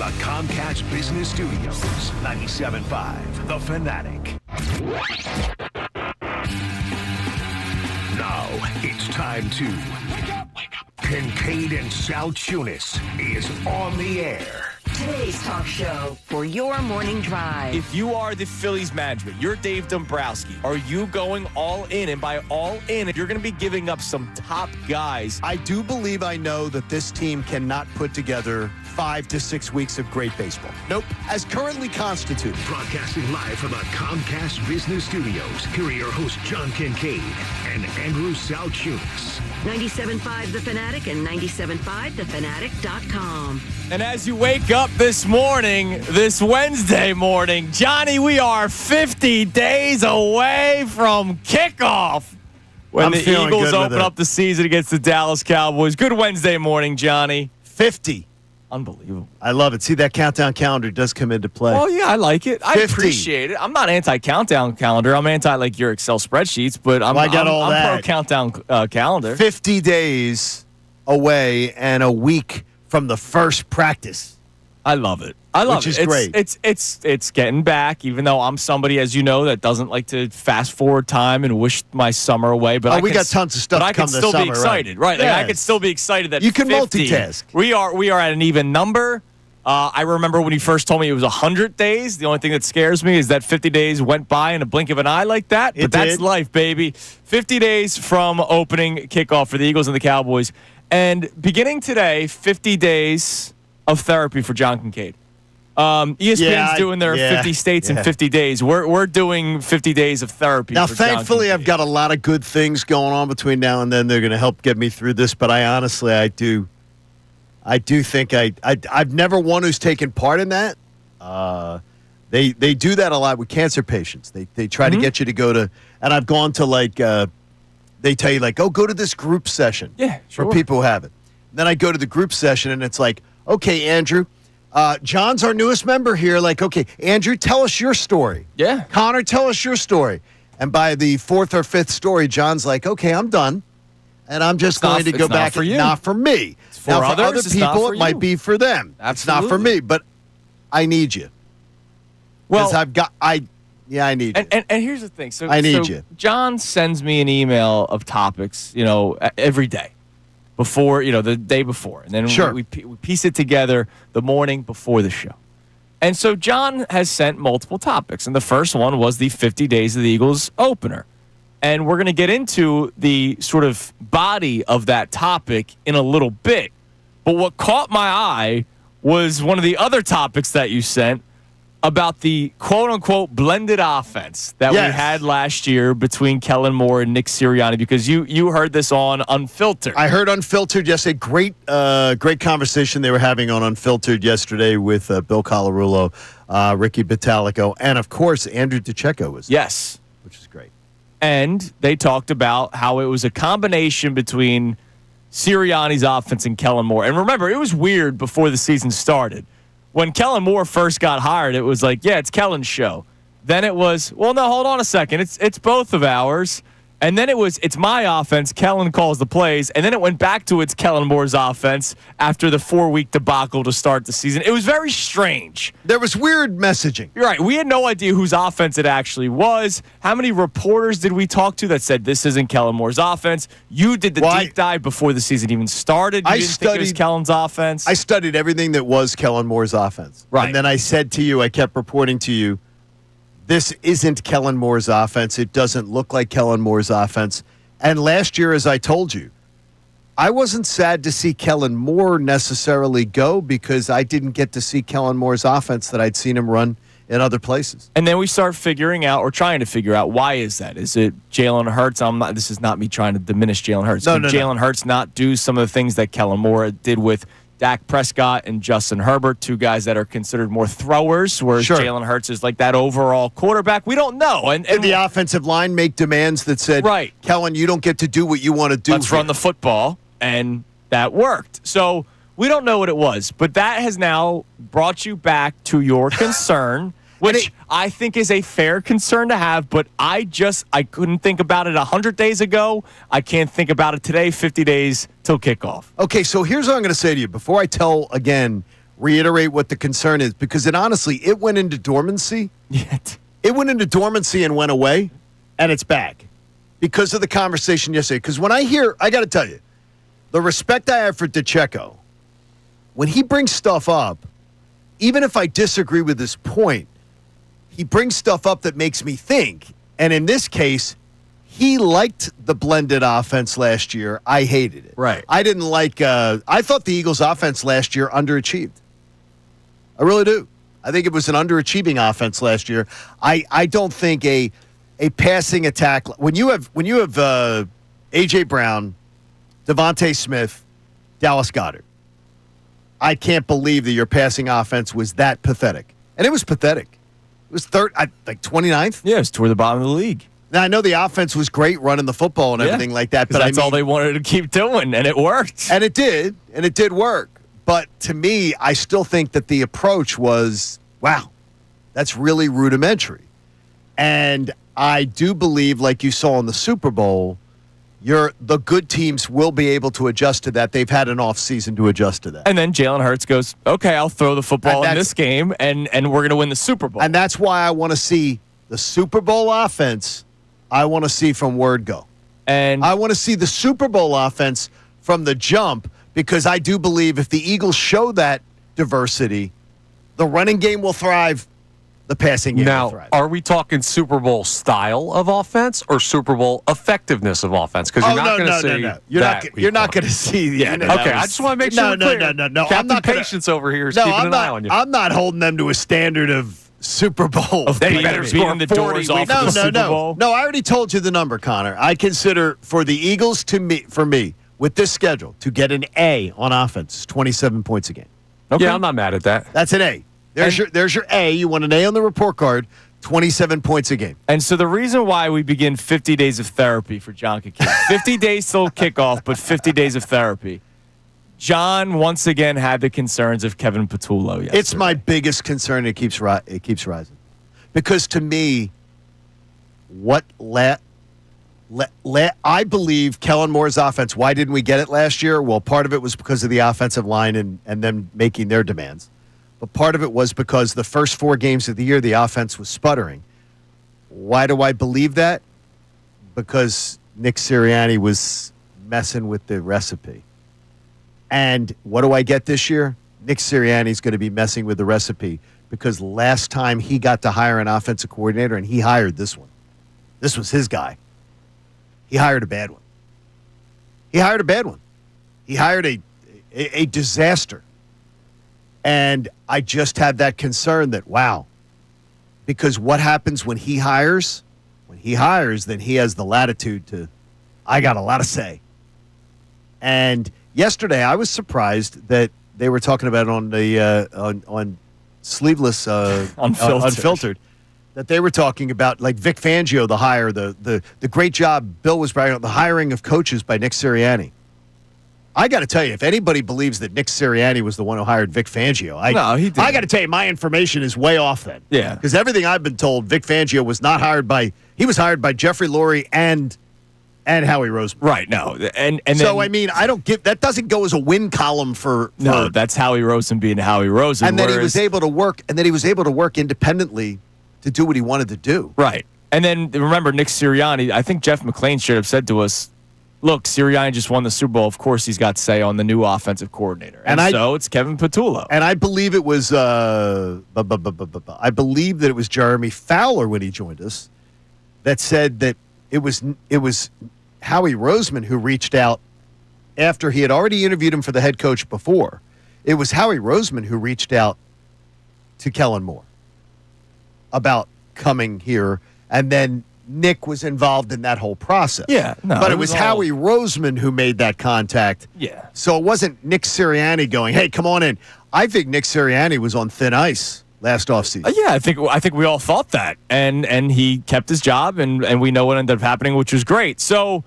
the Comcast Business Studios. 97.5, The Fanatic. Now it's time to wake up. Kincade and Salciunas is on the air. Today's talk show for your morning drive. If you are the Phillies management, you're Dave Dombrowski, are you going all in? And by all in, you're going to be giving up some top guys. I do believe I know that this team cannot put together 5 to 6 weeks of great baseball. Nope. As currently constituted. Broadcasting live from the Comcast Business Studios, here are your hosts, John Kincade and Andrew Salciunas. 97.5 The Fanatic and 97.5thefanatic.com. And as you wake up this morning, this Wednesday morning, Johnny, we are 50 days away from kickoff when the Eagles open up the season against the Dallas Cowboys. Good Wednesday morning, Johnny. 50. Unbelievable. I love it. See, that countdown calendar does come into play. Oh, yeah, I like it. 50. I appreciate it. I'm not anti-countdown calendar. I'm anti, like, your Excel spreadsheets, but I'm pro-countdown calendar. 50 days away and a week from the first practice. I love it. I love it. Which is great. It's getting back, even though I'm somebody, as you know, that doesn't like to fast forward time and wish my summer away. But we got tons of stuff to come this summer. But I can still be excited, right? Like, I can still be excited that you can 50, multitask. We are at an even number. I remember when you first told me it was 100 days. The only thing that scares me is that 50 days went by in a blink of an eye like that. But that's life, baby. 50 days from opening kickoff for the Eagles and the Cowboys. And beginning today, 50 days of therapy for John Kincade. ESPN's doing their 50 states in 50 days. We're doing 50 days of therapy. Now, for John thankfully, Kincade. I've got a lot of good things going on between now and then. They're going to help get me through this. But I do think I've never one who's taken part in that. They do that a lot with cancer patients. They try to get you to go to, and I've gone to they tell you go to this group session. Yeah, sure. For people who have it. Then I go to the group session and it's like, okay, Andrew, John's our newest member here. Like, okay, Andrew, tell us your story. Yeah. Connor, tell us your story. And by the fourth or fifth story, John's like, okay, I'm done. And I'm just going to go back. For you. Not for me. It's for others, other people, it might be for them. Absolutely. It's not for me, but I need you. Well, I need you. And here's the thing. So I need you. John sends me an email of topics, every day. Before, the day before. And then we piece it together the morning before the show. And so John has sent multiple topics. And the first one was the 50 Days of the Eagles opener. And we're going to get into the sort of body of that topic in a little bit. But what caught my eye was one of the other topics that you sent about the quote-unquote blended offense that we had last year between Kellen Moore and Nick Sirianni, because you heard this on Unfiltered. I heard Unfiltered yesterday. Great conversation they were having on Unfiltered yesterday with Bill Colarulo, Ricky Batalico, and, of course, Andrew DeCecco was there, which is great. And they talked about how it was a combination between Sirianni's offense and Kellen Moore. And remember, it was weird before the season started. When Kellen Moore first got hired, it was like, yeah, it's Kellen's show. Then it was, well, no, hold on a second. It's both of ours. And then it's my offense. Kellen calls the plays. And then it went back to it's Kellen Moore's offense after the 4-week debacle to start the season. It was very strange. There was weird messaging. You're right. We had no idea whose offense it actually was. How many reporters did we talk to that said this isn't Kellen Moore's offense? You did the deep dive before the season even started. You didn't think it was Kellen's offense. I studied everything that was Kellen Moore's offense. Right. And then I said to you, I kept reporting to you, this isn't Kellen Moore's offense. It doesn't look like Kellen Moore's offense. And last year, as I told you, I wasn't sad to see Kellen Moore necessarily go because I didn't get to see Kellen Moore's offense that I'd seen him run in other places. And then we start figuring out or trying to figure out why is that? Is it Jalen Hurts? This is not me trying to diminish Jalen Hurts. No, Jalen Hurts not do some of the things that Kellen Moore did with Dak Prescott and Justin Herbert, two guys that are considered more throwers, whereas Jalen Hurts is like that overall quarterback. We don't know. And did the offensive line make demands that said, Kellen, you don't get to do what you want to do. Let's run the football, and that worked. So we don't know what it was, but that has now brought you back to your concern, which I think is a fair concern to have, but I couldn't think about it 100 days ago. I can't think about it today, 50 days till kickoff. Okay, so here's what I'm going to say to you. Before I tell, again, reiterate what the concern is, because it went into dormancy. It went into dormancy and went away, and it's back because of the conversation yesterday. Because when I got to tell you, the respect I have for DeCecco, when he brings stuff up, even if I disagree with his point, he brings stuff up that makes me think. And in this case, he liked the blended offense last year. I hated it. Right. I didn't like I thought the Eagles' offense last year underachieved. I really do. I think it was an underachieving offense last year. I don't think a passing attack when you have A.J. Brown, Devontae Smith, Dallas Goedert. I can't believe that your passing offense was that pathetic. And it was pathetic. It was like 29th. Yeah, it was toward the bottom of the league. Now, I know the offense was great running the football and everything like that, but that's all they wanted to keep doing, and it worked. And it did work. But to me, I still think that the approach was, wow, that's really rudimentary. And I do believe, like you saw in the Super Bowl, the good teams will be able to adjust to that. They've had an off season to adjust to that. And then Jalen Hurts goes, okay, I'll throw the football in this game, and we're going to win the Super Bowl. And that's why I want to see the Super Bowl offense. I want to see from word go. And I want to see the Super Bowl offense from the jump, because I do believe if the Eagles show that diversity, the running game will thrive. The passing game will thrive. Now, are we talking Super Bowl style of offense or Super Bowl effectiveness of offense? Because you're not going to see no. You're not going to see. Okay, I just want to make sure. No. Captain Patience over here is keeping an eye on you. I'm not holding them to a standard of Super Bowl. They better beating the doors off of the Super Bowl. No, I already told you the number, Connor. I consider for the Eagles for me, with this schedule, to get an A on offense is 27 points a game. Okay. Yeah, I'm not mad at that. That's an A. There's your A. You want an A on the report card, 27 points a game. And so the reason why we begin 50 days of therapy for John Kincade, 50 days till kickoff, but 50 days of therapy. John once again had the concerns of Kevin Patullo yesterday. It's my biggest concern. It keeps rising. Because to me, I believe Kellen Moore's offense, why didn't we get it last year? Well, part of it was because of the offensive line and them making their demands. But part of it was because the first 4 games of the year, the offense was sputtering. Why do I believe that? Because Nick Sirianni was messing with the recipe. And what do I get this year? Nick Sirianni's going to be messing with the recipe, because last time he got to hire an offensive coordinator, and he hired this one. This was his guy. He hired a bad one. He hired a disaster. And I just had that concern that, wow, because what happens when he hires? When he hires, then he has the latitude to, I got a lot to say. And yesterday I was surprised that they were talking about it on the on Sleeveless Unfiltered, that they were talking about, like, Vic Fangio, the hire, the great job Bill was bragging about, the hiring of coaches by Nick Sirianni. I got to tell you, if anybody believes that Nick Sirianni was the one who hired Vic Fangio, I got to tell you, my information is way off then. Yeah. Because everything I've been told, Vic Fangio was not hired by, he was hired by Jeffrey Lurie and Howie Roseman. Right, no. And so, then, I mean, that doesn't go as a win column for no, that's Howie Roseman being Howie Roseman. And then he was able to work, independently to do what he wanted to do. Right. And then remember, Nick Sirianni, I think Jeff McClain should have said to us, look, Sirianni just won the Super Bowl. Of course, he's got say on the new offensive coordinator. And so it's Kevin Patullo. And I believe it was I believe that it was Jeremy Fowler when he joined us that said that it was Howie Roseman who reached out after he had already interviewed him for the head coach before. It was Howie Roseman who reached out to Kellen Moore about coming here, and then Nick was involved in that whole process. Yeah, no, but it was Howie Roseman who made that contact. Yeah. So it wasn't Nick Sirianni going, hey, come on in. I think Nick Sirianni was on thin ice last offseason. Yeah, I think we all thought that. And he kept his job, and we know what ended up happening, which was great. So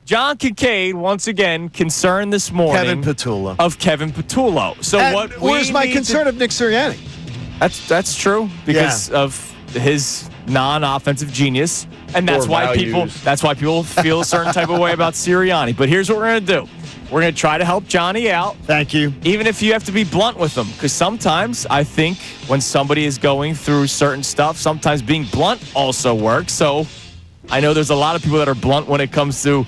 John Kincade, once again, concerned this morning of Kevin Patullo. So and where's my concern of Nick Sirianni? That's true, because of his non-offensive genius, and that's why people feel a certain type of way about Sirianni. But here's what we're going to do. We're going to try to help Johnny out. Thank you. Even if you have to be blunt with them. Because sometimes I think when somebody is going through certain stuff, sometimes being blunt also works. So I know there's a lot of people that are blunt when it comes to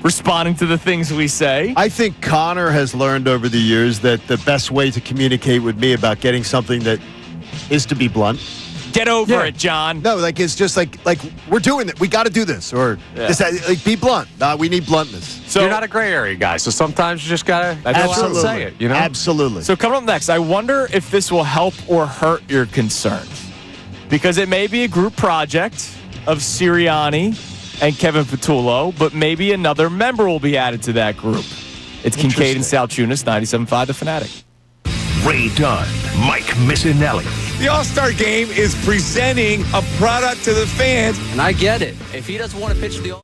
responding to the things we say. I think Connor has learned over the years that the best way to communicate with me about getting something that is to be blunt. Get over it, John. No, like it's just like we're doing it. We got to do this, or this, like, be blunt. We need bluntness. So you're not a gray area guy, so sometimes you just gotta go out and say it. You know, absolutely. So coming up next, I wonder if this will help or hurt your concerns, because it may be a group project of Sirianni and Kevin Patullo, but maybe another member will be added to that group. It's Kincade and Salciunas, 97.5 The Fanatic. Ray Dunn, Mike Missanelli. The All-Star Game is presenting a product to the fans. And I get it. If he doesn't want to pitch the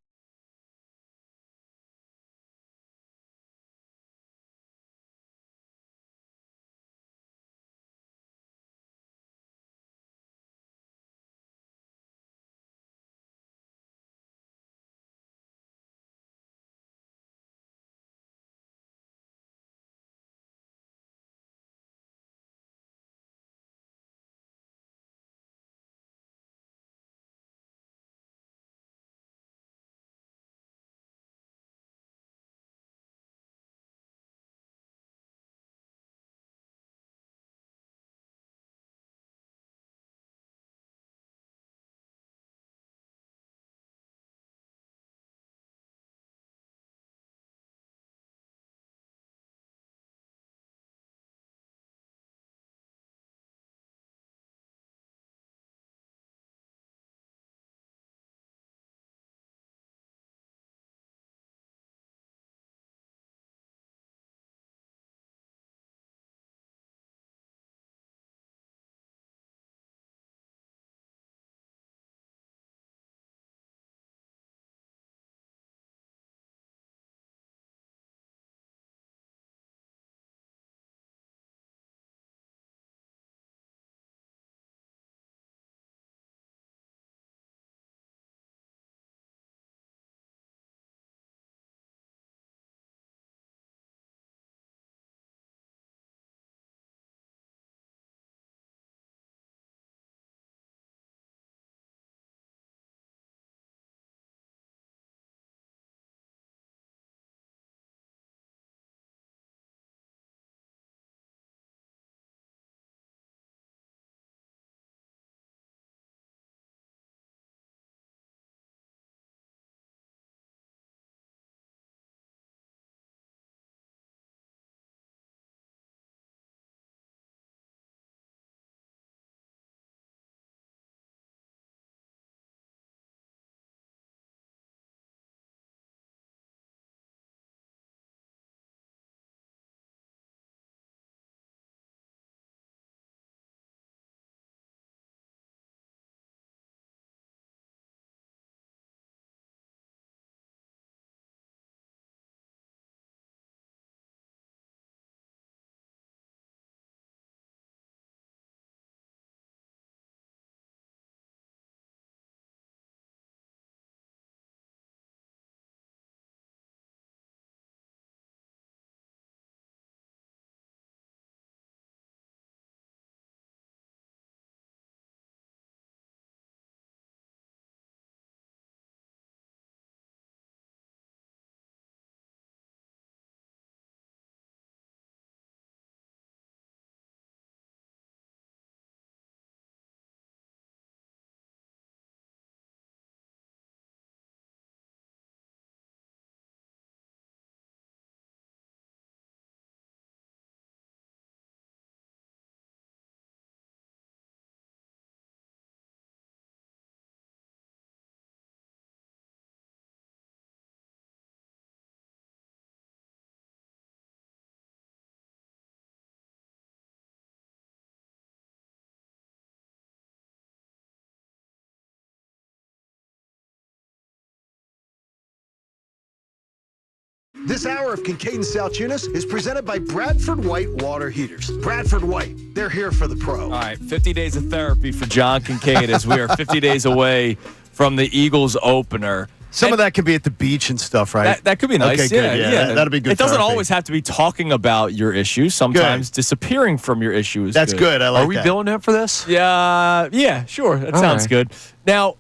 This hour of Kincade Salciunas is presented by Bradford White Water Heaters. Bradford White, they're here for the pro. All right, 50 days of therapy for John Kincade as we are 50 days away from the Eagles opener. Some of that could be at the beach and stuff, right? That could be nice. Okay, good. Yeah, that'll be good. It doesn't therapy. always have to be talking about your issues. Sometimes disappearing from your issue is That's good. I like that. Are we billing him for this? Yeah, sure. That sounds good. Now,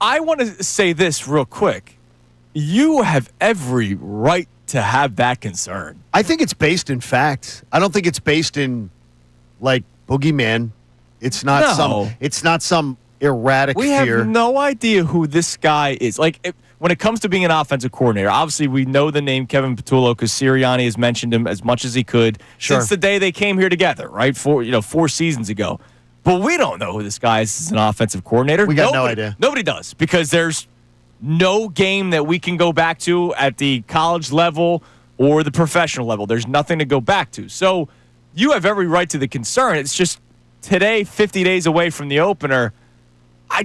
I want to say this real quick. You have every right to have that concern. I think it's based in facts. I don't think it's based in like boogeyman. It's not some erratic We fear. have no idea who this guy is. When it comes to being an offensive coordinator, obviously we know the name Kevin Patullo because Sirianni has mentioned him as much as he could since the day they came here together, right? 4 seasons ago. But we don't know who this guy is as an offensive coordinator. We got no idea. Nobody does because there's no game that we can go back to at the college level or the professional level. There's nothing to go back to. So you have every right to the concern. It's just today, 50 days away from the opener, I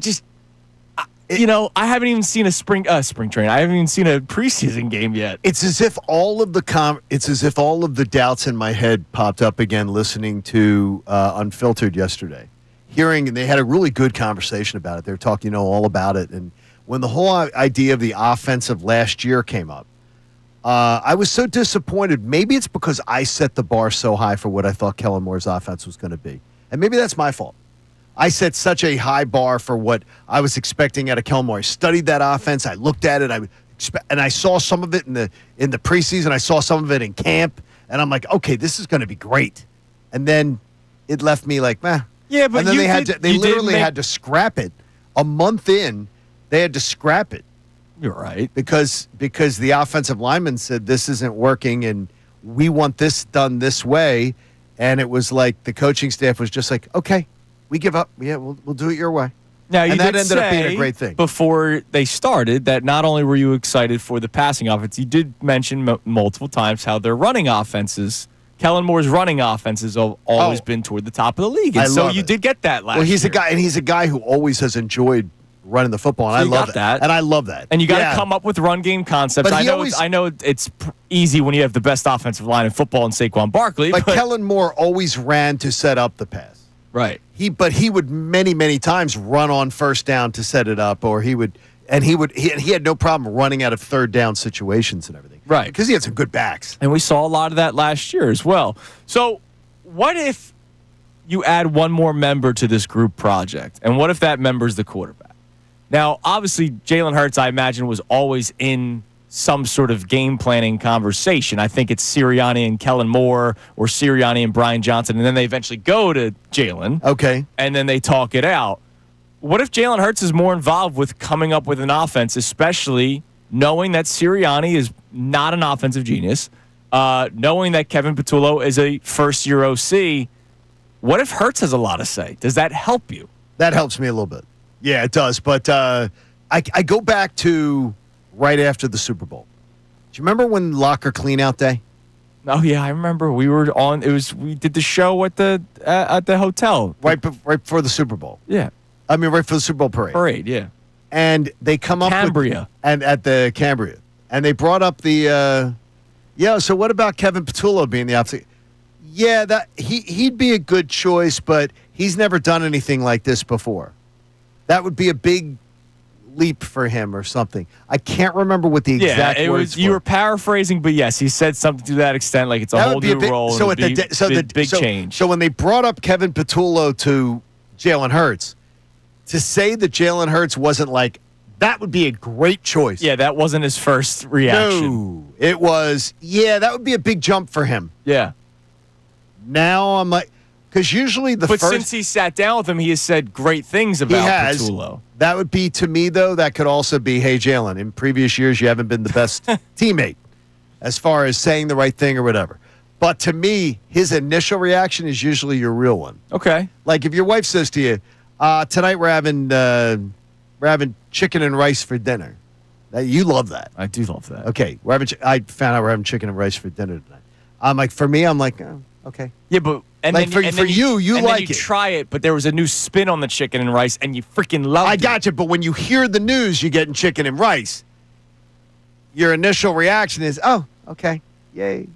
haven't even seen a spring training. I haven't even seen a preseason game yet. It's as if all of the doubts in my head popped up again listening to Unfiltered yesterday. And they had a really good conversation about it. They were talking, all about it. And when the whole idea of the offensive last year came up, I was so disappointed. Maybe it's because I set the bar so high for what I thought Kellen Moore's offense was going to be. And maybe that's my fault. I set such a high bar for what I was expecting out of Kellen Moore. I studied that offense. I looked at it. And I saw some of it in the preseason. I saw some of it in camp. And I'm like, okay, this is going to be great. And then it left me like, meh. Yeah, but and then they literally had to scrap it. A month in, they had to scrap it. You're right. Because the offensive lineman said this isn't working and we want this done this way. And it was like the coaching staff was just like, okay, we give up. Yeah, we'll do it your way. Now, and that ended up being a great thing. Before they started, that not only were you excited for the passing offense, you did mention multiple times how their running offenses, Kellen Moore's running offenses, have always been toward the top of the league. And so you did get that last year. Well, he's a guy who always has enjoyed running the football, and I love that. And I love that. And you got to come up with run game concepts. I know it's easy when you have the best offensive line in football in Saquon Barkley. But Kellen Moore always ran to set up the pass. Right. He would many times run on first down to set it up, or he had no problem running out of third down situations and everything. Right. Because he had some good backs. And we saw a lot of that last year as well. So what if you add one more member to this group project? And what if that member's the quarterback? Now, obviously, Jalen Hurts, I imagine, was always in some sort of game planning conversation. I think it's Sirianni and Kellen Moore or Sirianni and Brian Johnson, and then they eventually go to Jalen. Okay. And then they talk it out. What if Jalen Hurts is more involved with coming up with an offense, especially knowing that Sirianni is not an offensive genius, knowing that Kevin Patullo is a first-year OC? What if Hurts has a lot to say? Does that help you? That helps me a little bit. Yeah, it does. But I go back to right after the Super Bowl. Do you remember when locker cleanout day? Oh yeah, I remember. We were on. We did the show at the hotel right before the Super Bowl. Yeah, I mean right for the Super Bowl parade. Parade, yeah. And they come up Cambria and at the Cambria, and they brought up the So what about Kevin Patullo being the opposite? Yeah, that he'd be a good choice, but he's never done anything like this before. That would be a big leap for him or something. I can't remember what the exact words were. You were paraphrasing, but yes, he said something to that extent, like it's a whole new role. So big change. So when they brought up Kevin Patullo to Jalen Hurts, to say that Jalen Hurts wasn't like, that would be a great choice. Yeah, that wasn't his first reaction. No, it was, that would be a big jump for him. Yeah. Now I'm like, because usually But since he sat down with him, he has said great things about Patullo. That would be, to me, though, that could also be, hey, Jalen, in previous years, you haven't been the best teammate as far as saying the right thing or whatever. But to me, his initial reaction is usually your real one. Okay. Like if your wife says to you, tonight we're having chicken and rice for dinner. You love that. I do love that. Okay. I found out we're having chicken and rice for dinner tonight. I'm like, for me, I'm like, oh, okay. Yeah, but you like it. Try it, but there was a new spin on the chicken and rice, and you freaking loved it. I got you, but when you hear the news, you're getting chicken and rice. Your initial reaction is, oh, okay, yay,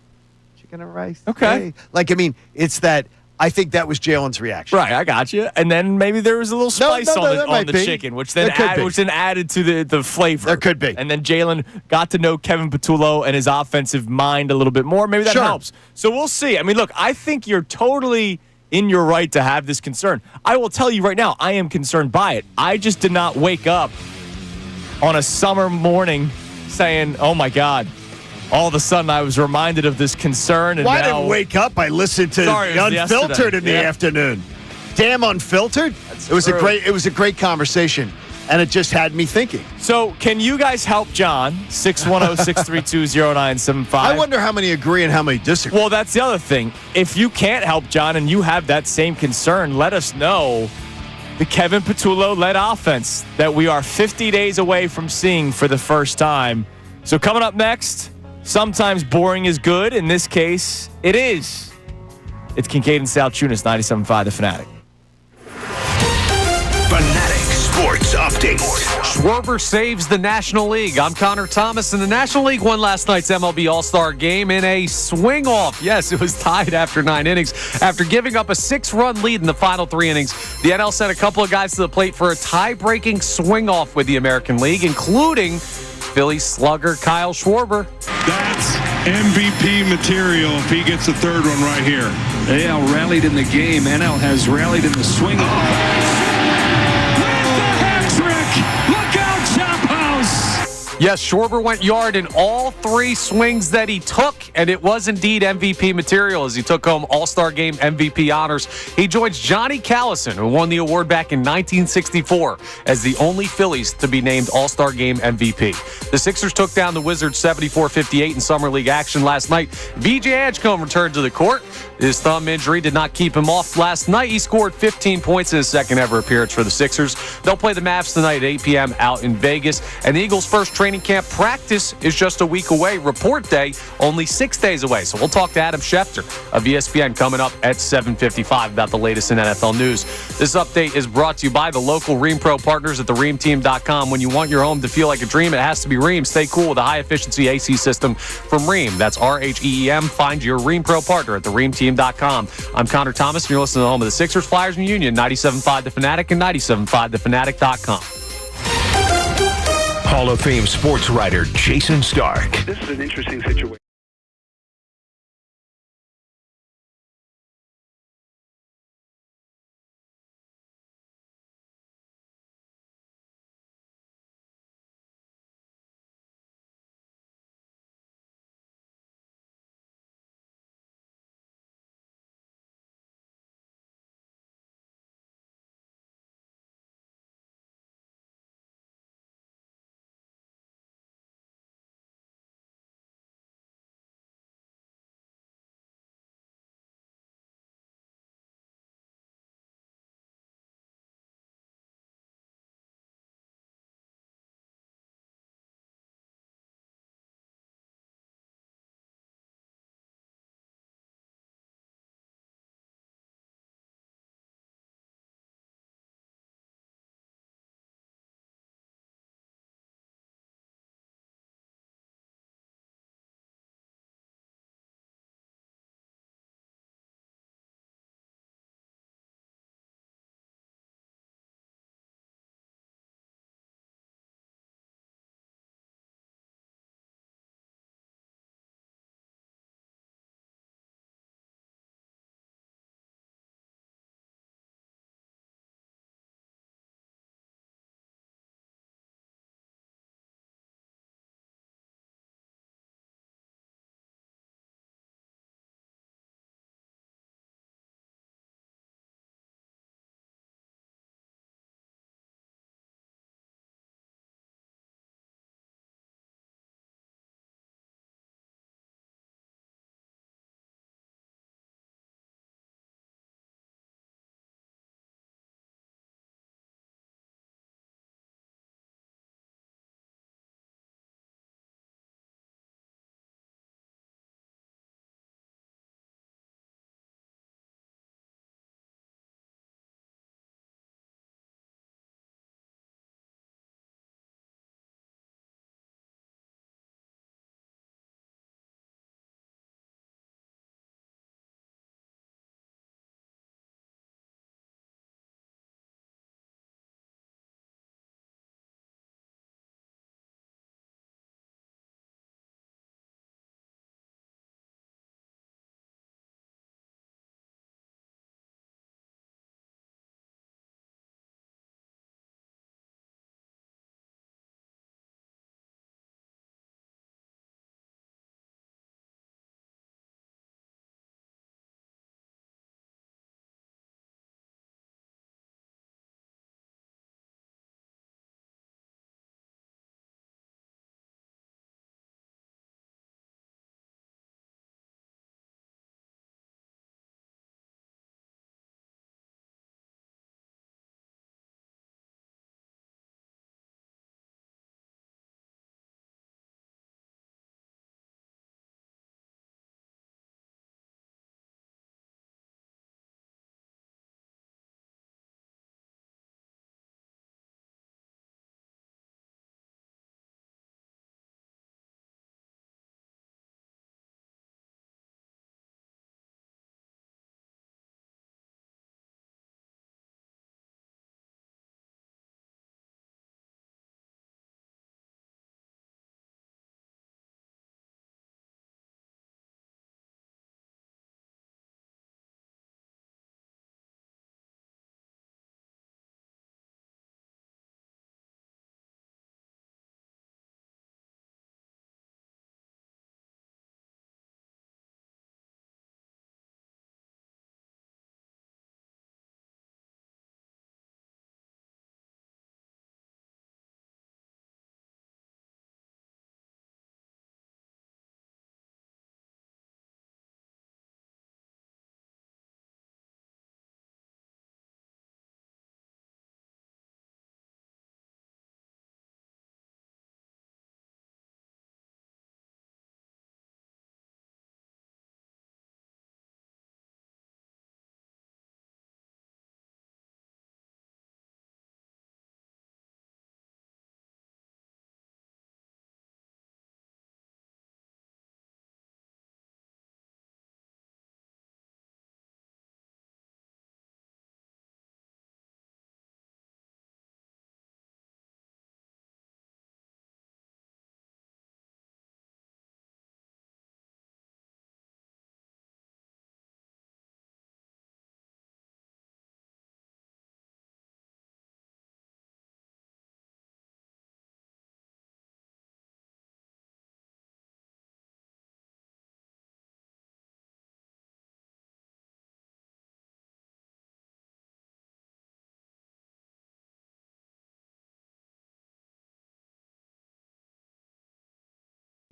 chicken and rice. Okay. Yay. Like, I mean, it's that I think that was Jalen's reaction. Right, I got you. And then maybe there was a little spice on the chicken, which then added to the flavor. There could be. And then Jalen got to know Kevin Patullo and his offensive mind a little bit more. Maybe that helps. So we'll see. I mean, look, I think you're totally in your right to have this concern. I will tell you right now, I am concerned by it. I just did not wake up on a summer morning saying, oh my God. All of a sudden, I was reminded of this concern. And I didn't wake up. I listened to Unfiltered in the afternoon. Damn Unfiltered. It was a great conversation, and it just had me thinking. So, can you guys help John? 610-632-0975. I wonder how many agree and how many disagree. Well, that's the other thing. If you can't help John and you have that same concern, let us know. The Kevin Patullo-led offense that we are 50 days away from seeing for the first time. So, coming up next. Sometimes boring is good. In this case, it is. It's Kincade Salciunas, 97.5 The Fanatic. Fanatic Sports Update. Schwarber saves the National League. I'm Connor Thomas, and the National League won last night's MLB All-Star Game in a swing-off. Yes, it was tied after 9 innings. After giving up a 6-run lead in the final 3 innings, the NL sent a couple of guys to the plate for a tie-breaking swing-off with the American League, including Phillies slugger Kyle Schwarber. That's MVP material if he gets the third one right here. AL rallied in the game. NL has rallied in the swing. With the hat trick. Look out, Chop House. Yes, Schwarber went yard in all 3 swings that he took, and it was indeed MVP material as he took home All-Star Game MVP honors. He joins Johnny Callison, who won the award back in 1964 as the only Phillies to be named All-Star Game MVP. The Sixers took down the Wizards 74-58 in Summer League action last night. VJ Edgecombe returned to the court. His thumb injury did not keep him off last night. He scored 15 points in his second ever appearance for the Sixers. They'll play the Mavs tonight at 8 p.m. out in Vegas. And the Eagles' first training camp practice is just a week away. Report day only 6 days away. So we'll talk to Adam Schefter of ESPN coming up at 7:55 about the latest in NFL news. This update is brought to you by the local Rheem Pro partners at thereemteam.com. When you want your home to feel like a dream, it has to be Rheem. Stay cool with a high-efficiency AC system from Rheem. That's RHEEM. Find your Rheem Pro partner at thereemteam.com. I'm Connor Thomas, and you're listening to the home of the Sixers, Flyers, and Union, 97.5 The Fanatic and 97.5thefanatic.com. Hall of Fame sports writer Jason Stark. This is an interesting situation.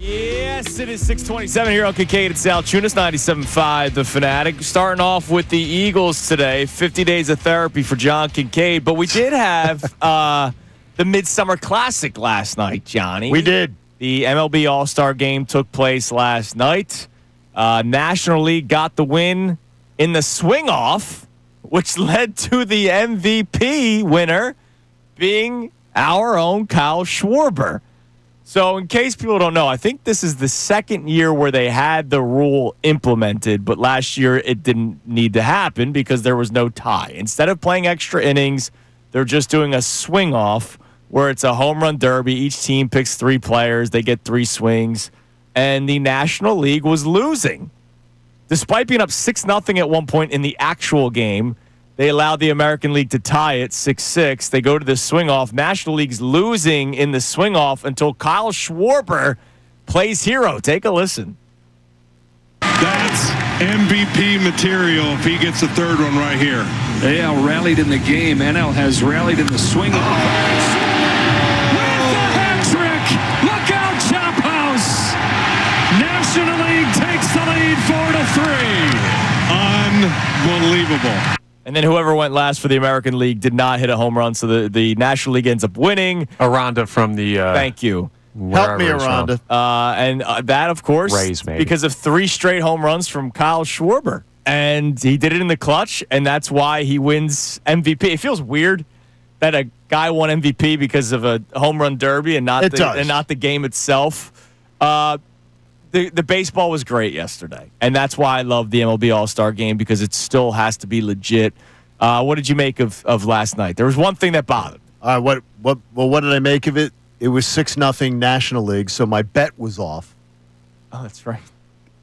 Yes, it is 6:27 here on Kincade Salciunas, 97.5 The Fanatic. Starting off with the Eagles today, 50 days of therapy for John Kincade. But we did have the Midsummer Classic last night, Johnny. We did. The MLB All-Star Game took place last night. National League got the win in the swing-off, which led to the MVP winner being our own Kyle Schwarber. So in case people don't know, I think this is the second year where they had the rule implemented, but last year it didn't need to happen because there was no tie. Instead of playing extra innings, they're just doing a swing-off where it's a home run derby. Each team picks 3 players. They get 3 swings. And the National League was losing. Despite being up 6-0 at one point in the actual game, they allowed the American League to tie it 6-6. They go to the swing-off. National League's losing in the swing-off until Kyle Schwarber plays hero. Take a listen. That's MVP material if he gets the third one right here. AL rallied in the game. NL has rallied in the swing. With the hat trick. Look out, Chop House. National League takes the lead 4-3. Unbelievable. And then whoever went last for the American League did not hit a home run, so the National League ends up winning. Aranda from the Thank you. Help me, Aranda. And that, of course, Rays, maybe. because of 3 straight home runs from Kyle Schwarber. And he did it in the clutch, and that's why he wins MVP. It feels weird that a guy won MVP because of a home run derby and not the game itself. The baseball was great yesterday, and that's why I love the MLB All-Star Game because it still has to be legit. What did you make of last night? There was one thing that bothered me. What did I make of it? It was 6-0 National League, so my bet was off. Oh, that's right.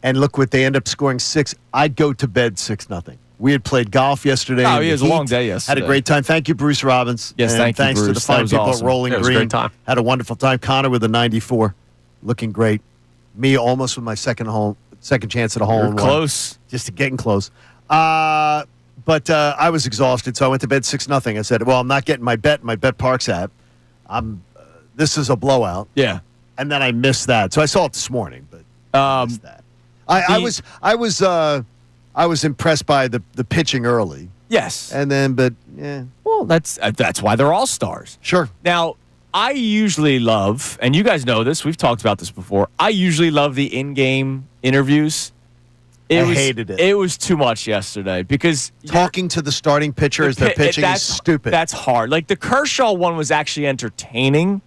And look what they end up scoring 6. I'd go to bed 6-0. We had played golf yesterday. Oh, it was a long day yesterday. Had a great time. Thank you, Bruce Robbins. Yes, and thank you, thanks Bruce. to the fine people awesome. at Rolling It was a Green. great time. Had a wonderful time. Connor with a 94, looking great. Me almost with my second chance at a hole. You're close. Just getting close. But I was exhausted, so I went to bed 6-0. I said, well, I'm not getting my bet in my Bet Parks app. This is a blowout. Yeah. And then I missed that. So I saw it this morning, but I missed that. I was impressed by the pitching early. Yes. And then, but yeah. Well, that's why they're all stars. Sure. Now, I usually love, and you guys know this, we've talked about this before, I usually love the in-game interviews. I hated it. It was too much yesterday because talking to the starting pitcher as they're pitching is stupid. That's hard. Like the Kershaw one was actually entertaining,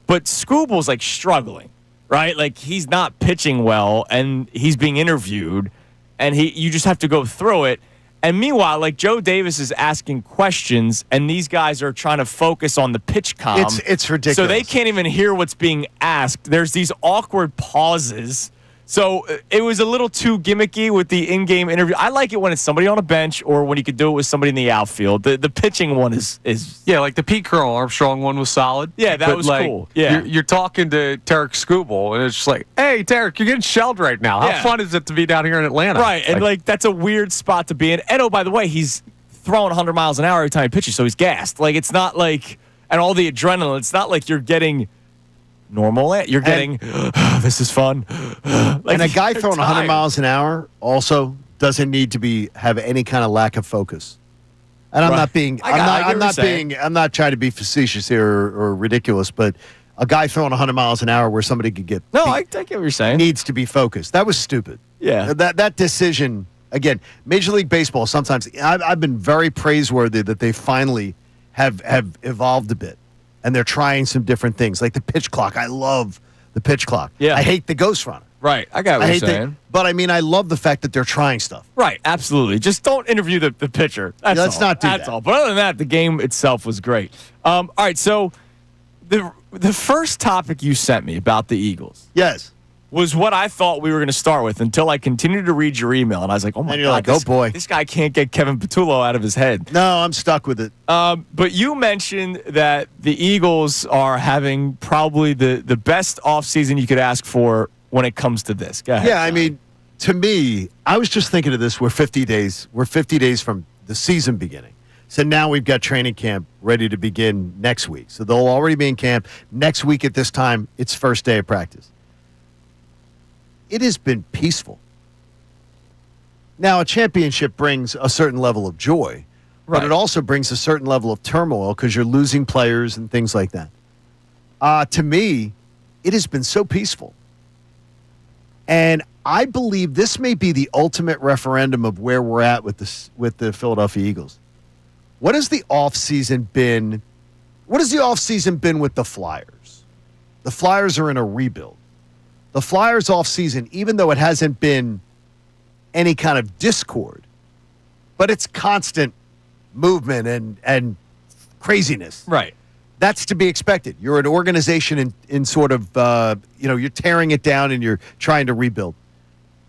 but Scooble's like struggling, right? Like he's not pitching well and he's being interviewed and you just have to go through it. And meanwhile, like Joe Davis is asking questions, and these guys are trying to focus on the pitch comm. It's ridiculous. So they can't even hear what's being asked. There's these awkward pauses. So it was a little too gimmicky with the in-game interview. I like it when it's somebody on a bench or when you could do it with somebody in the outfield. The pitching one is yeah, like the Pete Carroll Armstrong one was solid. Yeah, that was cool. Yeah, you're talking to Tarek Skubal, and it's just like, hey, Tarek, you're getting shelled right now. How fun is it to be down here in Atlanta? Right, and like that's a weird spot to be in. And oh, by the way, he's throwing 100 miles an hour every time he pitches, so he's gassed. Like it's not like, and all the adrenaline. It's not like you're getting normal. You're getting, this is fun. Like, and a guy throwing 100 miles an hour also doesn't need to have any kind of lack of focus. And I'm not being, I'm not trying to be facetious here or ridiculous, but a guy throwing 100 miles an hour where somebody could get I get what you're saying. Needs to be focused. That was stupid. Yeah. That decision, again, Major League Baseball, sometimes I've been very praiseworthy that they finally have evolved a bit. And they're trying some different things, like the pitch clock. I love the pitch clock. Yeah. I hate the ghost runner. Right. I got what you're saying. But, I mean, I love the fact that they're trying stuff. Right. Absolutely. Just don't interview the pitcher. Let's not do that. That's all. But other than that, the game itself was great. All right. So the first topic you sent me about the Eagles. Yes. Was what I thought we were going to start with until I continued to read your email. And I was like, oh, my God. Like, oh, boy. This guy can't get Kevin Patullo out of his head. No, I'm stuck with it. But you mentioned that the Eagles are having probably the best offseason you could ask for when it comes to this. Go ahead. Yeah, I mean, to me, I was just thinking of this. We're 50 days from the season beginning. So now we've got training camp ready to begin next week. So they'll already be in camp. Next week at this time, it's first day of practice. it has been peaceful. Now, a championship brings a certain level of joy, but it also brings a certain level of turmoil because you're losing players and things like that. To me, it has been so peaceful. And I believe this may be the ultimate referendum of where we're at with the Philadelphia Eagles. What has the offseason been? What has the offseason been with the Flyers? The Flyers are in a rebuild. The Flyers offseason, even though it hasn't been any kind of discord, but it's constant movement and craziness. Right. That's to be expected. You're an organization in sort of, you're tearing it down and you're trying to rebuild.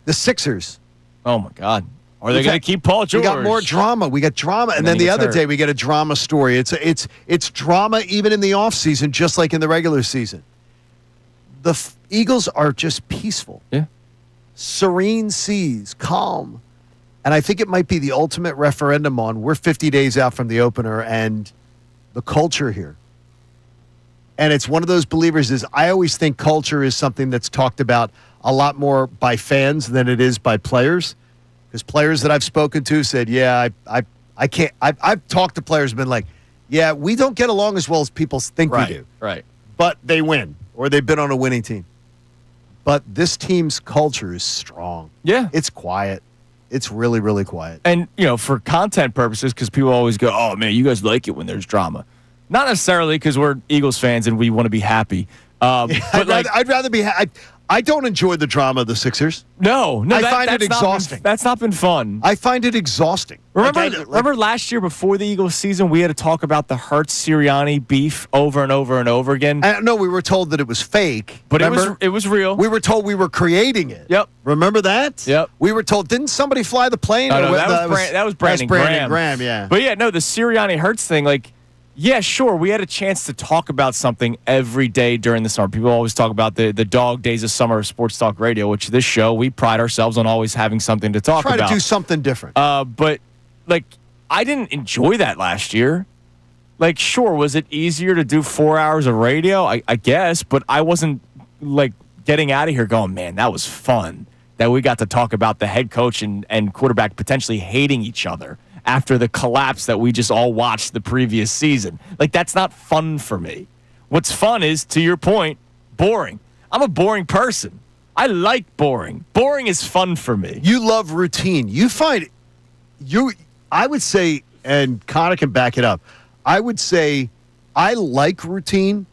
The Sixers. Oh, my God. Are they going to keep Paul George? We got more drama. We got drama. And then the other day we get a drama story. It's drama even in the offseason, just like in the regular season. The Eagles are just peaceful. Yeah. Serene seas, calm. And I think it might be the ultimate referendum on we're 50 days out from the opener and the culture here. And it's one of those believers is I always think culture is something that's talked about a lot more by fans than it is by players. Because players that I've spoken to said, yeah, I can't. I've talked to players and been like, yeah, we don't get along as well as people think we do. Right. But they win or they've been on a winning team. But this team's culture is strong. Yeah. It's quiet. It's really, really quiet. And, for content purposes, because people always go, oh, man, you guys like it when there's drama. Not necessarily because we're Eagles fans and we want to be happy. But I'd rather be I don't enjoy the drama of the Sixers. No. I find it exhausting. That's not been fun. I find it exhausting. Remember last year before the Eagles season, we had to talk about the Hurts-Sirianni beef over and over and over again? No, we were told that it was fake. But it was real. We were told we were creating it. Yep. Remember that? Yep. We were told, didn't somebody fly the plane? No, that was Brandon Graham, yeah. But yeah, no, the Sirianni-Hurts thing, yeah, sure. We had a chance to talk about something every day during the summer. People always talk about the dog days of summer of sports talk radio, which this show, we pride ourselves on always having something to talk about. Try to do something different. But, I didn't enjoy that last year. Sure, was it easier to do 4 hours of radio? I guess, but I wasn't, getting out of here going, man, that was fun. That we got to talk about the head coach and quarterback potentially hating each other after the collapse that we just all watched the previous season. That's not fun for me. What's fun is, to your point, boring. I'm a boring person. I like boring. Boring is fun for me. You love routine. You find I would say, and Connor can back it up, I would say I like routine.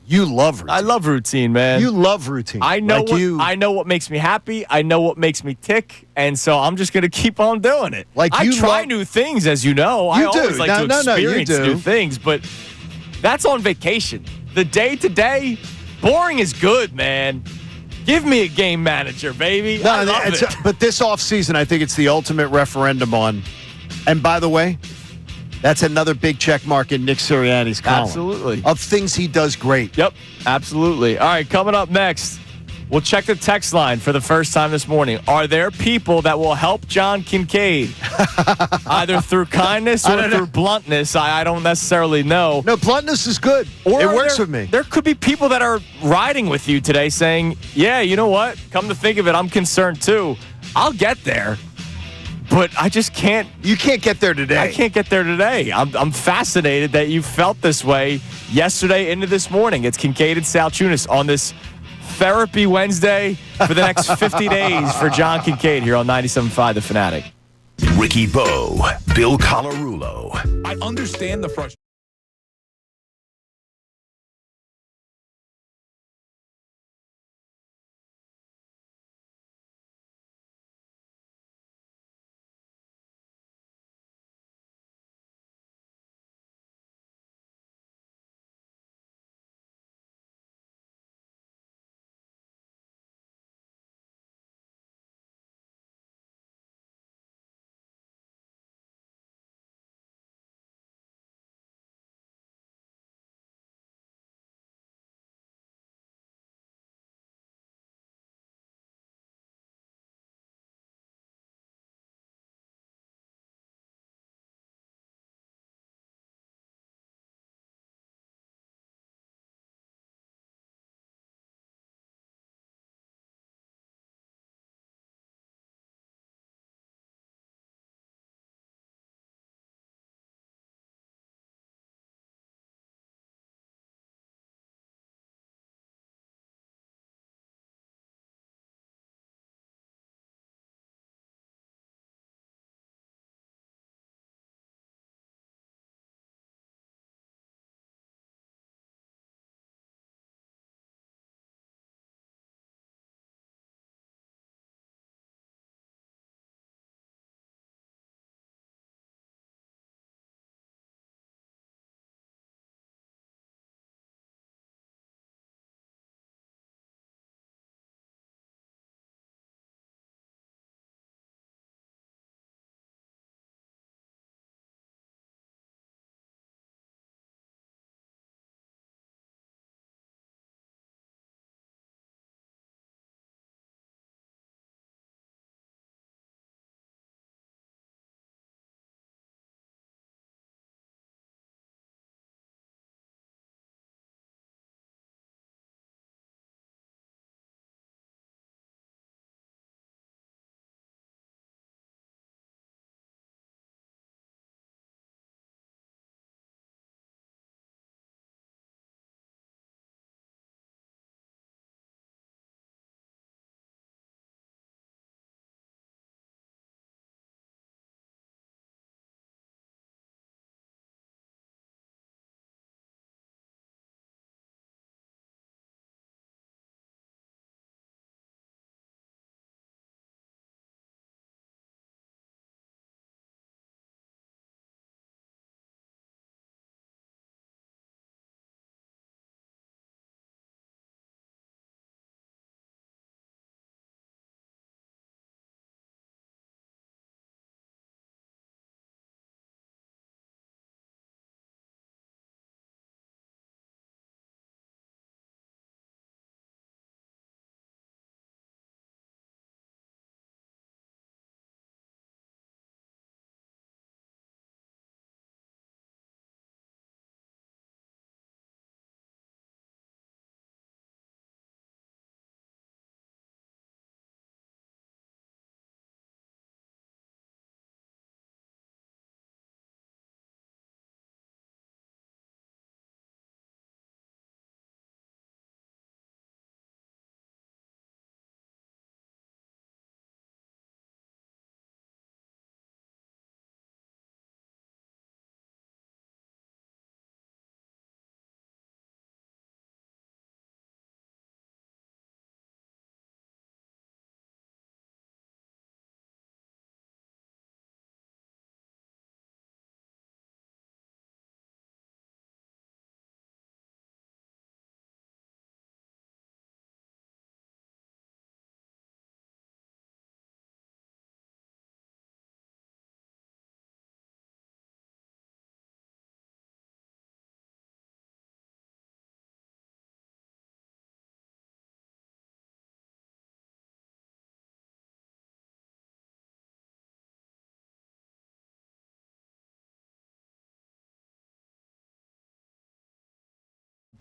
You love routine. I love routine, man. You love routine. I know I know what makes me happy. I know what makes me tick, and so I'm just going to keep on doing it. I try new things, as you know. I always like to experience new things, but that's on vacation. The day-to-day, boring is good, man. Give me a game manager, baby. I love it. But this offseason, I think it's the ultimate referendum on, and by the way, that's another big check mark in Nick Sirianni's column. Absolutely. Of things he does great. Yep, absolutely. All right, coming up next, we'll check the text line for the first time this morning. Are there people that will help John Kincade? Either through kindness or through bluntness? I don't necessarily know. No, bluntness is good. It works with me. There could be people that are riding with you today saying, yeah, you know what? Come to think of it, I'm concerned too. I'll get there. But I just can't. You can't get there today. I can't get there today. I'm fascinated that you felt this way yesterday into this morning. It's Kincade Salciunas on this Therapy Wednesday for the next 50 days for John Kincade here on 97.5 The Fanatic. Ricky Bo, Bill Colarulo. I understand the frustration.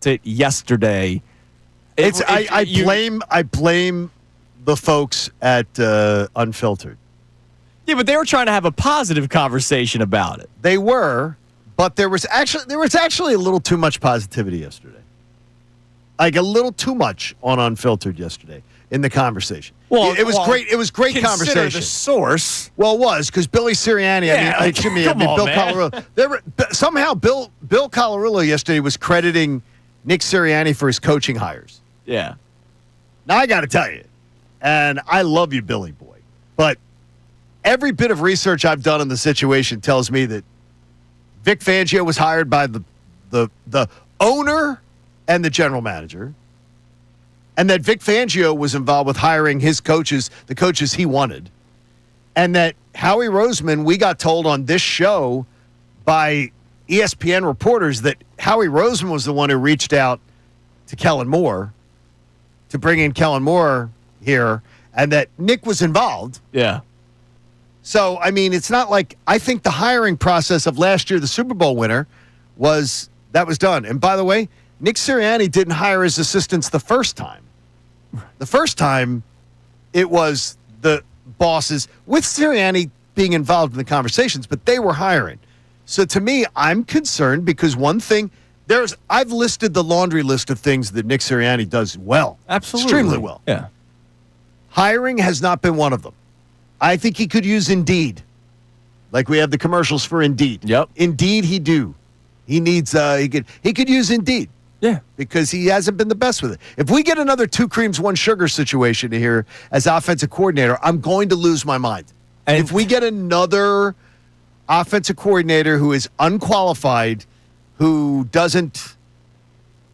it yesterday. I blame the folks at Unfiltered. Yeah, but they were trying to have a positive conversation about it. They were, but there was actually a little too much positivity yesterday. Like a little too much on Unfiltered yesterday in the conversation. Well, it was great. It was great conversation. The source. Well, it was because Billy Sirianni. Yeah, Bill Colorillo. Somehow Bill Colorillo yesterday was crediting Nick Sirianni for his coaching hires. Yeah. Now I got to tell you, and I love you, Billy boy, but every bit of research I've done on the situation tells me that Vic Fangio was hired by the owner and the general manager, and that Vic Fangio was involved with hiring his coaches, the coaches he wanted, and that Howie Roseman, we got told on this show by ESPN reporters that Howie Roseman was the one who reached out to Kellen Moore to bring in Kellen Moore here, and that Nick was involved. Yeah. So, I mean, it's not like I think the hiring process of last year, the Super Bowl winner, was done. And by the way, Nick Sirianni didn't hire his assistants the first time. The first time, it was the bosses with Sirianni being involved in the conversations, but they were hiring. So to me, I'm concerned because one thing, I've listed the laundry list of things that Nick Sirianni does well. Absolutely. Extremely well. Yeah. Hiring has not been one of them. I think he could use Indeed. Like we have the commercials for Indeed. Yep. Indeed he do. He needs he could use Indeed. Yeah. Because he hasn't been the best with it. If we get another 2 creams, 1 sugar situation here as offensive coordinator, I'm going to lose my mind. And if we get another offensive coordinator who is unqualified, who doesn't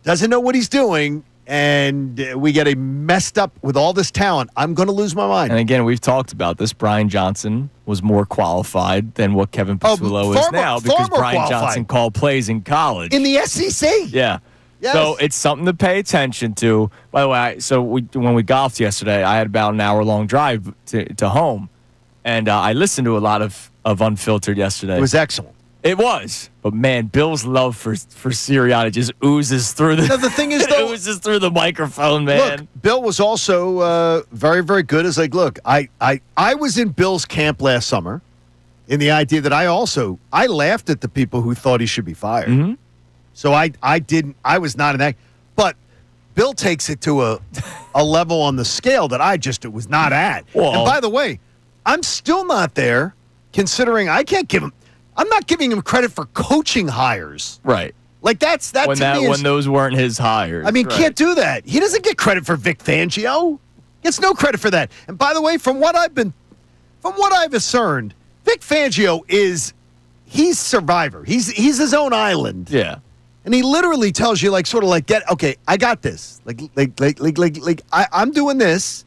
know what he's doing, and we get a messed up with all this talent, I'm going to lose my mind. And again, we've talked about this. Brian Johnson was more qualified than what Kevin Patullo is now because Brian Johnson called plays in college. In the SEC. Yeah. Yes. So it's something to pay attention to. By the way, when we golfed yesterday, I had about an hour-long drive to home, and I listened to a lot of Unfiltered yesterday. It was excellent. It was, but man, Bill's love for Sirianni just oozes through the thing is, though, oozes through the microphone, man. Look, Bill was also very, very good. It's like, look, I was in Bill's camp last summer in the idea that I laughed at the people who thought he should be fired. Mm-hmm. So I was not in that. But Bill takes it to a level on the scale that it was not at. Well, and by the way, I'm still not there, considering I'm not giving him credit for coaching hires. Right. Like when those weren't his hires. I mean, right. Can't do that. He doesn't get credit for Vic Fangio. Gets no credit for that. And by the way, from what I've discerned, Vic Fangio he's survivor. He's his own island. Yeah. And he literally tells you, I got this. I'm doing this.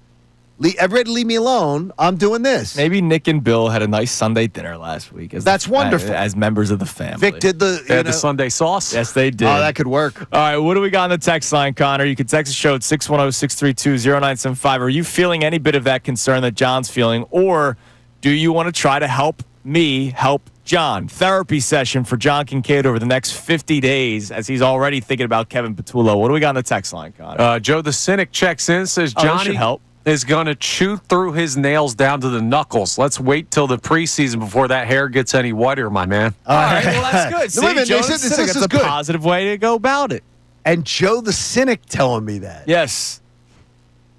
Everybody leave me alone. I'm doing this. Maybe Nick and Bill had a nice Sunday dinner last week. That's wonderful. As members of the family. Vic did the Sunday sauce. Yes, they did. Oh, that could work. All right, what do we got on the text line, Connor? You can text the show at 610-632-0975. Are you feeling any bit of that concern that John's feeling, or do you want to try to help me help John? Therapy session for John Kincade over the next 50 days as he's already thinking about Kevin Patullo. What do we got on the text line, Connor? Joe the Cynic checks in, says Johnny help. Is going to chew through his nails down to the knuckles. Let's wait till the preseason before that hair gets any whiter, my man. All right, well, that's good. See, Joe the Cynic, this is a good. positive way to go about it. And Joe the Cynic telling me that. Yes.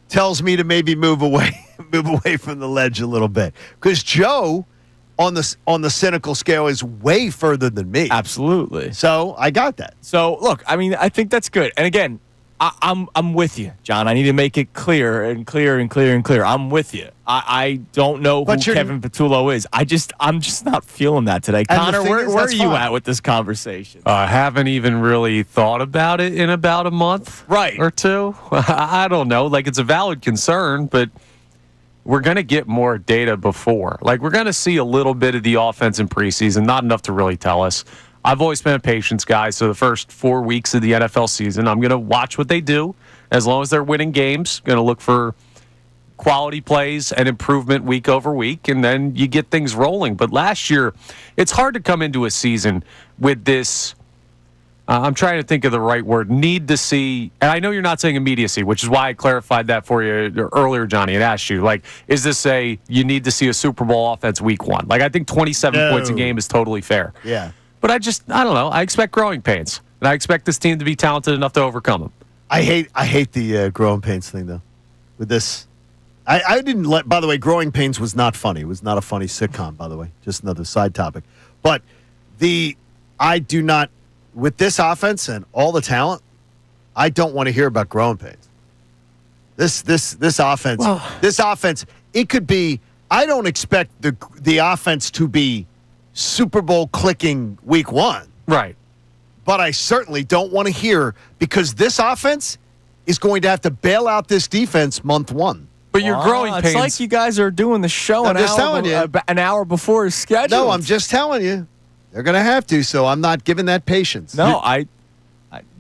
Tells me to maybe move away from the ledge a little bit. Because Joe, on the cynical scale, is way further than me. Absolutely. So I got that. So, look, I mean, I think that's good. And again, I'm with you, John. I need to make it clear and clear and clear and clear. I'm with you. I don't know who Kevin Patullo is. I'm just not feeling that today. Connor, where are you at with this conversation? I haven't even really thought about it in about a month, right, or two. I don't know. Like, it's a valid concern, but we're going to get more data before. Like, we're going to see a little bit of the offense in preseason, not enough to really tell us. I've always been a patience guy, so the first 4 weeks of the NFL season, I'm going to watch what they do. As long as they're winning games, going to look for quality plays and improvement week over week, and then you get things rolling. But last year, it's hard to come into a season with this, I'm trying to think of the right word. Need to see, and I know you're not saying immediacy, which is why I clarified that for you earlier, Johnny, and asked you, like, is this you need to see a Super Bowl offense week one? Like, I think 27 points a game is totally fair. Yeah. But I don't know. I expect growing pains, and I expect this team to be talented enough to overcome them. I hate the growing pains thing, though, with this. I didn't let, by the way, Growing Pains was not funny. It was not a funny sitcom, by the way. Just another side topic. But I do not, with this offense and all the talent, I don't want to hear about growing pains. This offense, it could be, I don't expect the offense to be Super Bowl clicking week one. Right. But I certainly don't want to hear, because this offense is going to have to bail out this defense month one. But you're growing pains. It's like you guys are doing the show an hour before his schedule. No, I'm just telling you. They're going to have to, so I'm not giving that patience. No,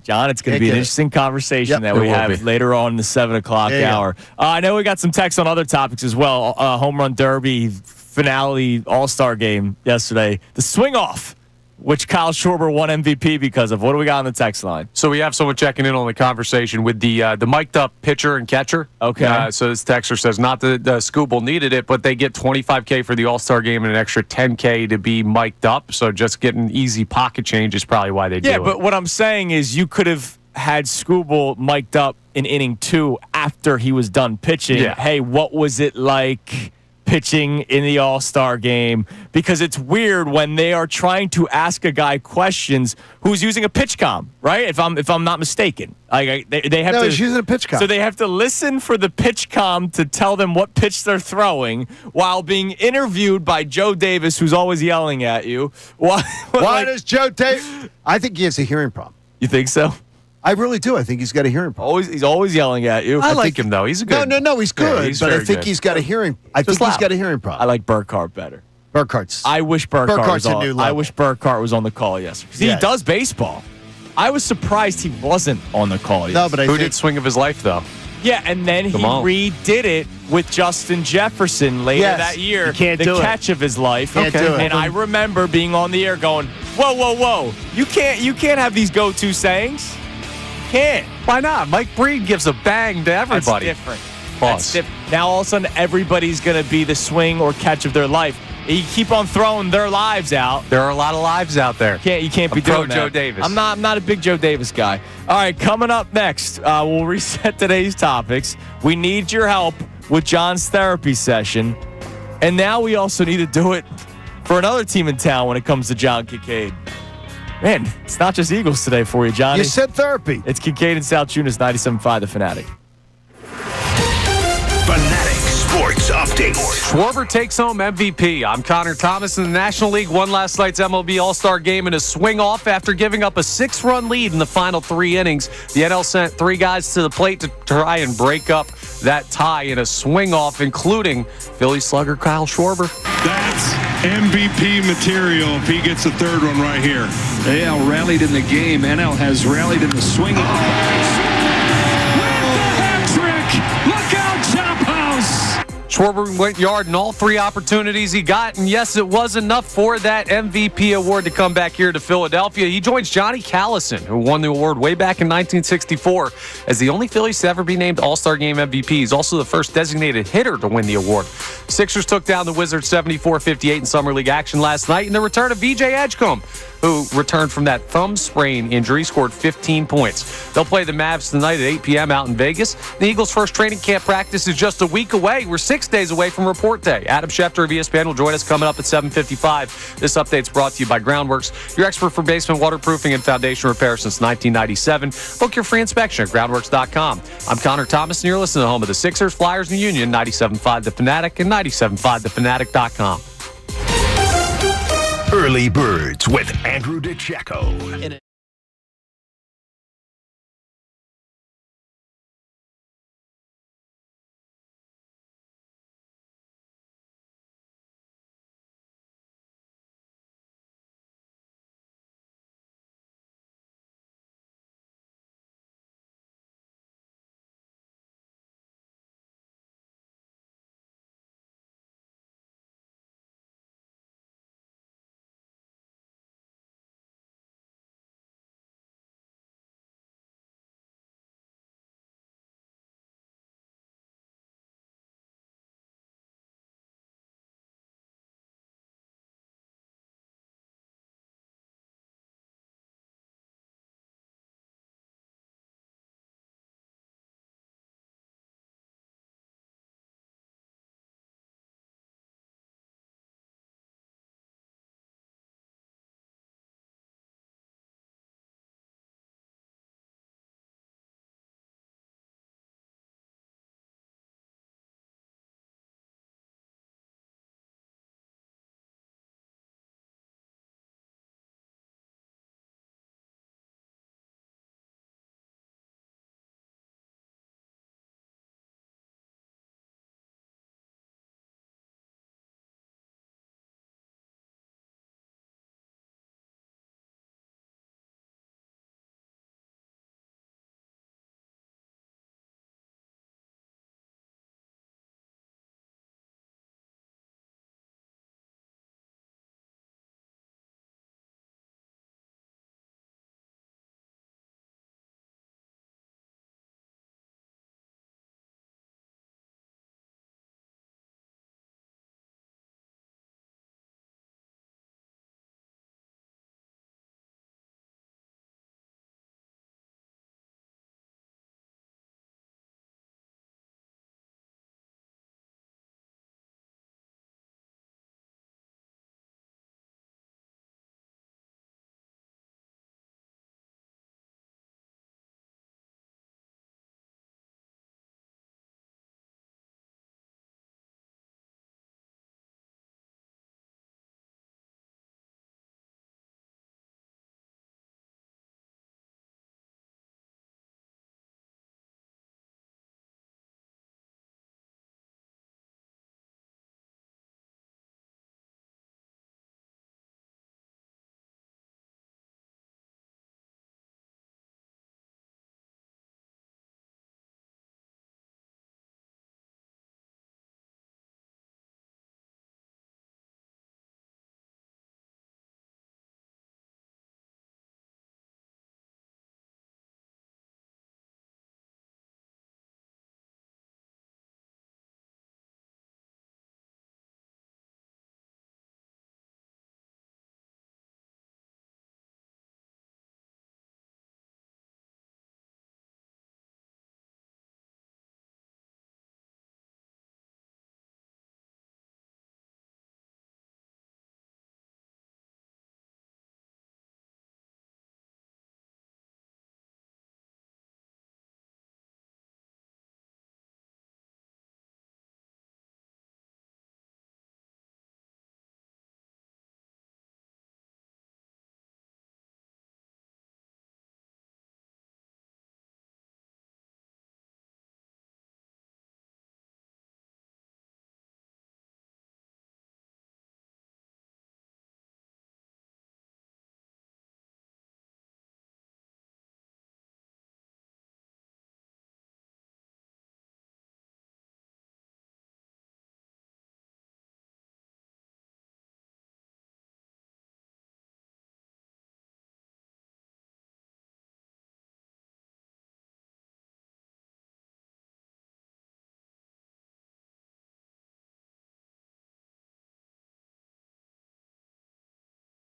John, it's going to be an interesting conversation that we have later on in the 7 o'clock hour. I know we got some texts on other topics as well. Home run derby, finale, all-star game yesterday. The swing-off, which Kyle Schwarber won MVP because of. What do we got on the text line? So we have someone checking in on the conversation with the mic'd up pitcher and catcher. Okay. So this texter says not that Scooble needed it, but they get $25K for the All-Star game and an extra $10K to be mic'd up. So just getting easy pocket change is probably why they do it. Yeah, but what I'm saying is you could have had Scooble mic'd up in inning 2 after he was done pitching. Yeah. Hey, what was it like pitching in the All-Star game? Because it's weird when they are trying to ask a guy questions who's using a pitch comm, right? If I'm not mistaken, like they have to. He's using a pitch comm. So they have to listen for the pitch comm to tell them what pitch they're throwing while being interviewed by Joe Davis, who's always yelling at you. Why does Joe Davis? I think he has a hearing problem. You think so? I really do. I think he's got a hearing problem. He's always yelling at you. I like him though. He's a good. No, he's good. Yeah, he's but I very think good. he's got a hearing. I think he's got a hearing problem. I like Burkhart better. Burkhart's. I wish Burkhart was on the call yesterday. Yeah. He does baseball. I was surprised he wasn't on the call yesterday. No, but Who did swing of his life though? Yeah, and then he redid it with Justin Jefferson later that year. You can't the do it. catch of his life. Can't do it. And I remember being on the air going, whoa. You can't have these go-to sayings. You can't. Why not? Mike Breed gives a bang to everybody. That's different. That's different. Now all of a sudden everybody's going to be the swing or catch of their life. You keep on throwing their lives out. There are a lot of lives out there. You can't be doing that. Joe Davis. I'm not a big Joe Davis guy. All right, coming up next, we'll reset today's topics. We need your help with John's therapy session, and now we also need to do it for another team in town when it comes to John Kincade. Man, it's not just Eagles today for you, Johnny. You said therapy. It's Kincade and Salciunas, 97.5 The Fanatic. Fanatic Sports Update. Schwarber takes home MVP. I'm Connor Thomas, and the National League won last night's MLB All-Star Game in a swing-off after giving up a 6-run lead in the final 3 innings. The NL sent 3 guys to the plate to try and break up that tie in a swing-off, including Philly slugger Kyle Schwarber. That's MVP material if he gets the third one right here. AL rallied in the game. NL has rallied in the swing. With the hat trick! Look out, Chop House! Schwarber went yard in all 3 opportunities he got, and yes, it was enough for that MVP award to come back here to Philadelphia. He joins Johnny Callison, who won the award way back in 1964, as the only Phillies to ever be named All-Star Game MVP. He's also the first designated hitter to win the award. Sixers took down the Wizards 74-58 in Summer League action last night, and the return of VJ Edgecombe, who returned from that thumb sprain injury, scored 15 points. They'll play the Mavs tonight at 8 p.m. out in Vegas. The Eagles' first training camp practice is just a week away. We're 6 days away from report day. Adam Schefter of ESPN will join us coming up at 7:55. This update's brought to you by Groundworks, your expert for basement waterproofing and foundation repair since 1997. Book your free inspection at groundworks.com. I'm Connor Thomas, and you're listening to home of the Sixers, Flyers, and Union, 97.5 The Fanatic and 97.5thefanatic.com. Early Birds with Andrew DeCecco.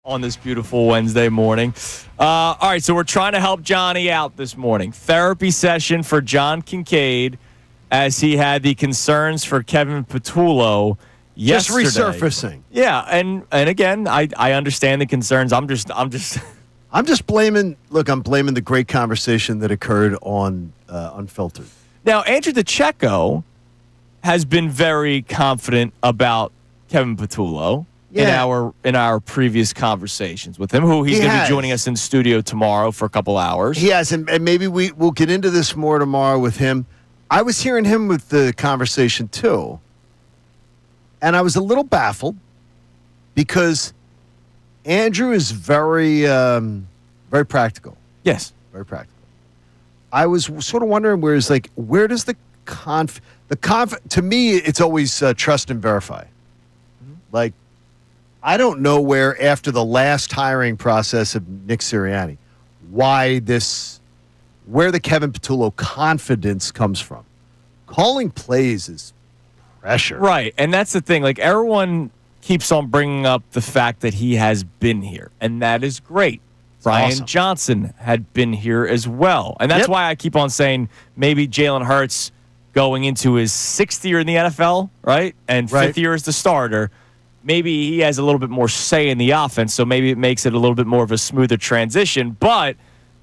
on this beautiful Wednesday morning. All right, so we're trying to help Johnny out this morning. Therapy session for John Kincade as he had the concerns for Kevin Patullo yesterday. Just resurfacing. Yeah, and again, I understand the concerns. I'm just blaming. Look, I'm blaming the great conversation that occurred on Unfiltered. Now, Andrew DeCecco has been very confident about Kevin Patullo in our previous conversations with him, who he's going to be joining us in studio tomorrow for a couple hours. He has, and maybe we'll get into this more tomorrow with him. I was hearing him with the conversation too, and I was a little baffled because Andrew is very, very practical. Yes, very practical. I was sort of wondering where does the to me, it's always trust and verify. Mm-hmm. Like, I don't know where after the last hiring process of Nick Sirianni, where the Kevin Patullo confidence comes from. Calling plays is pressure. Right, and that's the thing. Like, everyone keeps on bringing up the fact that he has been here, and that is great. Brian Johnson had been here as well. And that's why I keep on saying maybe Jalen Hurts going into his 6th year in the NFL, right? And 5th year as the starter. Maybe he has a little bit more say in the offense, so maybe it makes it a little bit more of a smoother transition. But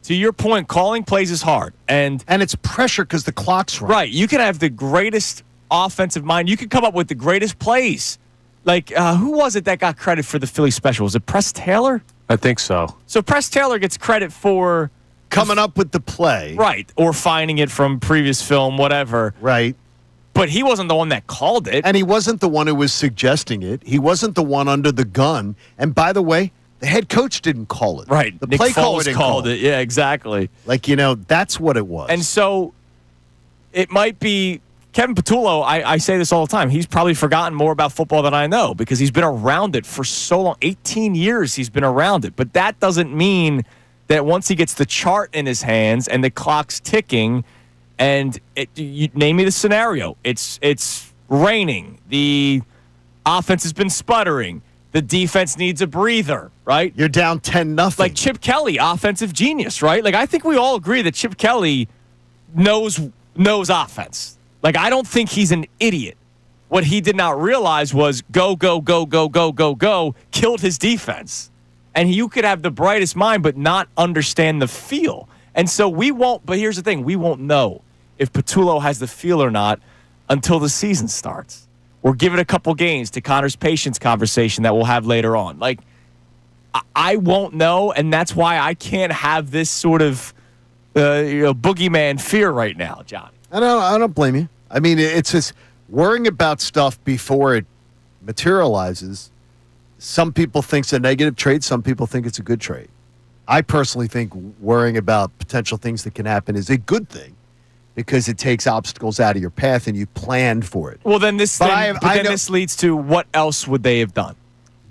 to your point, calling plays is hard. And it's pressure because the clock's running. Right. You can have the greatest offensive mind. You can come up with the greatest plays. Like, who was it that got credit for the Philly special? Was it Press Taylor? I think so. So Press Taylor gets credit for coming up with the play. Right. Or finding it from previous film, whatever. Right. But he wasn't the one that called it. And he wasn't the one who was suggesting it. He wasn't the one under the gun. And by the way, the head coach didn't call it. Right. The Nick play Foles caller didn't called it. Yeah, exactly. Like, that's what it was. And so it might be Kevin Patullo, I say this all the time. He's probably forgotten more about football than I know because he's been around it for so long. 18 years he's been around it. But that doesn't mean that once he gets the chart in his hands and the clock's ticking and you name me the scenario. It's raining. The offense has been sputtering. The defense needs a breather, right? You're down 10-0. Like Chip Kelly, offensive genius, right? Like I think we all agree that Chip Kelly knows offense. Like, I don't think he's an idiot. What he did not realize was go, killed his defense. And you could have the brightest mind but not understand the feel. And so we won't, but here's the thing, we won't know if Patullo has the feel or not until the season starts. Or give it a couple games to Connor's patience conversation that we'll have later on. Like, I won't know, and that's why I can't have this sort of boogeyman fear right now, Johnny. I don't blame you. I mean, it's just worrying about stuff before it materializes. Some people think it's a negative trade. Some people think it's a good trade. I personally think worrying about potential things that can happen is a good thing because it takes obstacles out of your path and you planned for it. Well, then this leads to what else would they have done?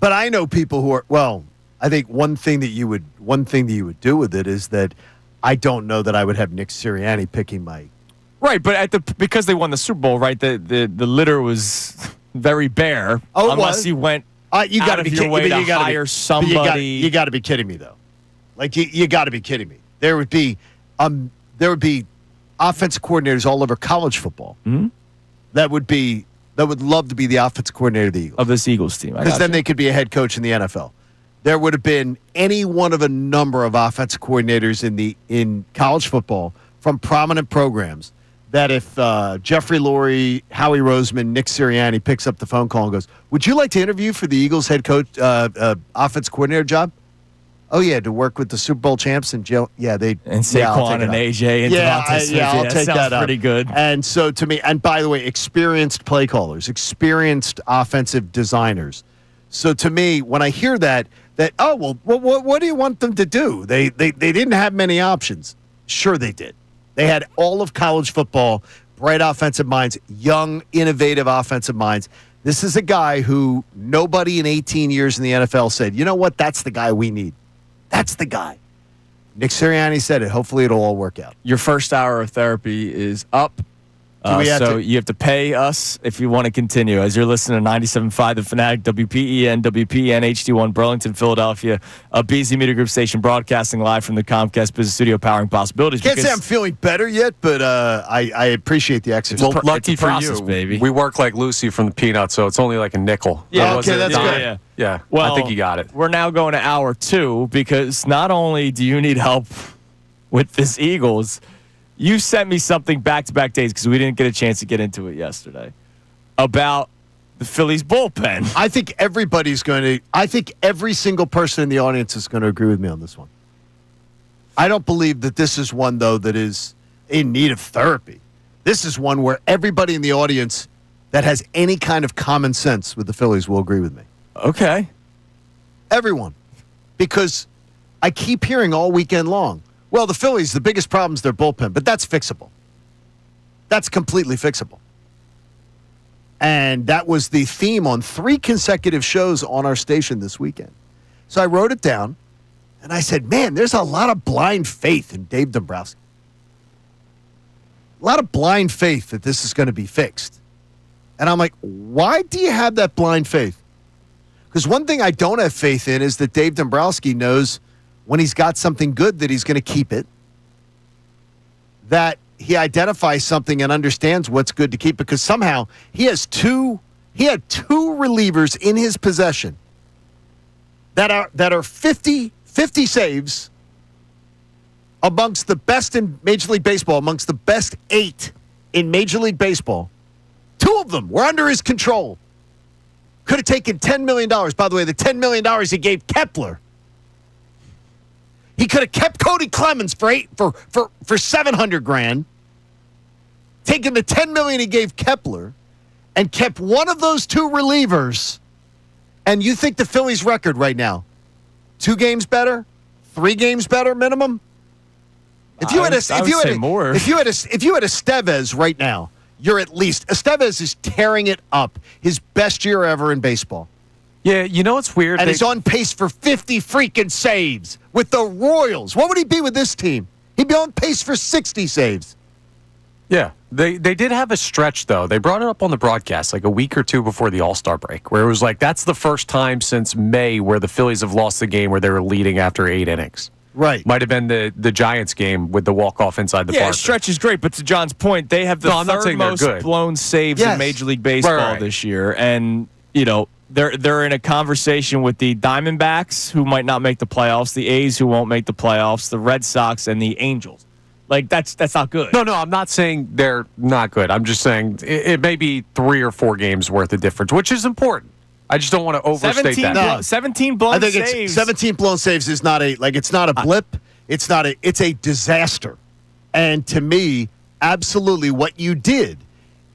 But I know people who are, I think one thing that you would do with it is that I don't know that I would have Nick Sirianni picking my. Right, but because they won the Super Bowl, right? The litter was very bare. Oh, unless you went out of your way to hire somebody. You got to be kidding me, though. Like you got to be kidding me. There would be offensive coordinators all over college football. Mm-hmm. That would love to be the offensive coordinator of the Eagles. Of this Eagles team, because then they could be a head coach in the NFL. There would have been any one of a number of offensive coordinators in college football from prominent programs. That if Jeffrey Lurie, Howie Roseman, Nick Sirianni picks up the phone call and goes, "Would you like to interview for the Eagles head coach, offense coordinator job?" Oh yeah, to work with the Super Bowl champs and Joe. Yeah, they and Saquon and AJ and Devontae Smith. I'll take that up. Pretty good. And so to me, and by the way, experienced play callers, experienced offensive designers. So to me, when I hear that what do you want them to do? They didn't have many options. Sure, they did. They had all of college football, bright offensive minds, young, innovative offensive minds. This is a guy who nobody in 18 years in the NFL said, you know what, that's the guy we need. That's the guy. Nick Sirianni said it. Hopefully it'll all work out. Your first hour of therapy is up. You have to pay us if you want to continue. As you're listening to 97.5 The Fanatic, WPEN, HD1, Burlington, Philadelphia, a BZ Media Group station broadcasting live from the Comcast Business Studio, powering possibilities. Can't say I'm feeling better yet, but I appreciate the exercise. Well, lucky for process, you, baby. We work like Lucy from the Peanuts, so it's only like a nickel. Yeah, okay, that's good. Yeah, well, I think you got it. We're now going to hour 2 because not only do you need help with this Eagles, you sent me something back-to-back days because we didn't get a chance to get into it yesterday about the Phillies bullpen. I think every single person in the audience is going to agree with me on this one. I don't believe that this is one, though, that is in need of therapy. This is one where everybody in the audience that has any kind of common sense with the Phillies will agree with me. Okay. Everyone. Because I keep hearing all weekend long, well, the Phillies, the biggest problem is their bullpen, but that's fixable. That's completely fixable. And that was the theme on 3 consecutive shows on our station this weekend. So I wrote it down, and I said, man, there's a lot of blind faith in Dave Dombrowski. A lot of blind faith that this is going to be fixed. And I'm like, why do you have that blind faith? Because one thing I don't have faith in is that Dave Dombrowski knows when he's got something good that he's going to keep it, that he identifies something and understands what's good to keep, because somehow he had 2 relievers in his possession that are 50 saves amongst the best in Major League Baseball, amongst the best 8 in Major League Baseball. 2 of them were under his control. Could have taken $10 million. By the way, the $10 million he gave Kepler. He could have kept Cody Clemens for $700,000, taken the $10 million he gave Kepler, and kept one of those 2 relievers. And you think the Phillies' record right now, 2 games better, 3 games better minimum? If you had a Estevez right now, you're at least Estevez is tearing it up. His best year ever in baseball. Yeah, you know what's weird? And he's on pace for 50 freaking saves with the Royals. What would he be with this team? He'd be on pace for 60 saves. Yeah, they did have a stretch, though. They brought it up on the broadcast like a week or 2 before the All-Star break, where it was like, that's the first time since May where the Phillies have lost the game where they were leading after 8 innings. Right. Might have been the Giants game with the walk-off inside the park. Yeah, stretch is great, but to John's point, they have the third most blown saves in Major League Baseball this year. And, you know, they're in a conversation with the Diamondbacks, who might not make the playoffs, the A's, who won't make the playoffs, the Red Sox, and the Angels. Like, that's not good. No, I'm not saying they're not good. I'm just saying it may be 3 or 4 games worth of difference, which is important. I just don't want to overstate that. 17 blown saves. I think 17 blown saves is not it's not a blip. It's a disaster. And to me, absolutely what you did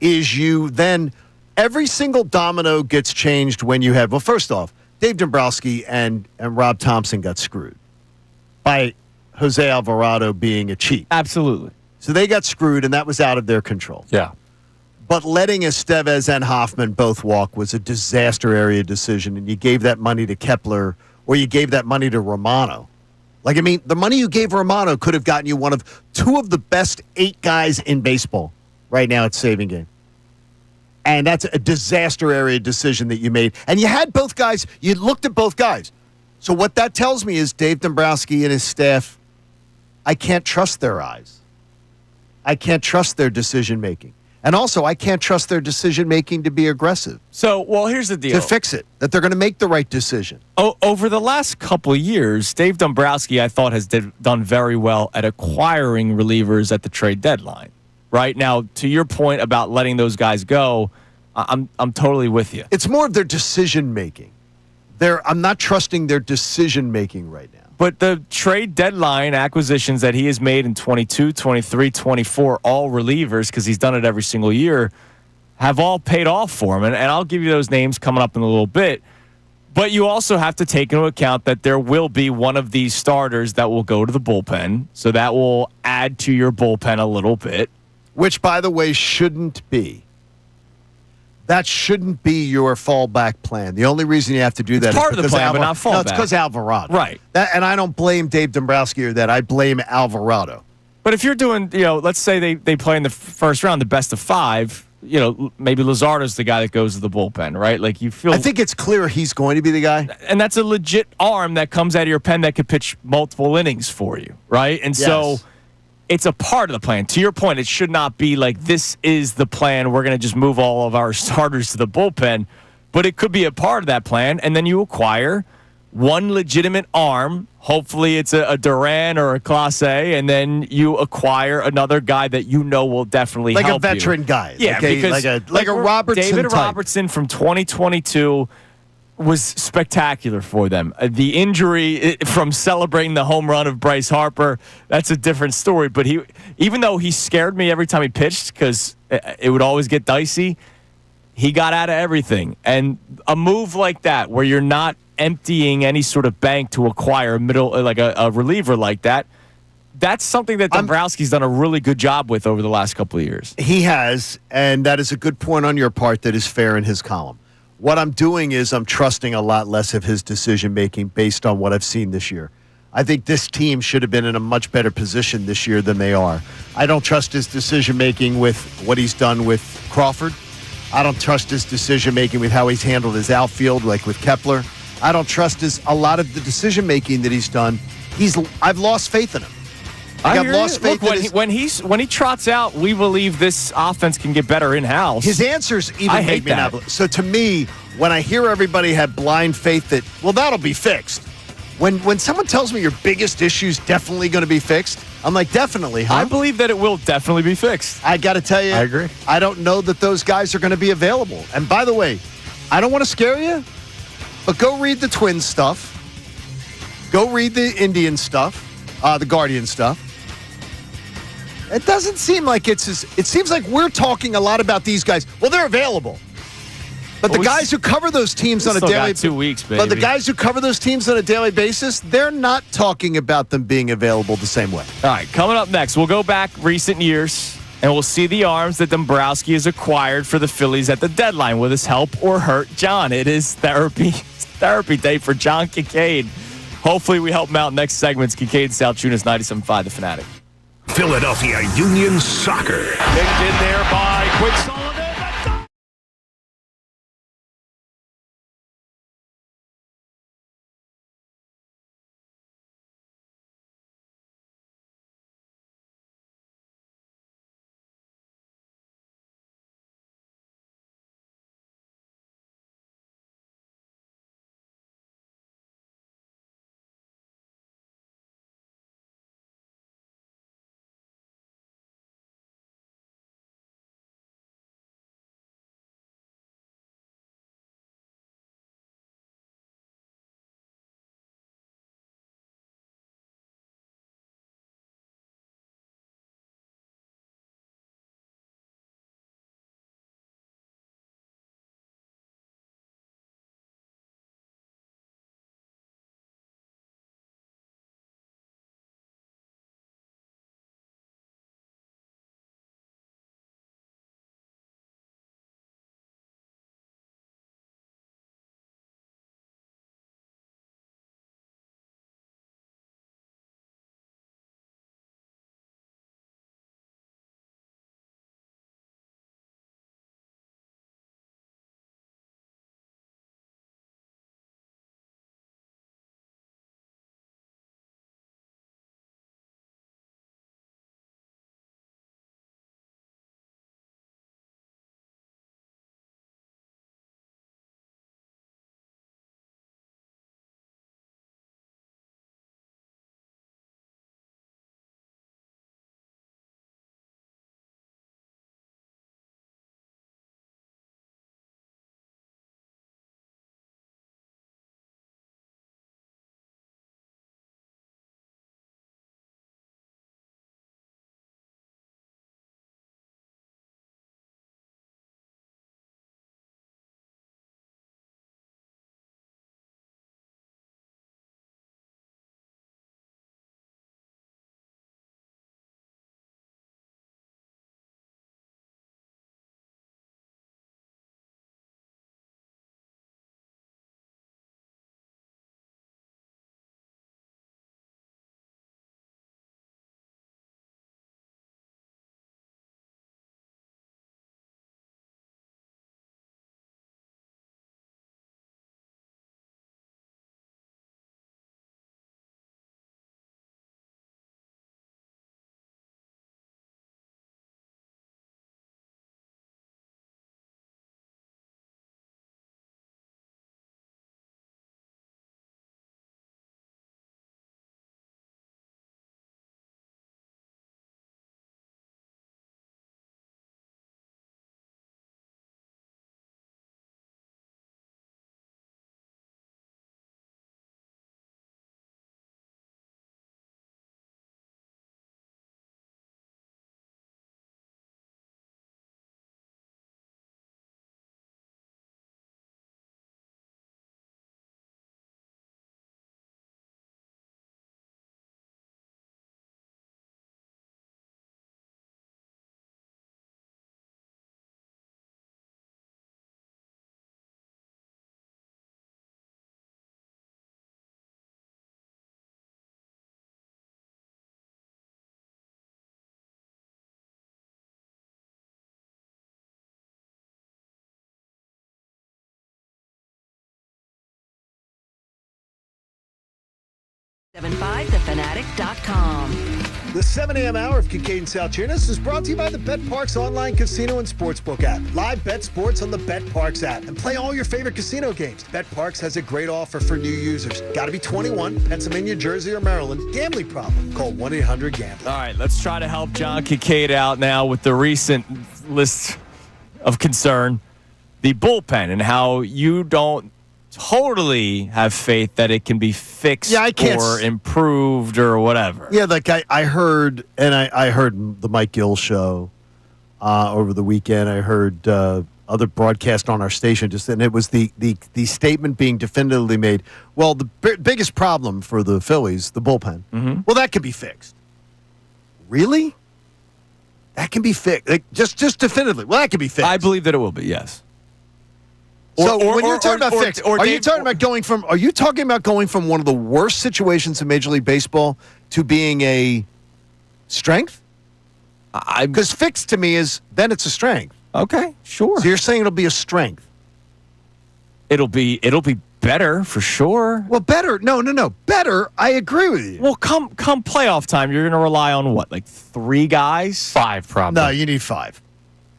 is you then, every single domino gets changed when you have, well, first off, Dave Dombrowski and Rob Thompson got screwed by Jose Alvarado being a cheat. Absolutely. So they got screwed, and that was out of their control. Yeah. But letting Estevez and Hoffman both walk was a disaster area decision, and you gave that money to Kepler or you gave that money to Romano. Like, I mean, the money you gave Romano could have gotten you one of 2 of the best 8 guys in baseball right now at saving game. And that's a disaster area decision that you made. And you had both guys. You looked at both guys. So what that tells me is Dave Dombrowski and his staff, I can't trust their eyes. I can't trust their decision-making. And also, I can't trust their decision-making to be aggressive. So, well, here's the deal. To fix it, that they're going to make the right decision. Over the last couple of years, Dave Dombrowski, I thought, has done very well at acquiring relievers at the trade deadline. Right? Now, to your point about letting those guys go, I'm totally with you. It's more of their decision-making. I'm not trusting their decision-making right now. But the trade deadline acquisitions that he has made in 22, 23, 24, all relievers, because he's done it every single year, have all paid off for him. And I'll give you those names coming up in a little bit. But you also have to take into account that there will be one of these starters that will go to the bullpen. So that will add to your bullpen a little bit. Which, by the way, shouldn't be. That shouldn't be your fallback plan. The only reason you have to do that part is of the plan, but not fallback. No, it's because Alvarado. Right. And I don't blame Dave Dombrowski or that. I blame Alvarado. But if you're doing, let's say they play in the first round, the best of 5, maybe Luzardo's the guy that goes to the bullpen, right? Like you feel. I think it's clear he's going to be the guy. And that's a legit arm that comes out of your pen that could pitch multiple innings for you, right? And so it's a part of the plan. To your point, it should not be like this is the plan. We're going to just move all of our starters to the bullpen. But it could be a part of that plan. And then you acquire one legitimate arm. Hopefully it's a Duran or a Clase, and then you acquire another guy that will definitely help you. Like a veteran guy. Yeah, because like a Robertson David type. Robertson from 2022 was spectacular for them. The injury from celebrating the home run of Bryce Harper, that's a different story. But even though he scared me every time he pitched because it would always get dicey, he got out of everything. And a move like that where you're not emptying any sort of bank to acquire a reliever like that, that's something that Dombrowski's done a really good job with over the last couple of years. He has, and that is a good point on your part that is fair in his column. What I'm doing is I'm trusting a lot less of his decision-making based on what I've seen this year. I think this team should have been in a much better position this year than they are. I don't trust his decision-making with what he's done with Crawford. I don't trust his decision-making with how he's handled his outfield, like with Kepler. I don't trust a lot of the decision-making that he's done. I've lost faith in him. I've lost faith when he trots out, we believe this offense can get better in-house. His answers even make me not. So to me, when I hear everybody have blind faith that, that'll be fixed. When someone tells me your biggest issue is definitely going to be fixed, I'm like, definitely, huh? I believe that it will definitely be fixed. I got to tell you, I agree. I don't know that those guys are going to be available. And by the way, I don't want to scare you, but go read the Twins stuff. Go read the Indian stuff, the Guardian stuff. It doesn't seem like it seems like we're talking a lot about these guys. Well, they're available. But the guys who cover those teams on a daily 2 weeks, baby. But the guys who cover those teams on a daily basis, they're not talking about them being available the same way. All right, coming up next, we'll go back recent years and we'll see the arms that Dombrowski has acquired for the Phillies at the deadline. Will this help or hurt John? It is therapy day for John Kincade. Hopefully we help him out next segment's Kincade Salciunas 97.5 The Fanatic. Philadelphia Union Soccer. Picked in there by Quinn Sullivan. 75thefanatic.com. The 7 a.m. hour of Kincade Salciunas is brought to you by the Bet Parks online casino and sportsbook app. Live bet sports on the Bet Parks app and play all your favorite casino games. Bet Parks has a great offer for new users. Got to be 21, Pennsylvania, Jersey, or Maryland. Gambling problem? Call 1-800-GAMBLER. All right, let's try to help John Kincade out now with the recent list of concern, the bullpen, and how you don't totally have faith that it can be fixed or improved or whatever. Yeah, like I heard, and I heard the Mike Gill show over the weekend. I heard other broadcast on our station, and it was the statement being definitively made. Well, the biggest problem for the Phillies, the bullpen. Mm-hmm. Well, that can be fixed. Really? That can be fixed. Like, just definitively. Well, that can be fixed. I believe that it will be. Yes. When you're talking about fixed, are you talking about going from one of the worst situations in Major League Baseball to being a strength? Because fixed to me is then it's a strength. Okay, sure. So you're saying it'll be a strength? It'll be better for sure. Well, better. No. Better. I agree with you. Well, come playoff time, you're going to rely on what, like 3 guys? 5, probably. No, you need 5.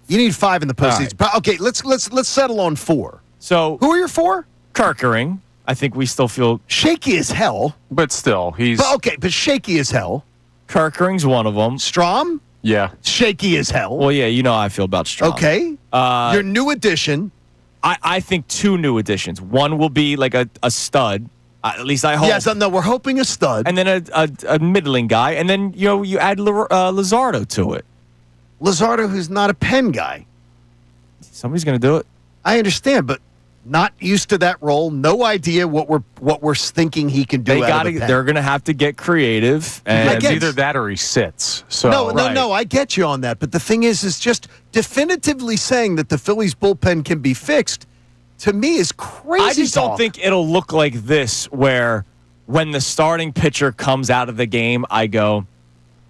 You need 5 in the postseason. Right. Okay, let's settle on 4. So who are your 4? Kerkering. I think we still feel shaky as hell, but still he's but shaky as hell. Kerkering's one of them. Strom, yeah, shaky as hell. Well, yeah, you know how I feel about Strom. Okay, your new addition. I think 2 new additions. One will be like a stud. At least I hope. Yes, no, we're hoping a stud, and then a middling guy, and then you add Luzardo to it. Luzardo, who's not a pen guy. Somebody's going to do it. I understand, but not used to that role. No idea what we're thinking he can do. They're going to have to get creative, and it's either that or he sits. So no, I get you on that. But the thing is just definitively saying that the Phillies bullpen can be fixed. To me, is crazy. I just don't think it'll look like this, where when the starting pitcher comes out of the game, I go,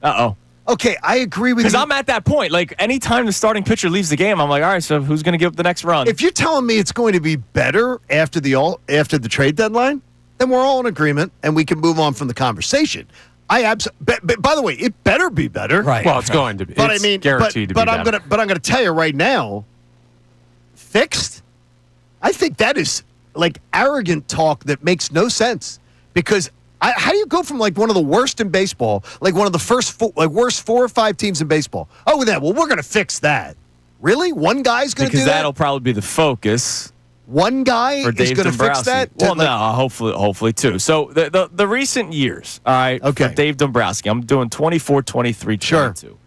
uh-oh. Okay, I agree with you. Because I'm at that point. Like, anytime the starting pitcher leaves the game, I'm like, all right, so who's going to give up the next run? If you're telling me it's going to be better after the trade deadline, then we're all in agreement, and we can move on from the conversation. By the way, it better be better. Right. Well, it's going to be. But it's to guaranteed be better. But I'm going to tell you right now, fixed, I think that is like arrogant talk that makes no sense. Because how do you go from like one of the worst in baseball, like one of the worst 4 or 5 teams in baseball? Oh, we're going to fix that. Really? One guy's going to do that? Because that'll probably be the focus. One guy is going to fix that? Well, no, hopefully 2. So the recent years, all right, okay. for Dave Dombrowski, I'm doing 24, 23, 22. Sure.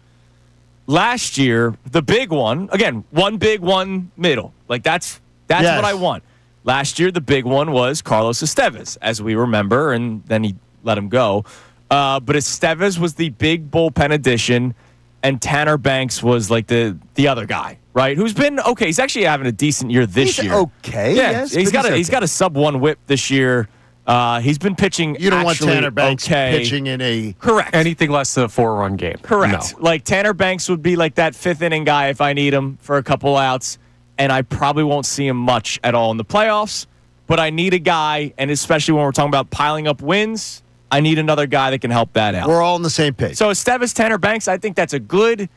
Last year, the big one, again, one big, one middle. Like, that's yes. What I want. Last year, the big one was Carlos Estevez, as we remember, and then he let him go. But Estevez was the big bullpen addition, and Tanner Banks was like the other guy, right? Who's been okay. He's actually having a decent year this year. Okay, yeah, yes, he's got a sub-1 whip this year. He's been pitching. You don't want Tanner Banks okay. pitching in a correct anything less than a 4-run game. Correct. No. Like Tanner Banks would be like that 5th inning guy if I need him for a couple outs, and I probably won't see him much at all in the playoffs. But I need a guy, and especially when we're talking about piling up wins, I need another guy that can help that out. We're all on the same page. So Estevez, Tanner Banks, I think that's a good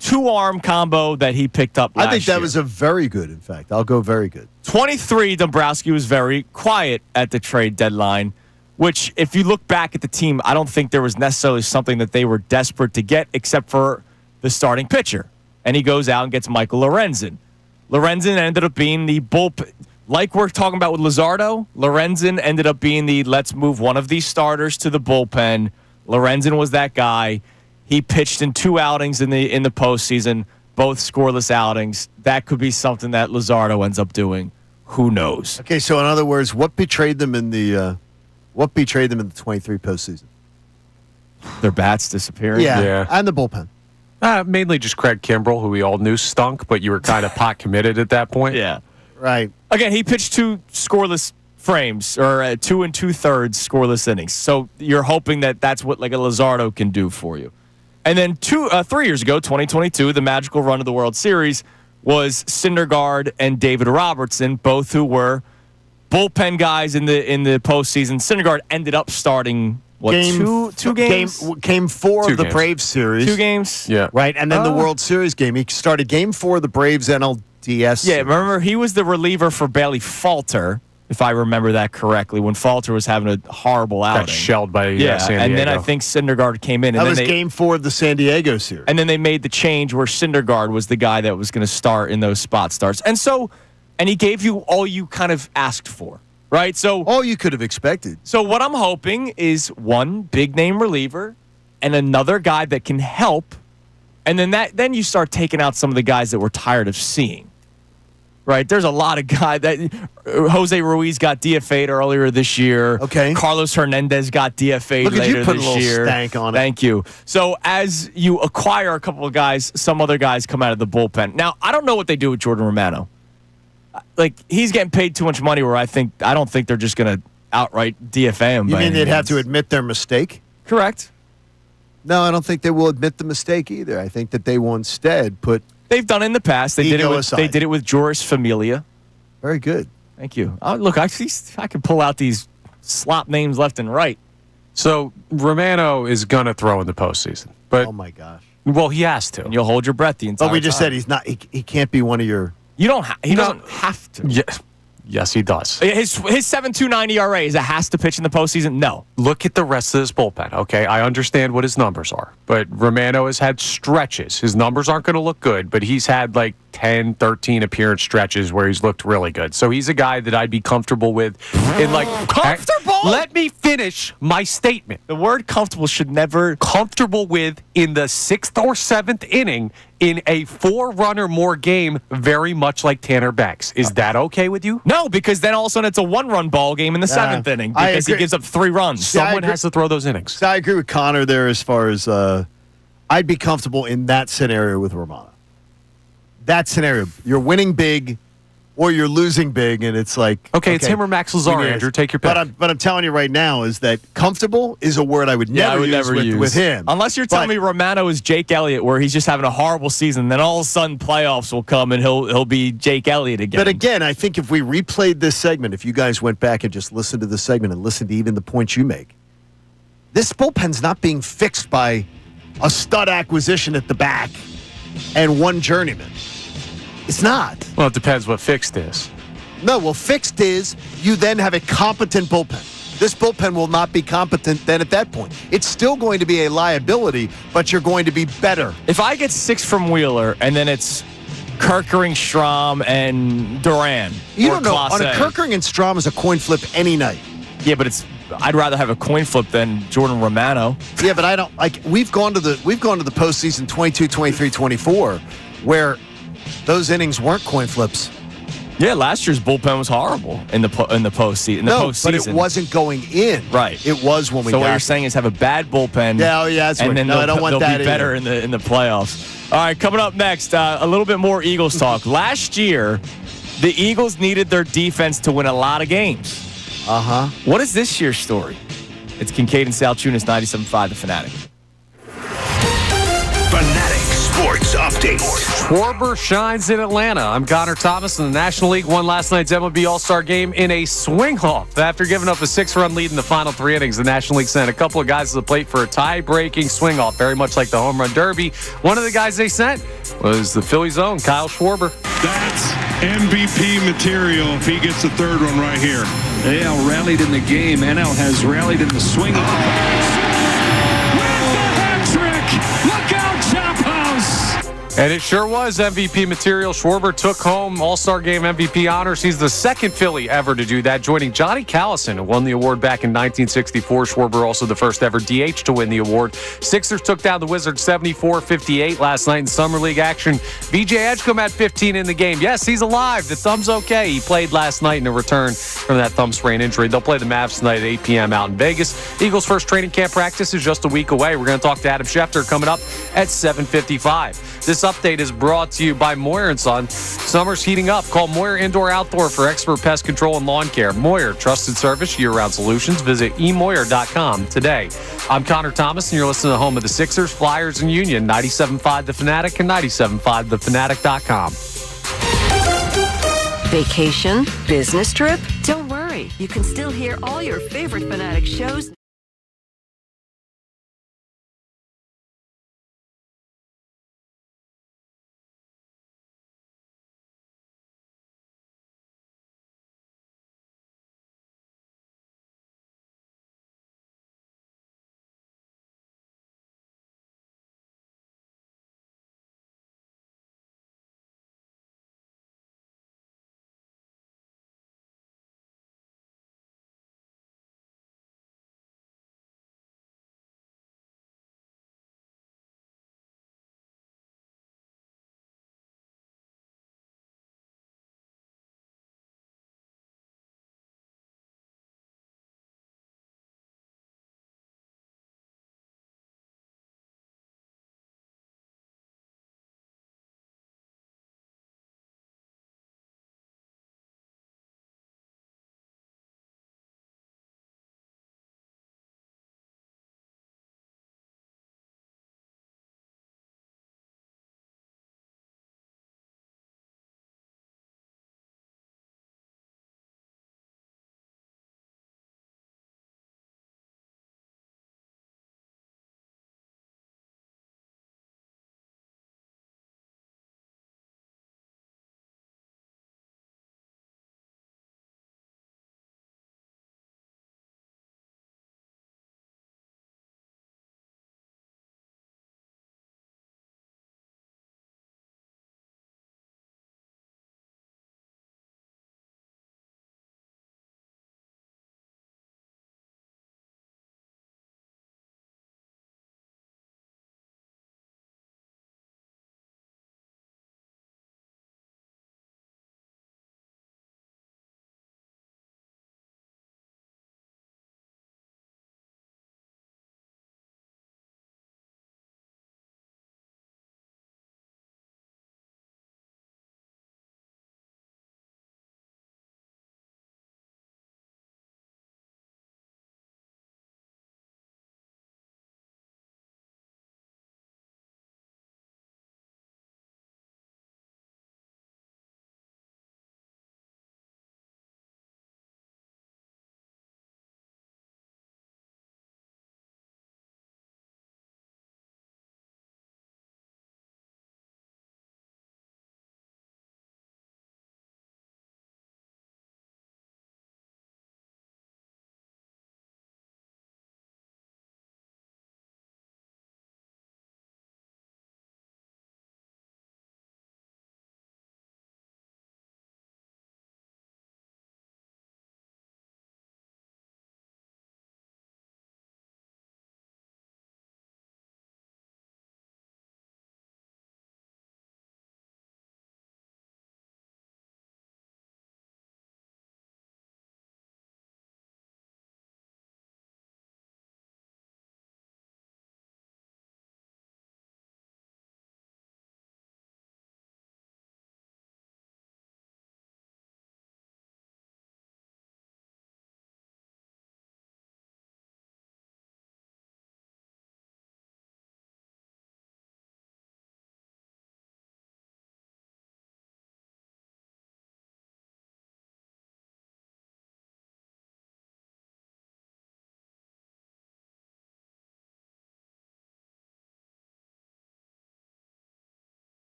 2-arm combo that he picked up last year. I think that was a very good, in fact. I'll go very good. 23, Dombrowski was very quiet at the trade deadline, which if you look back at the team, I don't think there was necessarily something that they were desperate to get except for the starting pitcher. And he goes out and gets Michael Lorenzen. Lorenzen ended up being the bullpen. Like we're talking about with Luzardo, Lorenzen ended up being the let's move one of these starters to the bullpen. Lorenzen was that guy. He pitched in 2 outings in the postseason, both scoreless outings. That could be something that Luzardo ends up doing. Who knows? Okay, so in other words, what betrayed them in the 23 postseason? Their bats disappearing. Yeah, and the bullpen. Mainly just Craig Kimbrell, who we all knew stunk, but you were kind of pot committed at that point. Yeah. Right. Again, he pitched 2 scoreless frames, or 2 2/3 scoreless innings. So you're hoping that that's what like a Luzardo can do for you. And then 3 years ago, 2022, the magical run of the World Series was Syndergaard and David Robertson, both who were bullpen guys in the postseason. Syndergaard ended up starting What, two games? Game 4 of the Braves series. 2 games? Yeah. Right, and then the World Series game. He started Game 4 of the Braves NLDS. Yeah, remember, he was the reliever for Bailey Falter, if I remember that correctly, when Falter was having a horrible outing. Got shelled by San Diego. And then I think Syndergaard came in. And that was Game 4 of the San Diego series. And then they made the change where Syndergaard was the guy that was going to start in those spot starts. And he gave you all you kind of asked for. Right, so all you could have expected. So what I'm hoping is one big name reliever and another guy that can help, and then you start taking out some of the guys that we're tired of seeing. Right, there's a lot of guys that Jose Ruiz got DFA'd earlier this year. Okay, Carlos Hernandez got DFA'd later put this a little year. Stank on it. Thank you. So as you acquire a couple of guys, some other guys come out of the bullpen. Now I don't know what they do with Jordan Romano. Like, he's getting paid too much money where I don't think they're just going to outright DFA him. You mean they'd have to admit their mistake? Correct. No, I don't think they will admit the mistake either. I think that they will instead put. They've done it in the past. They did it with Joris Familia. Very good. Thank you. Look, I can pull out these slop names left and right. So Romano is going to throw in the postseason. But, oh, my gosh. Well, he has to. And you'll hold your breath the entire time. But we just said he's not. He can't be one of your. He doesn't have to. Yes, he does. His 7.29 ERA is a has to pitch in the postseason? No. Look at the rest of this bullpen, okay? I understand what his numbers are, but Romano has had stretches. His numbers aren't going to look good, but he's had like 10, 13 appearance stretches where he's looked really good. So he's a guy that I'd be comfortable with. Comfortable? Let me finish my statement. The word comfortable should never... Comfortable with in the 6th or 7th inning in a 4-run or more game, very much like Tanner Banks. Is that okay with you? No, because then all of a sudden it's a 1-run ball game in the 7th inning because he gives up 3 runs. Someone has to throw those innings. So I agree with Connor there as far as I'd be comfortable in that scenario with Romano. That scenario, you're winning big or you're losing big, and it's like... Okay, it's him or Max Lazar, Andrew. Take your pick. But I'm telling you right now is that comfortable is a word I would never use with him. Unless you're telling me Romano is Jake Elliott, where he's just having a horrible season, then all of a sudden playoffs will come and he'll be Jake Elliott again. But again, I think if we replayed this segment, if you guys went back and just listened to the segment and listened to even the points you make, this bullpen's not being fixed by a stud acquisition at the back and one journeyman. It's not. Well, it depends what fixed is. No, well, fixed is you then have a competent bullpen. This bullpen will not be competent then at that point. It's still going to be a liability, but you're going to be better. If I get 6 from Wheeler and then it's Kerkering, Strahm, and Duran. You don't know. On a Kerkering and Strahm is a coin flip any night. Yeah, but I'd rather have a coin flip than Jordan Romano. Yeah, but I don't like. We've gone to the postseason 22, 23, 24, where those innings weren't coin flips. Yeah, last year's bullpen was horrible in the postseason. But it wasn't going in. Right. It was when we. So what you're saying is have a bad bullpen. Yeah, that's and right. then I don't want that. They'll be better in the playoffs. All right, coming up next, a little bit more Eagles talk. Last year, the Eagles needed their defense to win a lot of games. What is this year's story? It's Kincade and Salciunas, 97.5 The Fanatic. Fanatic Sports Update. Schwarber shines in Atlanta. I'm Connor Thomas, and the National League won last night's MLB All-Star Game in a swing-off. After giving up a 6-run lead in the final 3 innings, the National League sent a couple of guys to the plate for a tie-breaking swing-off, very much like the Home Run Derby. One of the guys they sent was the Phillies' own Kyle Schwarber. That's MVP material if he gets the 3rd one right here. AL rallied in the game. NL has rallied in the swing-off. And it sure was MVP material. Schwarber took home All-Star Game MVP honors. He's the second Philly ever to do that, joining Johnny Callison, who won the award back in 1964. Schwarber also the first ever DH to win the award. Sixers took down the Wizards 74-58 last night in Summer League action. VJ Edgecombe had 15 in the game. Yes, he's alive. The thumb's okay. He played last night in a return from that thumb sprain injury. They'll play the Mavs tonight at 8 p.m. out in Vegas. Eagles' first training camp practice is just a week away. We're going to talk to Adam Schefter coming up at 7:55. This update is brought to you by Moyer & Son. Summer's heating up. Call Moyer Indoor Outdoor for expert pest control and lawn care. Moyer, trusted service, year-round solutions. Visit eMoyer.com today. I'm Connor Thomas, and you're listening to the home of the Sixers, Flyers, and Union. 97.5 The Fanatic and 97.5thefanatic.com. Vacation? Business trip? Don't worry. You can still hear all your favorite Fanatic shows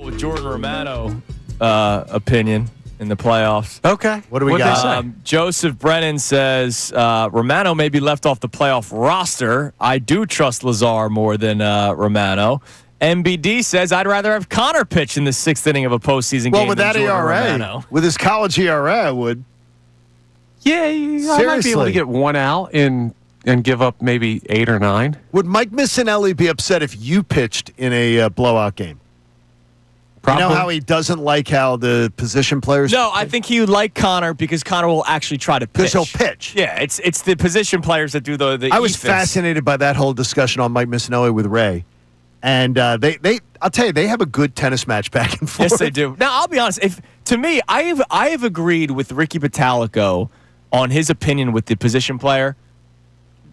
With Jordan Romano opinion in the playoffs. Okay. What do we What'd got? they say? Joseph Brennan says Romano may be left off the playoff roster. I do trust Lazar more than Romano. MBD says I'd rather have Connor pitch in the 6th inning of a postseason game with than that Jordan ERA, Romano. with his college ERA, I would. Yeah, I might be able Seriously. to get one out and give up maybe 8 or 9. Would Mike Missanelli be upset if you pitched in a blowout game? Probably. You know how he doesn't like how the position players. No, I think he would like Connor because Connor will actually try to pitch. Because he'll pitch. Yeah, it's the position players that do the I was ethos. fascinated by that whole discussion on Mike Missanelli with Ray. And I'll tell you, they have a good tennis match back and forth. Yes, they do. Now, I'll be honest. To me, I have agreed with Ricky Batalico on his opinion with the position player.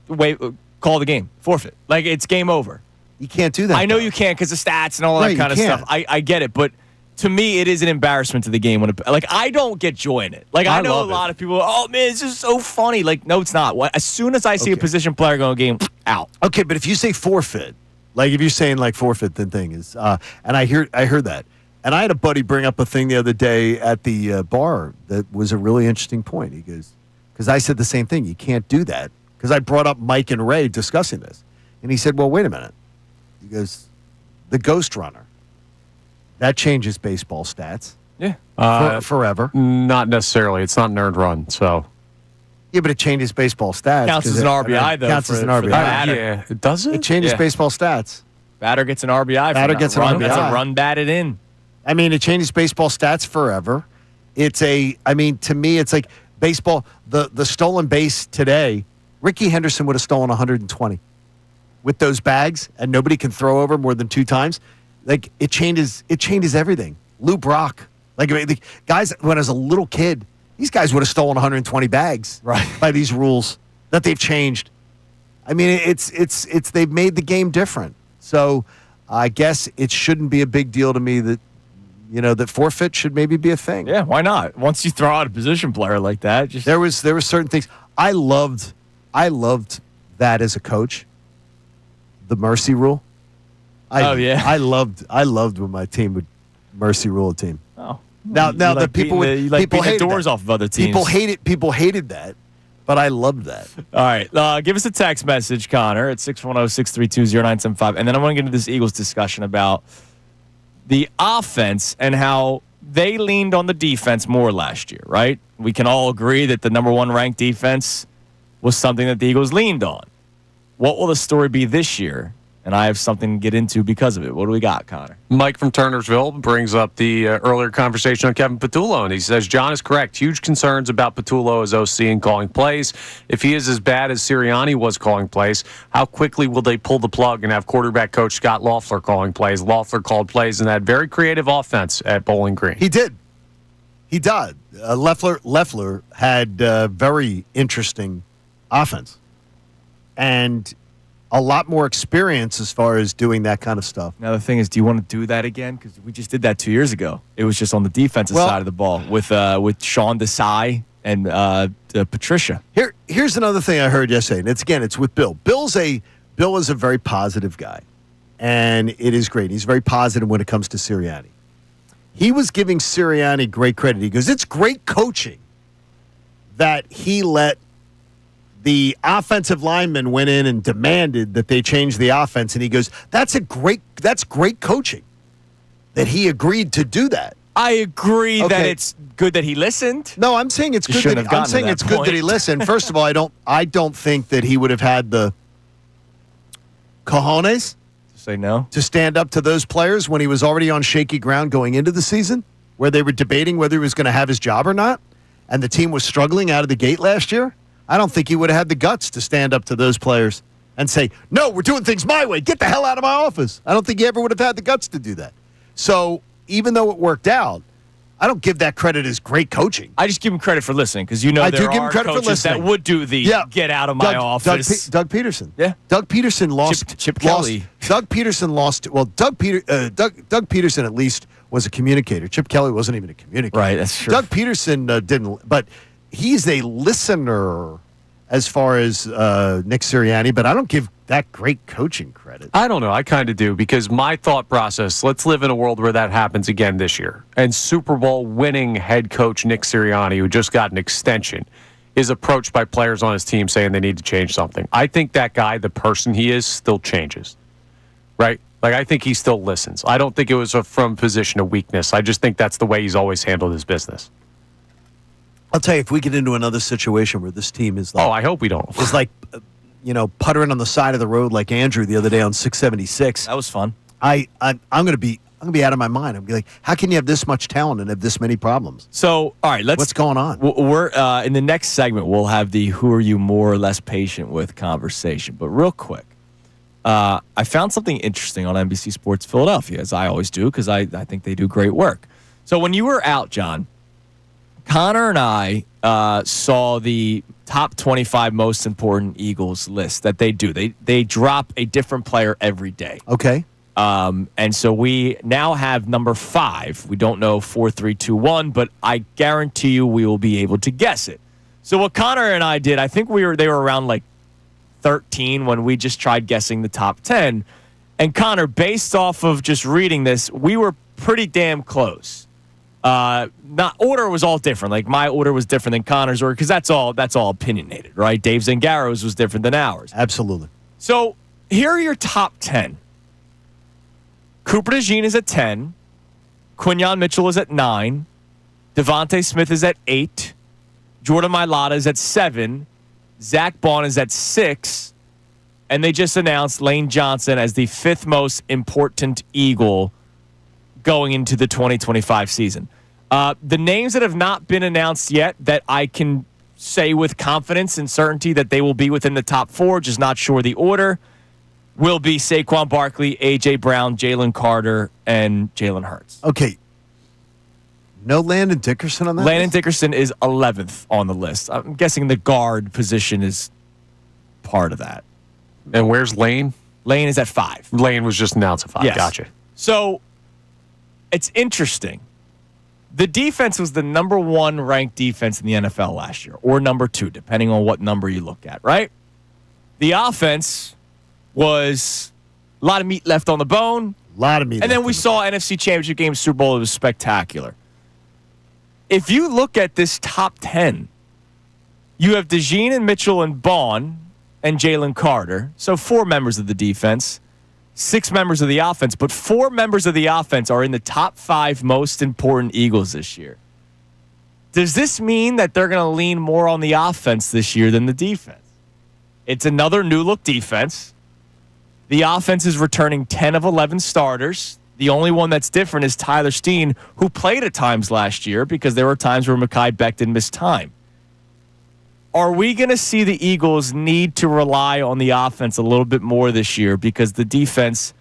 Wait, call the game, forfeit. Like it's game over. You can't do that. I know though. you can't because of stats and all that Right, kind of you stuff. can't. I get it, but to me, it is an embarrassment to the game when I don't get joy in it. Like I know a love lot it. of people. Oh man, this is so funny. Like no, it's not. As soon as I see a position player go game out. Okay, but if you say forfeit, like if you're saying like forfeit, then thing is, and I heard that, and I had a buddy bring up a thing the other day at the bar that was a really interesting point. He goes, because I said the same thing, you can't do that, because I brought up Mike and Ray discussing this, and he said, well, wait a minute. He goes, the ghost runner, that changes baseball stats Yeah. forever. Not necessarily. It's not an earned run, so. Yeah, but it changes baseball stats. Counts 'cause as an RBI, though, Counts as for an the RBI. batter. Yeah, does it? It changes Yeah. baseball stats. Batter gets an RBI. Batter from that gets an run. RBI. That's a run batted in. I mean, it changes baseball stats forever. To me, it's like baseball, the stolen base today, Ricky Henderson would have stolen 120 with those bags, and nobody can throw over more than 2 times. Like, it changes everything. Lou Brock. Like, I mean, the guys, when I was a little kid, these guys would have stolen 120 bags by these rules that they've changed. I mean, they've made the game different. So I guess it shouldn't be a big deal to me that, that forfeit should maybe be a thing. Yeah, why not? Once you throw out a position player like that, just There were certain things. I loved that as a coach. The mercy rule. Oh, yeah. I loved when my team would mercy rule a team. oh. Now You the like people beating the, you like people beating the hated doors that. off of other teams. People hated that, but I loved that. All right, give us a text message, Connor, at 610-632-0975. And then I want to get into this Eagles discussion about the offense and how they leaned on the defense more last year, right? We can all agree that the number 1 ranked defense was something that the Eagles leaned on. What will the story be this year? And I have something to get into because of it. What do we got, Connor? Mike from Turnersville brings up the earlier conversation on Kevin Patullo, and he says, John is correct. Huge concerns about Patullo as OC and calling plays. If he is as bad as Sirianni was calling plays, how quickly will they pull the plug and have quarterback coach Scott Loeffler calling plays? Loeffler called plays in that very creative offense at Bowling Green. He did. He did. Loeffler had very interesting offense. And a lot more experience as far as doing that kind of stuff. Now, the thing is, do you want to do that again? Because we just did that 2 years ago. It was just on the defensive side of the ball with Sean Desai and Patricia. Here's another thing I heard yesterday, and it's with Bill. Bill is a very positive guy, and it is great. He's very positive when it comes to Sirianni. He was giving Sirianni great credit. He goes, it's great coaching that he let the offensive lineman went in and demanded that they change the offense, and he goes, that's great coaching that he agreed to do that. I agree that it's good that he listened. No, I'm saying it's good. I'm saying it's good that he listened. First of all, I don't think that he would have had the cojones Say no. to stand up to those players when he was already on shaky ground going into the season, where they were debating whether he was going to have his job or not, and the team was struggling out of the gate last year. I don't think he would have had the guts to stand up to those players and say, no, we're doing things my way. Get the hell out of my office. I don't think he ever would have had the guts to do that. So even though it worked out, I don't give that credit as great coaching. I just give him credit for listening because there give him are credit for coaches that listening. would do the get out of my office. Doug Peterson. Yeah. Doug Peterson lost. Chip Kelly. Doug Peterson lost. Well, Doug Peterson at least was a communicator. Chip Kelly wasn't even a communicator. Right, that's true. Doug Peterson didn't, but he's a listener as far as Nick Sirianni, but I don't give that great coaching credit. I don't know. I kind of do, because my thought process, let's live in a world where that happens again this year. And Super Bowl winning head coach Nick Sirianni, who just got an extension, is approached by players on his team saying they need to change something. I think that guy, the person he is, still changes. Right? Like, I think he still listens. I don't think it was from a position of weakness. I just think that's the way he's always handled his business. I'll tell you, if we get into another situation where this team is like... Oh, I hope we don't. Is like, puttering on the side of the road like Andrew the other day on 676. That was fun. I'm going to be out of my mind. I'm going to be like, how can you have this much talent and have this many problems? So, all right, what's going on? We're in the next segment, we'll have the who are you more or less patient with conversation. But real quick, I found something interesting on NBC Sports Philadelphia, as I always do, because I think they do great work. So when you were out, John, Connor and I saw the top 25 most important Eagles list that they do. They drop a different player every day. Okay. And so we now have number 5. We don't know 4, 3, 2, 1, but I guarantee you we will be able to guess it. So what Connor and I did, I think they were around like 13 when we just tried guessing the top 10. And Connor, based off of just reading this, we were pretty damn close. Not order was all different. Like my order was different than Connor's order because that's all opinionated, right? Dave Zangaro's was different than ours. Absolutely. So here are your top 10. Cooper DeJean is at 10. Quinyon Mitchell is at 9. Devontae Smith is at 8. Jordan Mailata is at 7. Zach Bond is at 6. And they just announced Lane Johnson as the 5th most important Eagle going into the 2025 season. The names that have not been announced yet that I can say with confidence and certainty that they will be within the top 4, just not sure the order, will be Saquon Barkley, A.J. Brown, Jalen Carter, and Jalen Hurts. Okay. No Landon Dickerson on that Landon list? Dickerson is 11th on the list. I'm guessing the guard position is part of that. And where's Lane? Lane is at 5. Lane was just announced at 5. Yes. Gotcha. So it's interesting. The defense was the number 1 ranked defense in the NFL last year, or number 2, depending on what number you look at, right? The offense was a lot of meat left on the bone. A lot of meat. And then we saw NFC Championship game, Super Bowl. It was spectacular. If you look at this top 10, you have DeJean and Mitchell and Bond and Jalen Carter. So 4 members of the defense, 6 members of the offense, but 4 members of the offense are in the top 5 most important Eagles this year. Does this mean that they're going to lean more on the offense this year than the defense? It's another new look defense. The offense is returning 10 of 11 starters. The only one that's different is Tyler Steen, who played at times last year because there were times where Mekhi Becton missed time. Are we going to see the Eagles need to rely on the offense a little bit more this year because the defense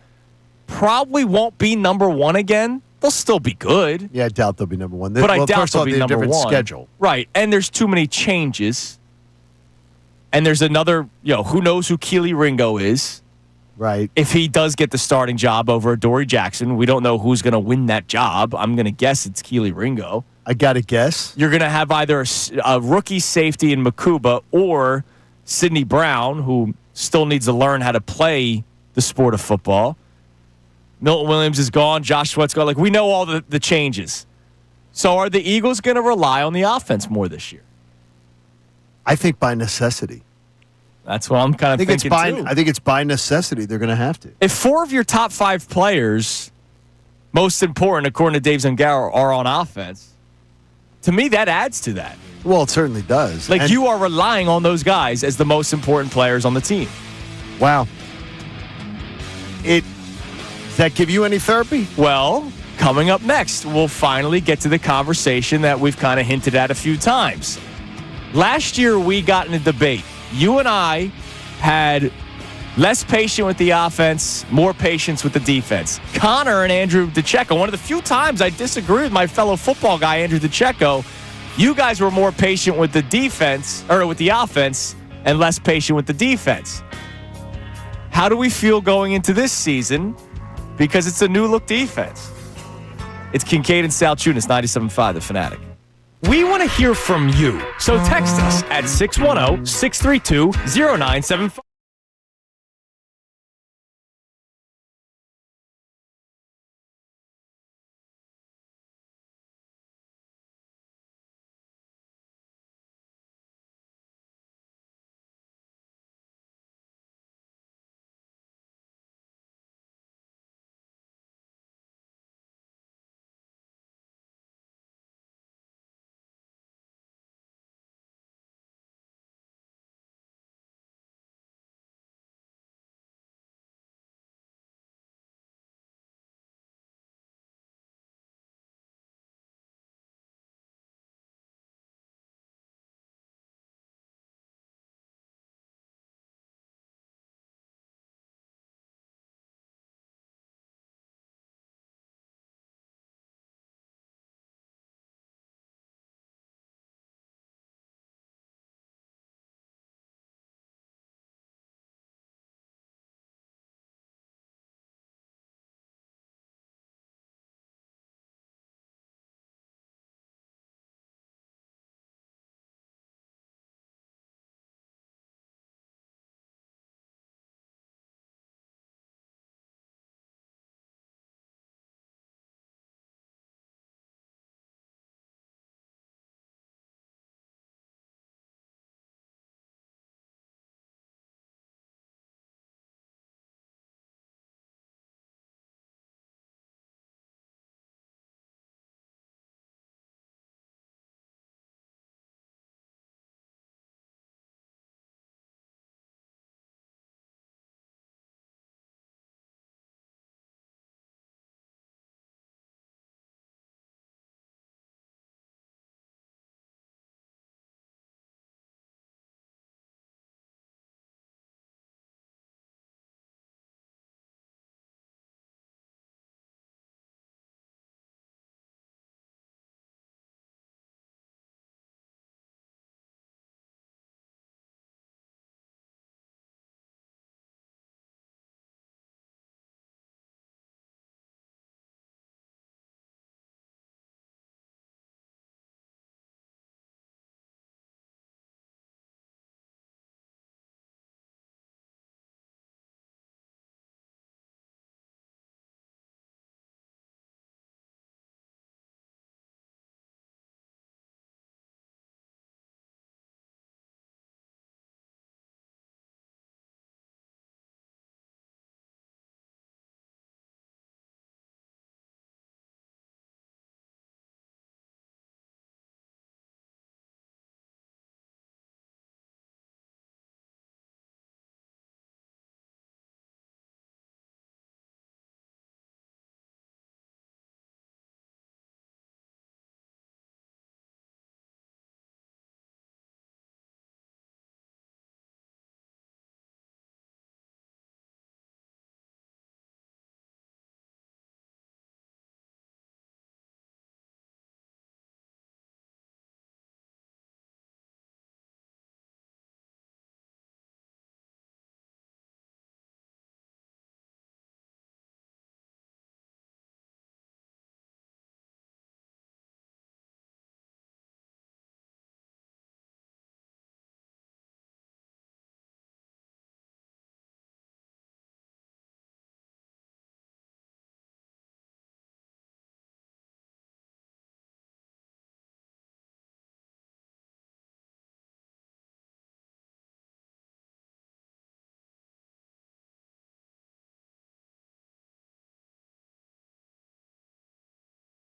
probably won't be number 1 again? They'll still be good. Yeah, I doubt they'll be number 1. But I doubt they'll be number 1. Schedule. Right, and there's too many changes. And there's another, who knows who Keely Ringo is. Right. If he does get the starting job over Dory Jackson, we don't know who's going to win that job. I'm going to guess it's Keely Ringo. I got to guess. You're going to have either a rookie safety in Makuba or Sidney Brown, who still needs to learn how to play the sport of football. Milton Williams is gone. Josh Sweat's gone. We know all the changes. So are the Eagles going to rely on the offense more this year? I think by necessity. That's what I'm kind of thinking, too. I think it's by necessity they're going to have to. If 4 of your top 5 players, most important, according to Dave Zangaro, are on offense, to me, that adds to that. Well, it certainly does. You are relying on those guys as the most important players on the team. Wow. Does that give you any therapy? Well, coming up next, we'll finally get to the conversation that we've kind of hinted at a few times. Last year, we got in a debate. You and I had less patience with the offense, more patience with the defense. Connor and Andrew DeCecco, one of the few times I disagree with my fellow football guy, Andrew DeCecco, you guys were more patient with the defense, or with the offense, and less patient with the defense. How do we feel going into this season? Because it's a new look defense. It's Kincade and Salciunas, 97.5, The Fanatic. We want to hear from you, so text us at 610-632-0975.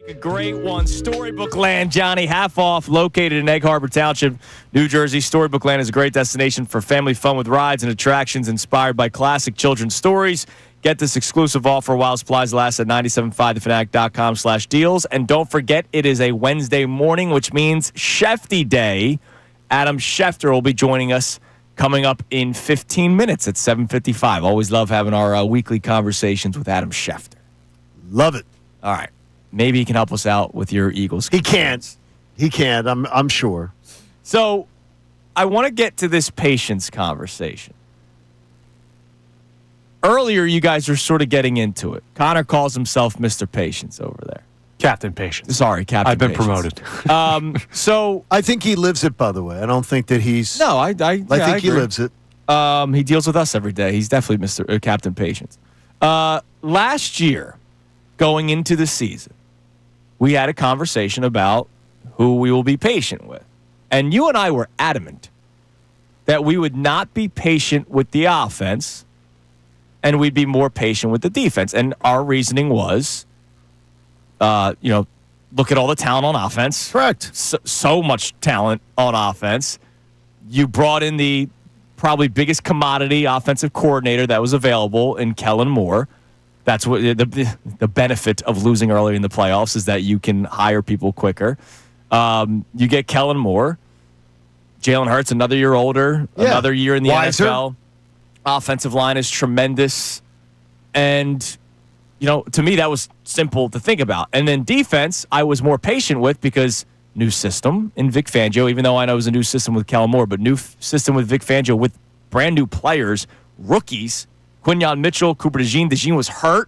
A great one. Storybook Land, Johnny, half off, located in Egg Harbor Township, New Jersey. Storybook Land is a great destination for family fun with rides and attractions inspired by classic children's stories. Get this exclusive offer while supplies last at 975thefanatic.com/deals. And don't forget, it is a Wednesday morning, which means Schefty Day. Adam Schefter will be joining us coming up in 15 minutes at 7:55. Always love having our weekly conversations with Adam Schefter. Love it. All right. Maybe he can help us out with your Eagles. He can't. He can't. I'm sure. So I want to get to this patience conversation. Earlier, you guys were sort of getting into it. Connor calls himself Mr. Patience over there. Captain Patience. Sorry, Captain I've been Patience. promoted. So I think he lives it, by the way. I don't think that he's... No, I think he lives it. He deals with us every day. He's definitely Mr. Captain Patience. Last year, going into the season, we had a conversation about who we will be patient with. And you and I were adamant that we would not be patient with the offense and we'd be more patient with the defense. And our reasoning was, look at all the talent on offense. Correct. So much talent on offense. You brought in the probably biggest commodity offensive coordinator that was available in Kellen Moore. That's what the benefit of losing early in the playoffs is that you can hire people quicker. You get Kellen Moore, Jalen Hurts, another year older, another year in the NFL. Offensive line is tremendous, and to me that was simple to think about. And then defense, I was more patient with because new system in Vic Fangio. Even though I know it was a new system with Kellen Moore, but new system with Vic Fangio with brand new players, rookies. Quinyon Mitchell, Cooper DeJean. DeJean was hurt.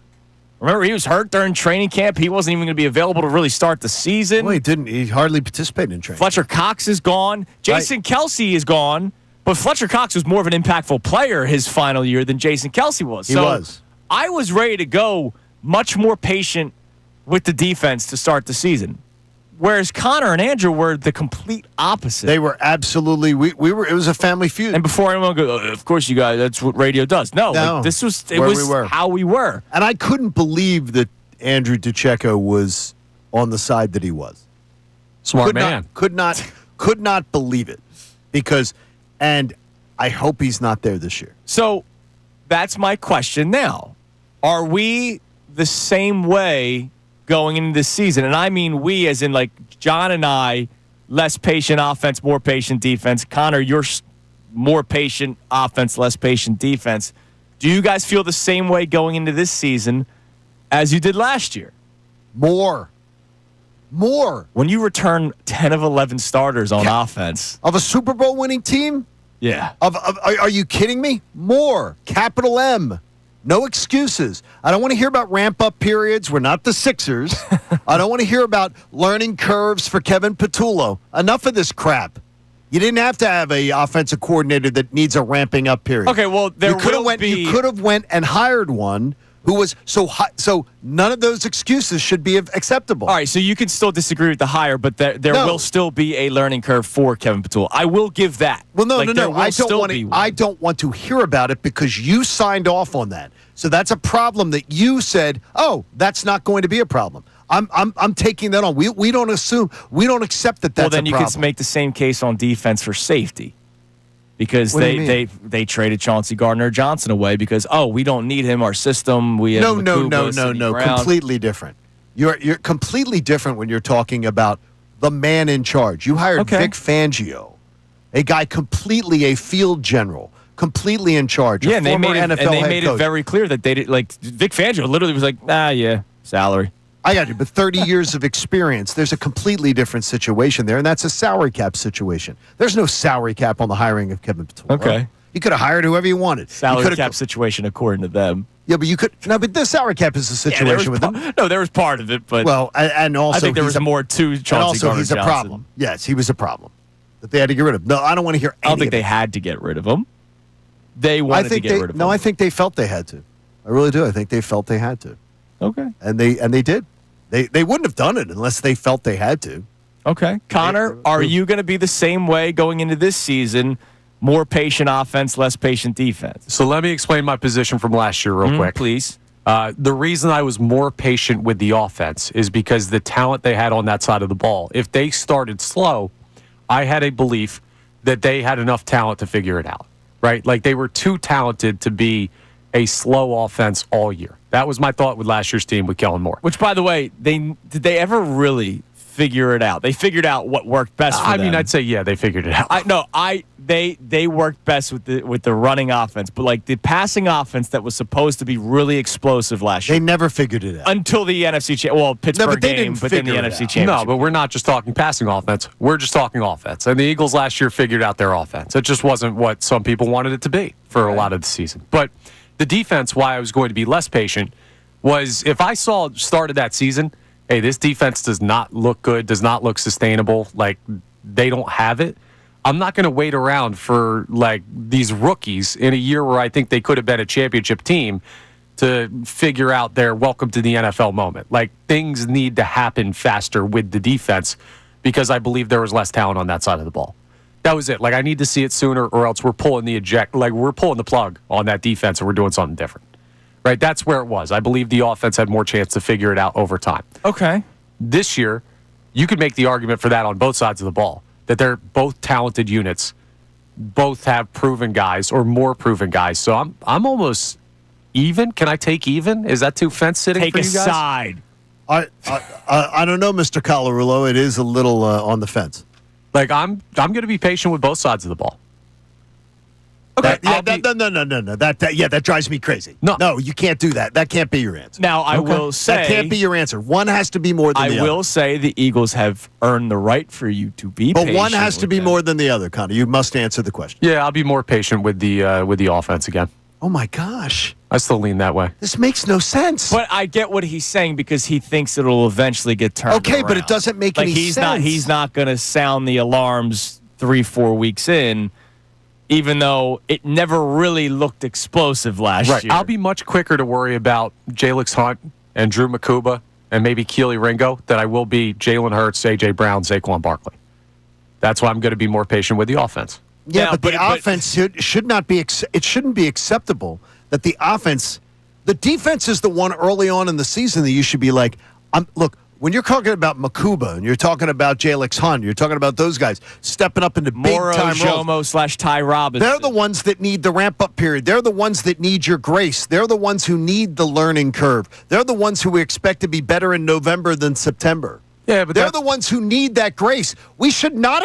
Remember, he was hurt during training camp. He wasn't even going to be available to really start the season. Well, he didn't. He hardly participated in training. Fletcher Cox is gone. Jason Kelce is gone. But Fletcher Cox was more of an impactful player his final year than Jason Kelce was. He was. I was ready to go much more patient with the defense to start the season. Whereas Connor and Andrew were the complete opposite. They were absolutely. We were. It was a family feud. And before anyone goes, of course you guys. That's what radio does. No. This was. It was how we were. And I couldn't believe that Andrew DiCecco was on the side that he was. Smart man. Could not believe it because, and I hope he's not there this year. So, that's my question now. Are we the same way going into this season? And I mean we as in like John and I, less patient offense, more patient defense. Connor, you're more patient offense, less patient defense. Do you guys feel the same way going into this season as you did last year? More. When you return 10 of 11 starters on offense. Of a Super Bowl winning team? Yeah. Are you kidding me? More. Capital M. No excuses. I don't want to hear about ramp-up periods. We're not the Sixers. I don't want to hear about learning curves for Kevin Patullo. Enough of this crap. You didn't have to have a offensive coordinator that needs a ramping-up period. Okay, well, You could have went and hired one who was so none of those excuses should be acceptable. All right, so you can still disagree with the hire, but there will still be a learning curve for Kevin Patullo. I will give that. Well, no. I don't want to hear about it because you signed off on that. So that's a problem that you said, "Oh, that's not going to be a problem." I'm taking that on. We don't assume, we don't accept that that's a problem. Well, then you could make the same case on defense for safety. Because they traded Chauncey Gardner-Johnson away because, we don't need him, our system. We have No. Completely different. You're completely different when you're talking about the man in charge. You hired Vic Fangio, a guy completely a field general, completely in charge. Yeah, and they made it very clear that they did. Like Vic Fangio literally was like, salary. I got you, but 30 years of experience, there's a completely different situation there, and that's a salary cap situation. There's no salary cap on the hiring of Kevin Patullo. Okay. You could have hired whoever you wanted. Salary cap situation according to them. Yeah, but you could. No, but the salary cap is a situation with them. No, there was part of it, but. Well, and also. I think there was more to Chauncey Gardner-Johnson. And also, he's a problem. Yes, he was a problem that they had to get rid of. No, I don't want to hear any I don't think they had to get rid of him. They wanted to get rid of him. No, I think they felt they had to. I really do. I think they felt they had to. Okay. And they did. They wouldn't have done it unless they felt they had to. Okay. Connor, are you going to be the same way going into this season? More patient offense, less patient defense. So let me explain my position from last year real quick. Please. The reason I was more patient with the offense is because the talent they had on that side of the ball. If they started slow, I had a belief that they had enough talent to figure it out, right? Like they were too talented to be a slow offense all year. That was my thought with last year's team with Kellen Moore. Which, by the way, did they ever really figure it out? They figured out what worked best for them. I mean, I'd say, yeah, they figured it out. They worked best with the running offense, but like the passing offense that was supposed to be really explosive last year. They never figured it out. Until the NFC Pittsburgh game, but then the NFC Championship. No, but we're not just talking passing offense. We're just talking offense. And the Eagles last year figured out their offense. It just wasn't what some people wanted it to be for a lot of the season. But the defense, why I was going to be less patient, was if I saw started that season, hey, this defense does not look good, does not look sustainable, like they don't have it, I'm not going to wait around for like these rookies in a year where I think they could have been a championship team to figure out their welcome to the NFL moment. Like things need to happen faster with the defense because I believe there was less talent on that side of the ball. That was it. Like I need to see it sooner or else we're pulling the plug on that defense and we're doing something different. Right? That's where it was. I believe the offense had more chance to figure it out over time. Okay. This year, you could make the argument for that on both sides of the ball, that they're both talented units, both have proven guys or more proven guys. So I'm almost even. Can I take even? Is that too fence sitting take for you guys? Take a side. I don't know, Mr. Colarulo. It is a little on the fence. Like I'm going to be patient with both sides of the ball. Okay. No. That drives me crazy. No, you can't do that. That can't be your answer. Now, I will say that can't be your answer. One has to be more than the other. I will say the Eagles have earned the right for you to be patient. But one has to be more than the other, Connor. You must answer the question. Yeah, I'll be more patient with the offense again. Oh my gosh. I still lean that way. This makes no sense. But I get what he's saying because he thinks it'll eventually get turned around. But it doesn't make any sense. He's not going to sound the alarms 3-4 weeks in, even though it never really looked explosive last year. I'll be much quicker to worry about Jalix Hunt and Drew Makuba and maybe Keely Ringo than I will be Jalen Hurts, A.J. Brown, Saquon Barkley. That's why I'm going to be more patient with the offense. Yeah, but the offense should not be. It shouldn't be acceptable that the defense is the one early on in the season that you should be like, look. When you're talking about Makuba and you're talking about Jalix Hunt, you're talking about those guys stepping up into big-time roles. Jomo/Ty Robinson. They're the ones that need the ramp-up period. They're the ones that need your grace. They're the ones who need the learning curve. They're the ones who we expect to be better in November than September. Yeah, but they're the ones who need that grace. We should not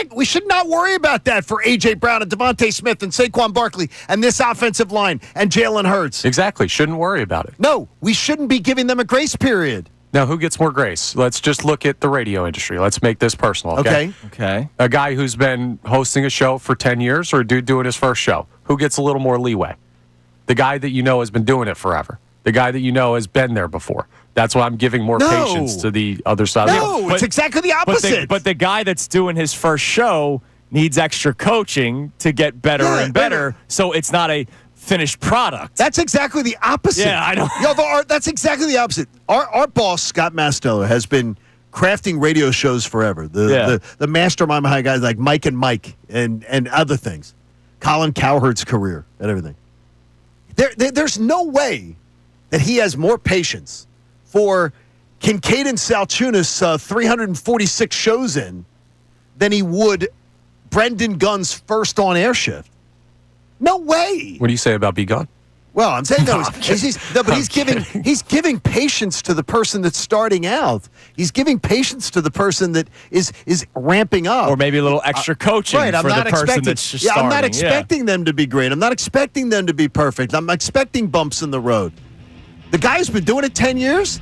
worry about that for A.J. Brown and Devontae Smith and Saquon Barkley and this offensive line and Jalen Hurts. Exactly. Shouldn't worry about it. No, we shouldn't be giving them a grace period. Now, who gets more grace? Let's just look at the radio industry. Let's make this personal, okay? Okay. A guy who's been hosting a show for 10 years or a dude doing his first show? Who gets a little more leeway? The guy that you know has been doing it forever. The guy that you know has been there before. That's why I'm giving more patience to the other side. No, it's exactly the opposite. But the guy that's doing his first show needs extra coaching to get better and better, so it's not a finished product. That's exactly the opposite. Yeah, I know. That's exactly the opposite. Our boss, Scott Mastello, has been crafting radio shows forever. The mastermind behind guys like Mike and Mike and other things. Colin Cowherd's career and everything. There's no way that he has more patience for Kincade Salciunas 346 shows in than he would Brendan Gunn's first on-air shift. No way. What do you say about B. Gunn? Well, I'm saying he's giving patience to the person that's starting out. He's giving patience to the person that is ramping up, or maybe a little extra coaching for the person that's just starting. I'm not expecting them to be great. I'm not expecting them to be perfect. I'm expecting bumps in the road. The guy's been doing it 10 years.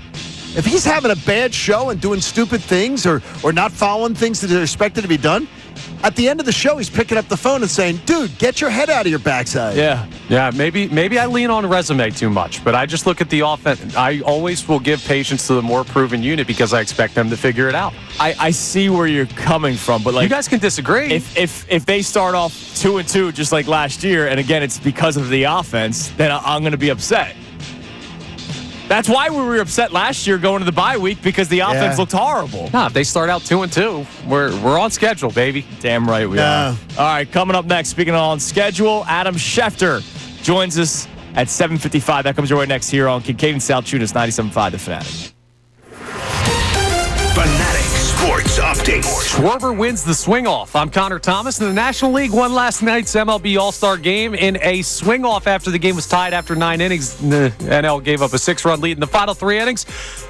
If he's having a bad show and doing stupid things or not following things that are expected to be done, at the end of the show, he's picking up the phone and saying, dude, get your head out of your backside. Yeah, maybe I lean on resume too much, but I just look at the offense. I always will give patience to the more proven unit because I expect them to figure it out. I see where you're coming from, but like you guys can disagree. If they start off 2-2 just like last year, and again, it's because of the offense, then I'm going to be upset. That's why we were upset last year going to the bye week because the offense looked horrible. Nah, if they start out 2-2, we're on schedule, baby. Damn right we are. All right, coming up next, speaking of on schedule, Adam Schefter joins us at 7:55. That comes your way next here on Kincade Salciunas, 97.5 The Fanatic. Fanatic Sports Update. Schwarber wins the swing-off. I'm Connor Thomas, and the National League won last night's MLB All-Star Game in a swing-off after the game was tied after 9 innings. The NL gave up a 6-run lead in the final 3 innings,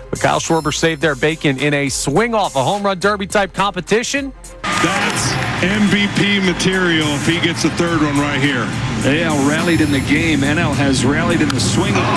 but Kyle Schwarber saved their bacon in a swing-off, a home run derby-type competition. That's MVP material if he gets the third one right here. AL rallied in the game. NL has rallied in the swing. With the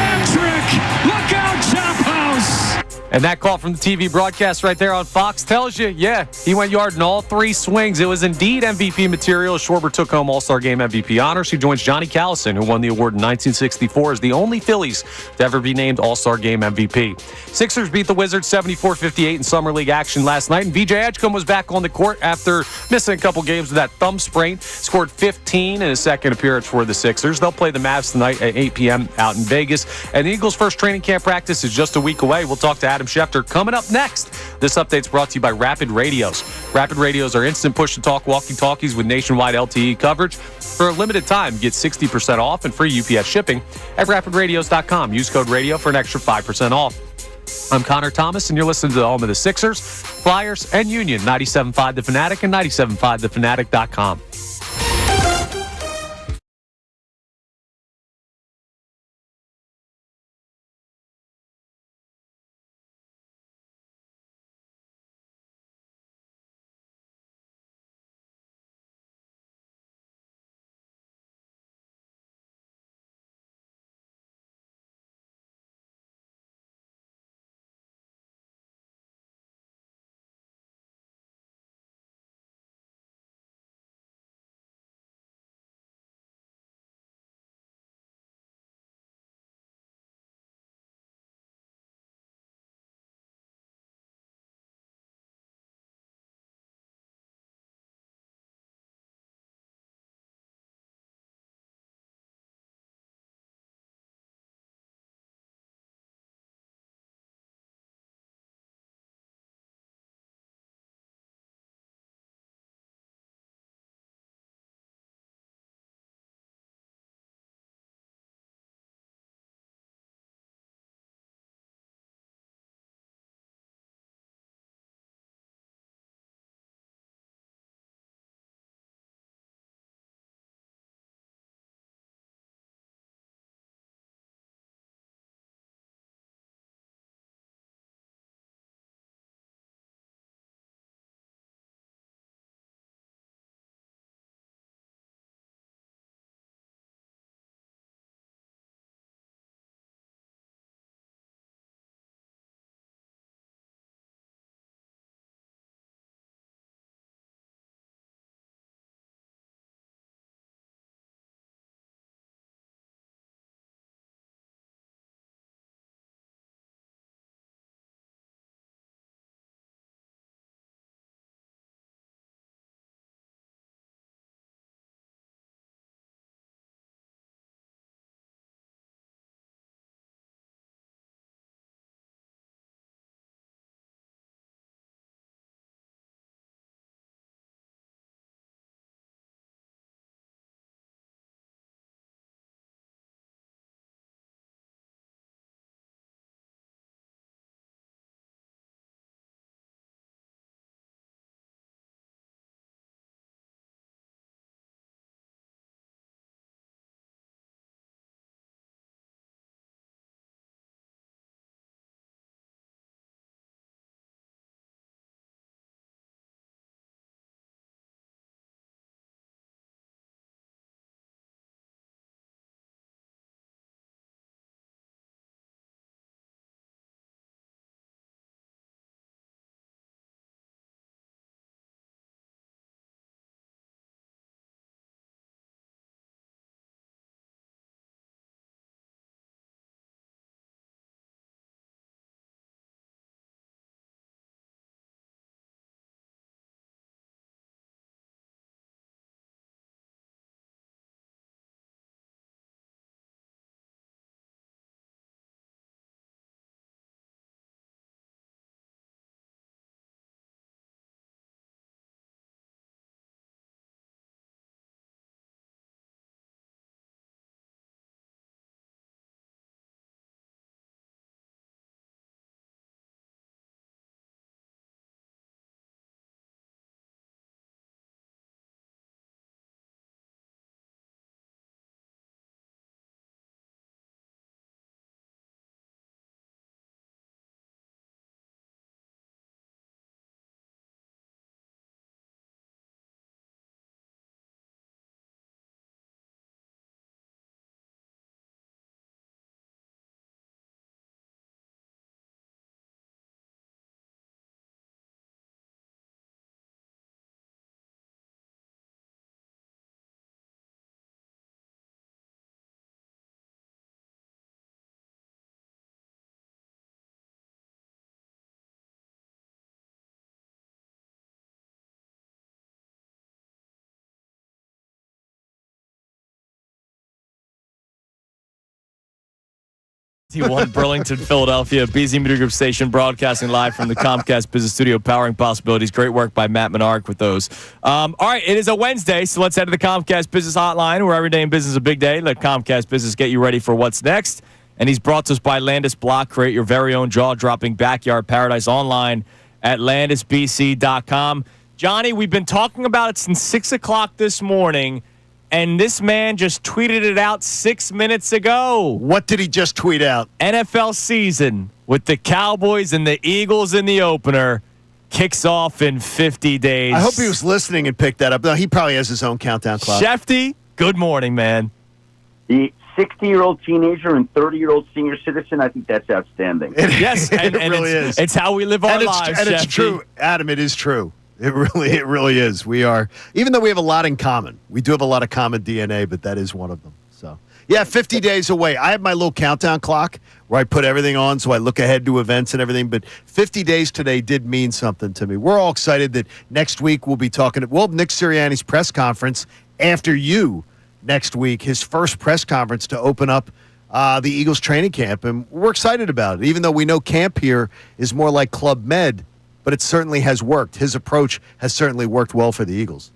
hat trick! Look out, Chop House! And that call from the TV broadcast right there on Fox tells you, yeah, he went yard in all 3 swings. It was indeed MVP material. Schwarber took home All-Star Game MVP honors. He joins Johnny Callison, who won the award in 1964 as the only Phillies to ever be named All-Star Game MVP. Sixers beat the Wizards 74-58 in Summer League action last night. And VJ Edgecombe was back on the court after missing a couple games with that thumb sprain. Scored 15 in his second appearance for the Sixers. They'll play the Mavs tonight at 8 p.m. out in Vegas. And the Eagles' first training camp practice is just a week away. We'll talk to Adam Schefter coming up next. This update's brought to you by Rapid Radios. Rapid Radios are instant push-to-talk walkie-talkies with nationwide LTE coverage. For a limited time, get 60% off and free UPS shipping at rapidradios.com. Use code RADIO for an extra 5% off. I'm Connor Thomas, and you're listening to the home of the Sixers, Flyers, and Union, 97.5 The Fanatic and 97.5thefanatic.com. 61 Burlington, Philadelphia. BZ Media Group Station broadcasting live from the Comcast Business Studio, powering possibilities. Great work by Matt Menard with those. All right, it is a Wednesday, so let's head to the Comcast Business Hotline, where every day in business is a big day. Let Comcast Business get you ready for what's next. And he's brought to us by Landis Block. Create your very own jaw-dropping backyard paradise online at landisbc.com. Johnny, we've been talking about it since 6 o'clock this morning. And this man just tweeted it out 6 minutes ago. What did he just tweet out? NFL season with the Cowboys and the Eagles in the opener kicks off in 50 days. I hope he was listening and picked that up. No, he probably has his own countdown clock. Schefty, good morning, man. The 60-year-old teenager and 30-year-old senior citizen, I think that's outstanding. Yes, and it really is. It's how we live our lives, and it's true. Adam, it is true. It really is. We are, even though we have a lot in common, we do have a lot of common DNA, but that is one of them. So, yeah, 50 days away. I have my little countdown clock where I put everything on, so I look ahead to events and everything, but 50 days today did mean something to me. We're all excited that next week we'll be talking Nick Sirianni's press conference after you next week, his first press conference to open up the Eagles training camp, and we're excited about it, even though we know camp here is more like Club Med. But it certainly has worked. His approach has certainly worked well for the Eagles.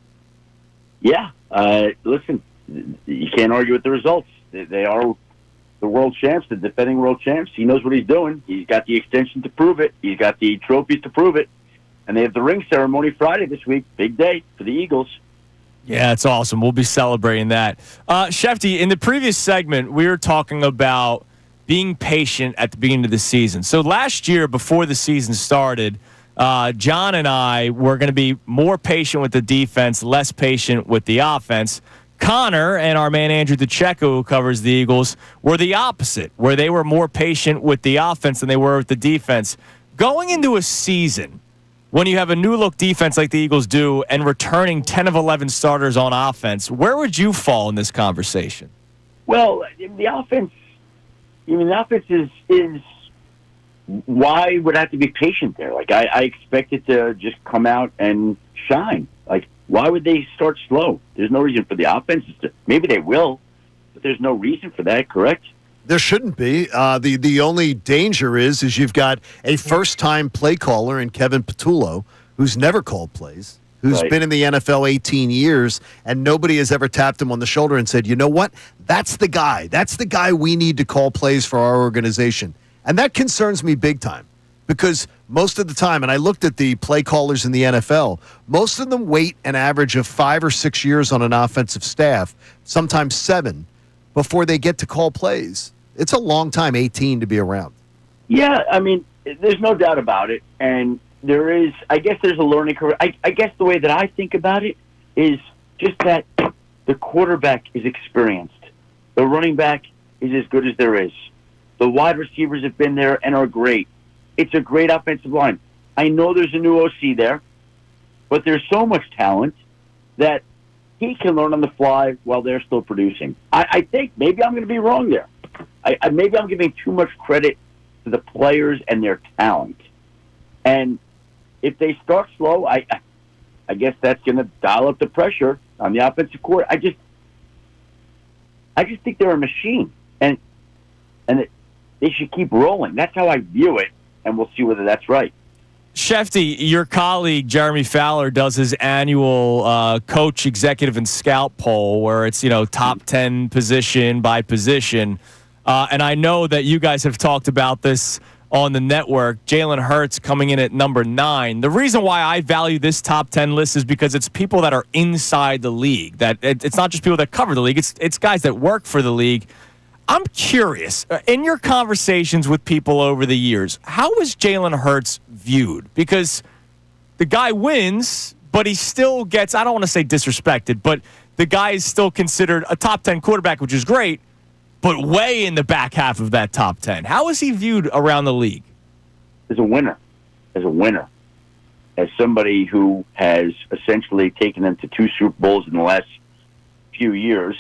Yeah. Listen, you can't argue with the results. They are the world champs, the defending world champs. He knows what he's doing. He's got the extension to prove it. He's got the trophies to prove it. And they have the ring ceremony Friday this week. Big day for the Eagles. Yeah, it's awesome. We'll be celebrating that. Schefty, in the previous segment, we were talking about being patient at the beginning of the season. So last year, before the season started, John and I were going to be more patient with the defense, less patient with the offense. Connor and our man Andrew DeCecco, who covers the Eagles, were the opposite, where they were more patient with the offense than they were with the defense. Going into a season, when you have a new-look defense like the Eagles do and returning 10 of 11 starters on offense, where would you fall in this conversation? Well, the offense is why would I have to be patient there? Like, I expect it to just come out and shine. Like, why would they start slow? There's no reason for the offense to. Maybe they will, but there's no reason for that, correct? There shouldn't be. The only danger is you've got a first-time play caller in Kevin Patullo, who's never called plays, who's been in the NFL 18 years, and nobody has ever tapped him on the shoulder and said, you know what? That's the guy. That's the guy we need to call plays for our organization. And that concerns me big time because most of the time, and I looked at the play callers in the NFL, most of them wait an average of 5 or 6 years on an offensive staff, sometimes 7, before they get to call plays. It's a long time, 18, to be around. Yeah, I mean, there's no doubt about it. And I guess there's a learning curve. I guess the way that I think about it is just that the quarterback is experienced. The running back is as good as there is. The wide receivers have been there and are great. It's a great offensive line. I know there's a new OC there, but there's so much talent that he can learn on the fly while they're still producing. I think maybe I'm going to be wrong there. Maybe I'm giving too much credit to the players and their talent. And if they start slow, I guess that's going to dial up the pressure on the offensive court. I just think they're a machine, and they should keep rolling. That's how I view it, and we'll see whether that's right. Schefty, your colleague Jeremy Fowler does his annual coach, executive, and scout poll where it's top 10 position by position. And I know that you guys have talked about this on the network. Jalen Hurts coming in at number 9. The reason why I value this top 10 list is because it's people that are inside the league. That it's not just people that cover the league. It's guys that work for the league. I'm curious, in your conversations with people over the years, how was Jalen Hurts viewed? Because the guy wins, but he still gets, I don't want to say disrespected, but the guy is still considered a top 10 quarterback, which is great, but way in the back half of that top 10. How is he viewed around the league? As a winner. As somebody who has essentially taken them to 2 Super Bowls in the last few years,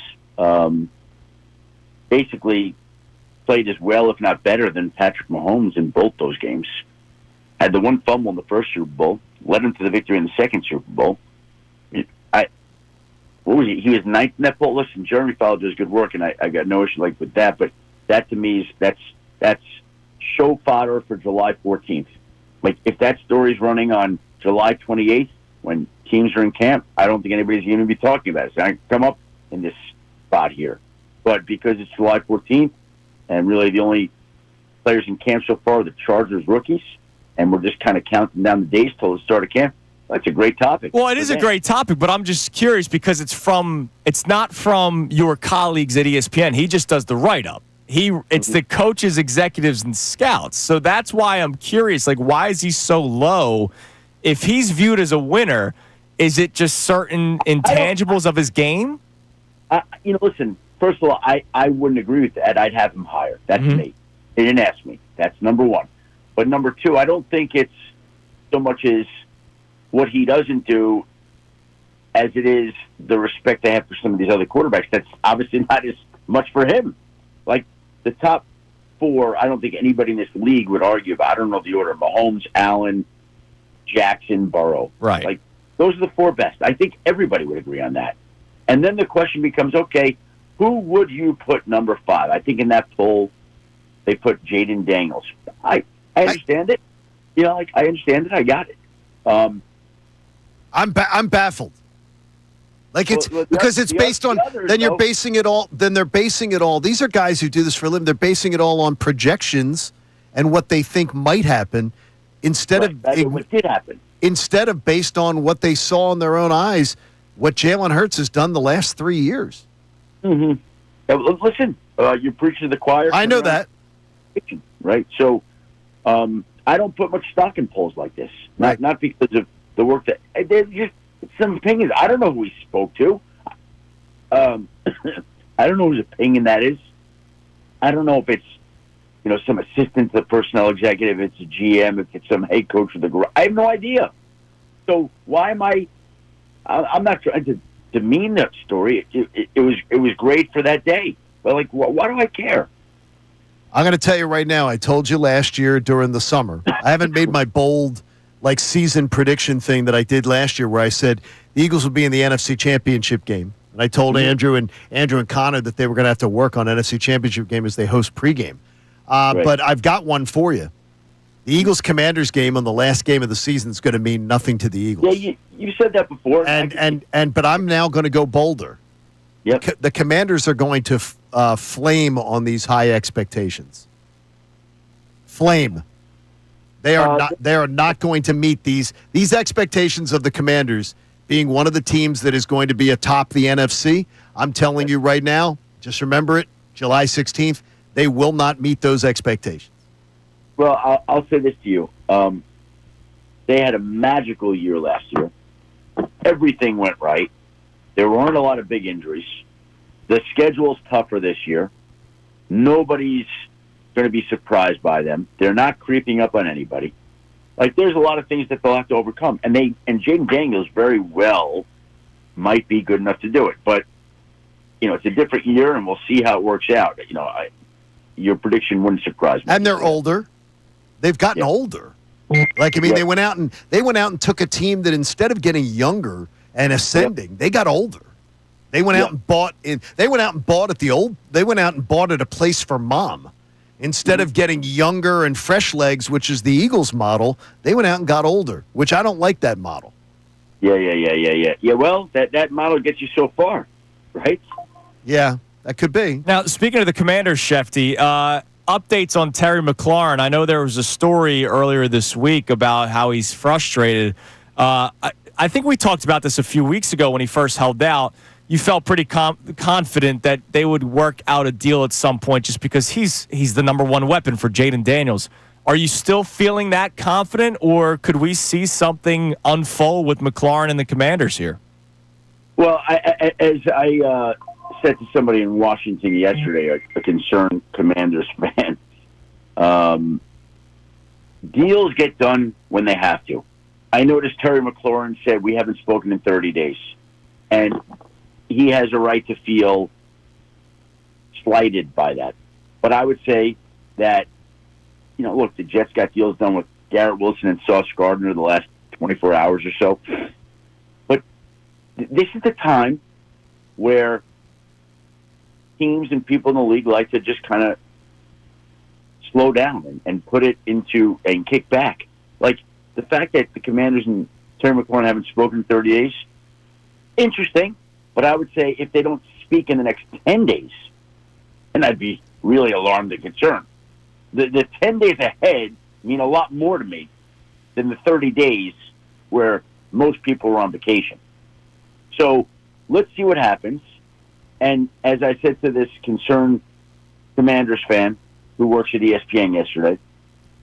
basically played as well, if not better, than Patrick Mahomes in both those games. Had the one fumble in the first Super Bowl, led him to the victory in the second Super Bowl. What was he? He was 9th in that poll. Listen, Jeremy Fowler does good work, and I got no issue with that. But that to me that's that's show fodder for July 14th. Like, if that story's running on July 28th, when teams are in camp, I don't think anybody's going to be talking about it. So I can come up in this spot here. But because it's July 14th, and really the only players in camp so far are the Chargers rookies, and we're just kind of counting down the days till the start of camp, that's a great topic. Well, it is a great topic, but I'm just curious because it's not from your colleagues at ESPN. He just does the write-up. It's the coaches, executives, and scouts. So that's why I'm curious. Like, why is he so low? If he's viewed as a winner, is it just certain intangibles of his game? Listen, first of all, I wouldn't agree with that. I'd have him higher. That's me. They didn't ask me. That's number one. But number two, I don't think it's so much as what he doesn't do as it is the respect I have for some of these other quarterbacks. That's obviously not as much for him. Like, the top four, I don't think anybody in this league would argue about. I don't know the order. Mahomes, Allen, Jackson, Burrow. Right. Like, those are the four best. I think everybody would agree on that. And then the question becomes, okay, who would you put number 5? I think in that poll, they put Jaden Daniels. I understand it. I understand it. I got it. I'm baffled. Like, it's because it's based on. Then you're basing it all. Then they're basing it all. These are guys who do this for a living. They're basing it all on projections and what they think might happen, instead of what did happen. Instead of based on what they saw in their own eyes, what Jalen Hurts has done the last 3 years. Listen, you're preaching to the choir. I know that. Right. So, I don't put much stock in polls like this. Not because of the work that there's just some opinions. I don't know who he spoke to. I don't know whose opinion that is. I don't know if it's some assistant to the personnel executive, if it's a GM, if it's some head coach of the group. I have no idea. So why am I'm not trying to demean that story. It was great for that day. But why do I care? I'm going to tell you right now. I told you last year during the summer. I haven't made my bold season prediction thing that I did last year, where I said the Eagles would be in the NFC Championship game, and I told Andrew and Connor that they were going to have to work on NFC Championship game as they host pregame. Right. But I've got one for you. The Eagles-Commanders game on the last game of the season is going to mean nothing to the Eagles. Yeah, you said that before. But I'm now going to go bolder. Yep. The Commanders are going to flame on these high expectations. Flame. They are not going to meet these expectations of the Commanders being one of the teams that is going to be atop the NFC. I'm telling you right now, just remember it, July 16th, they will not meet those expectations. Well, I'll say this to you. They had a magical year last year. Everything went right. There weren't a lot of big injuries. The schedule's tougher this year. Nobody's going to be surprised by them. They're not creeping up on anybody. There's a lot of things that they'll have to overcome. And Jaden Daniels very well might be good enough to do it. But, it's a different year, and we'll see how it works out. Your prediction wouldn't surprise me. And they're older. They've gotten older. They went out and took a team that, instead of getting younger and ascending, they got older. They went out and bought at a place for mom. Instead of getting younger and fresh legs, which is the Eagles model, they went out and got older, which I don't like that model. Yeah. Well, that model gets you so far, right? Yeah, that could be. Now, speaking of the Commanders, Schefty, updates on Terry McLaurin. I know there was a story earlier this week about how he's frustrated. I think we talked about this a few weeks ago when he first held out. You felt pretty confident that they would work out a deal at some point, just because he's the number one weapon for Jaden Daniels. Are you still feeling that confident, or could we see something unfold with McLaurin and the Commanders here? Well, as I said to somebody in Washington yesterday, a concerned Commanders fan, deals get done when they have to. I noticed Terry McLaurin said, we haven't spoken in 30 days. And he has a right to feel slighted by that. But I would say that, look, the Jets got deals done with Garrett Wilson and Sauce Gardner the last 24 hours or so. But this is the time where teams and people in the league like to just kind of slow down and put it into and kick back. Like the fact that the Commanders and Terry McLaurin haven't spoken in 30 days, interesting. But I would say if they don't speak in the next 10 days, and I'd be really alarmed and concerned. The 10 days ahead mean a lot more to me than the 30 days where most people were on vacation. So let's see what happens. And as I said to this concerned Commanders fan who works at ESPN yesterday,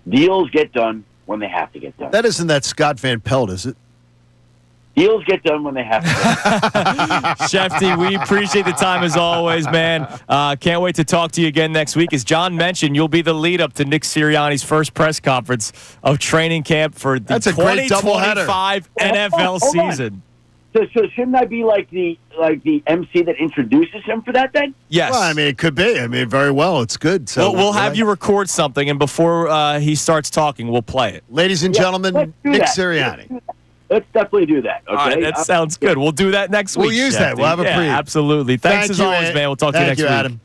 deals get done when they have to get done. That isn't that Scott Van Pelt, is it? Deals get done when they have to. Shefty, we appreciate the time as always, man. Can't wait to talk to you again next week. As John mentioned, you'll be the lead up to Nick Sirianni's first press conference of training camp for the 2025 NFL season. So shouldn't I be like the MC that introduces him for that then? Yes. Well, I mean, it could be. I mean, very well. It's good. So we'll have you record something, and before he starts talking, we'll play it. Ladies and gentlemen, Nick Sirianni. Let's definitely do that. Okay, all right, that sounds good. We'll do that next week. We'll use that. We'll have a preview. Absolutely. Thanks as always, man. We'll talk to you next week. Adam.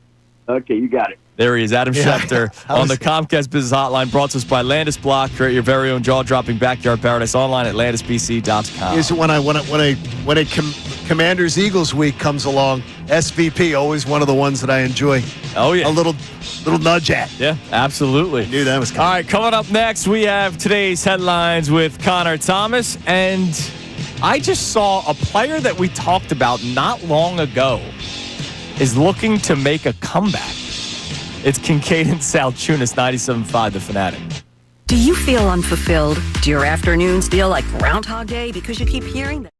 Okay, you got it. There he is, Adam Schefter on the Comcast Business Hotline, brought to us by Landis Block. Create your very own jaw-dropping backyard paradise online at landisbc.com. Here's when a Commanders Eagles week comes along, SVP always one of the ones that I enjoy. Oh yeah, a little nudge at. Yeah, absolutely. I knew that was coming. All right, coming up next, we have today's headlines with Connor Thomas, and I just saw a player that we talked about not long ago is looking to make a comeback. It's Kincade Salciunas, 97.5 The Fanatic. Do you feel unfulfilled? Do your afternoons feel like Groundhog Day because you keep hearing that?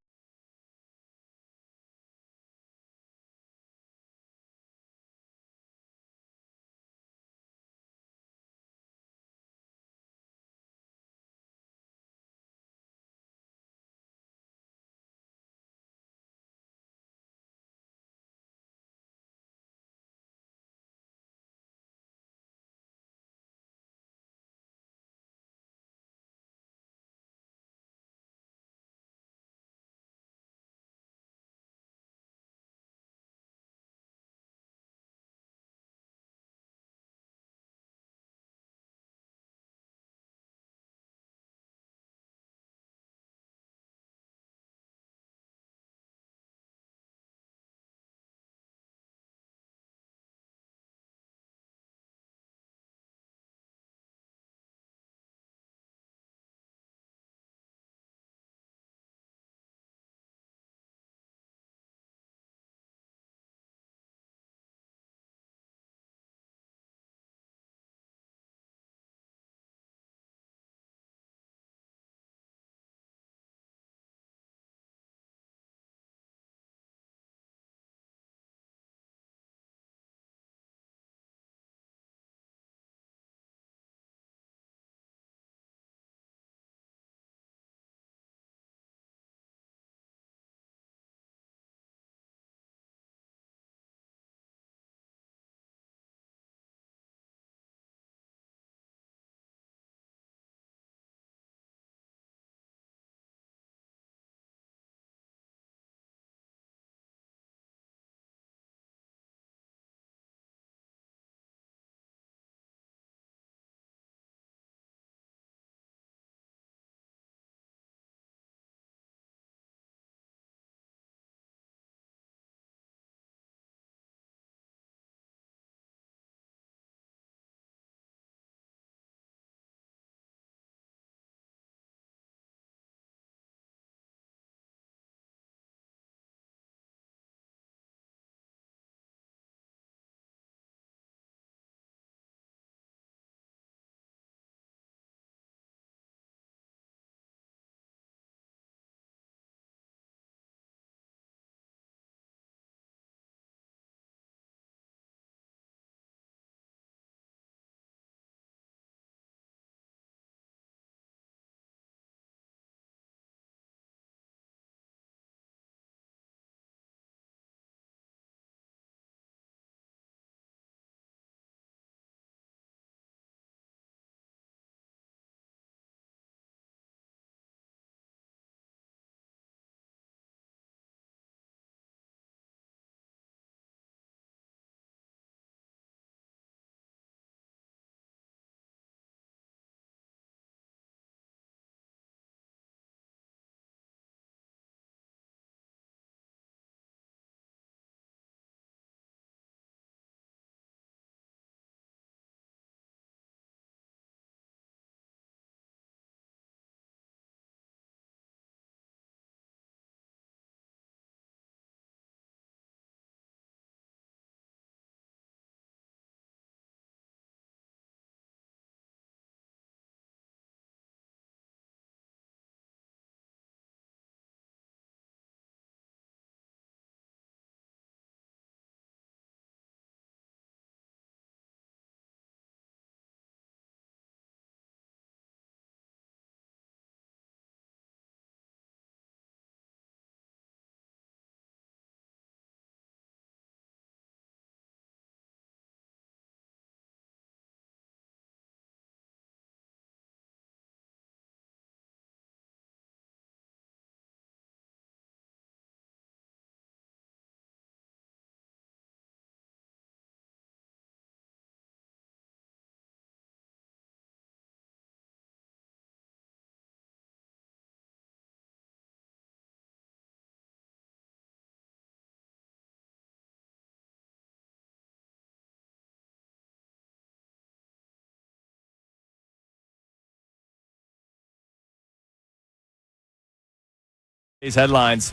These headlines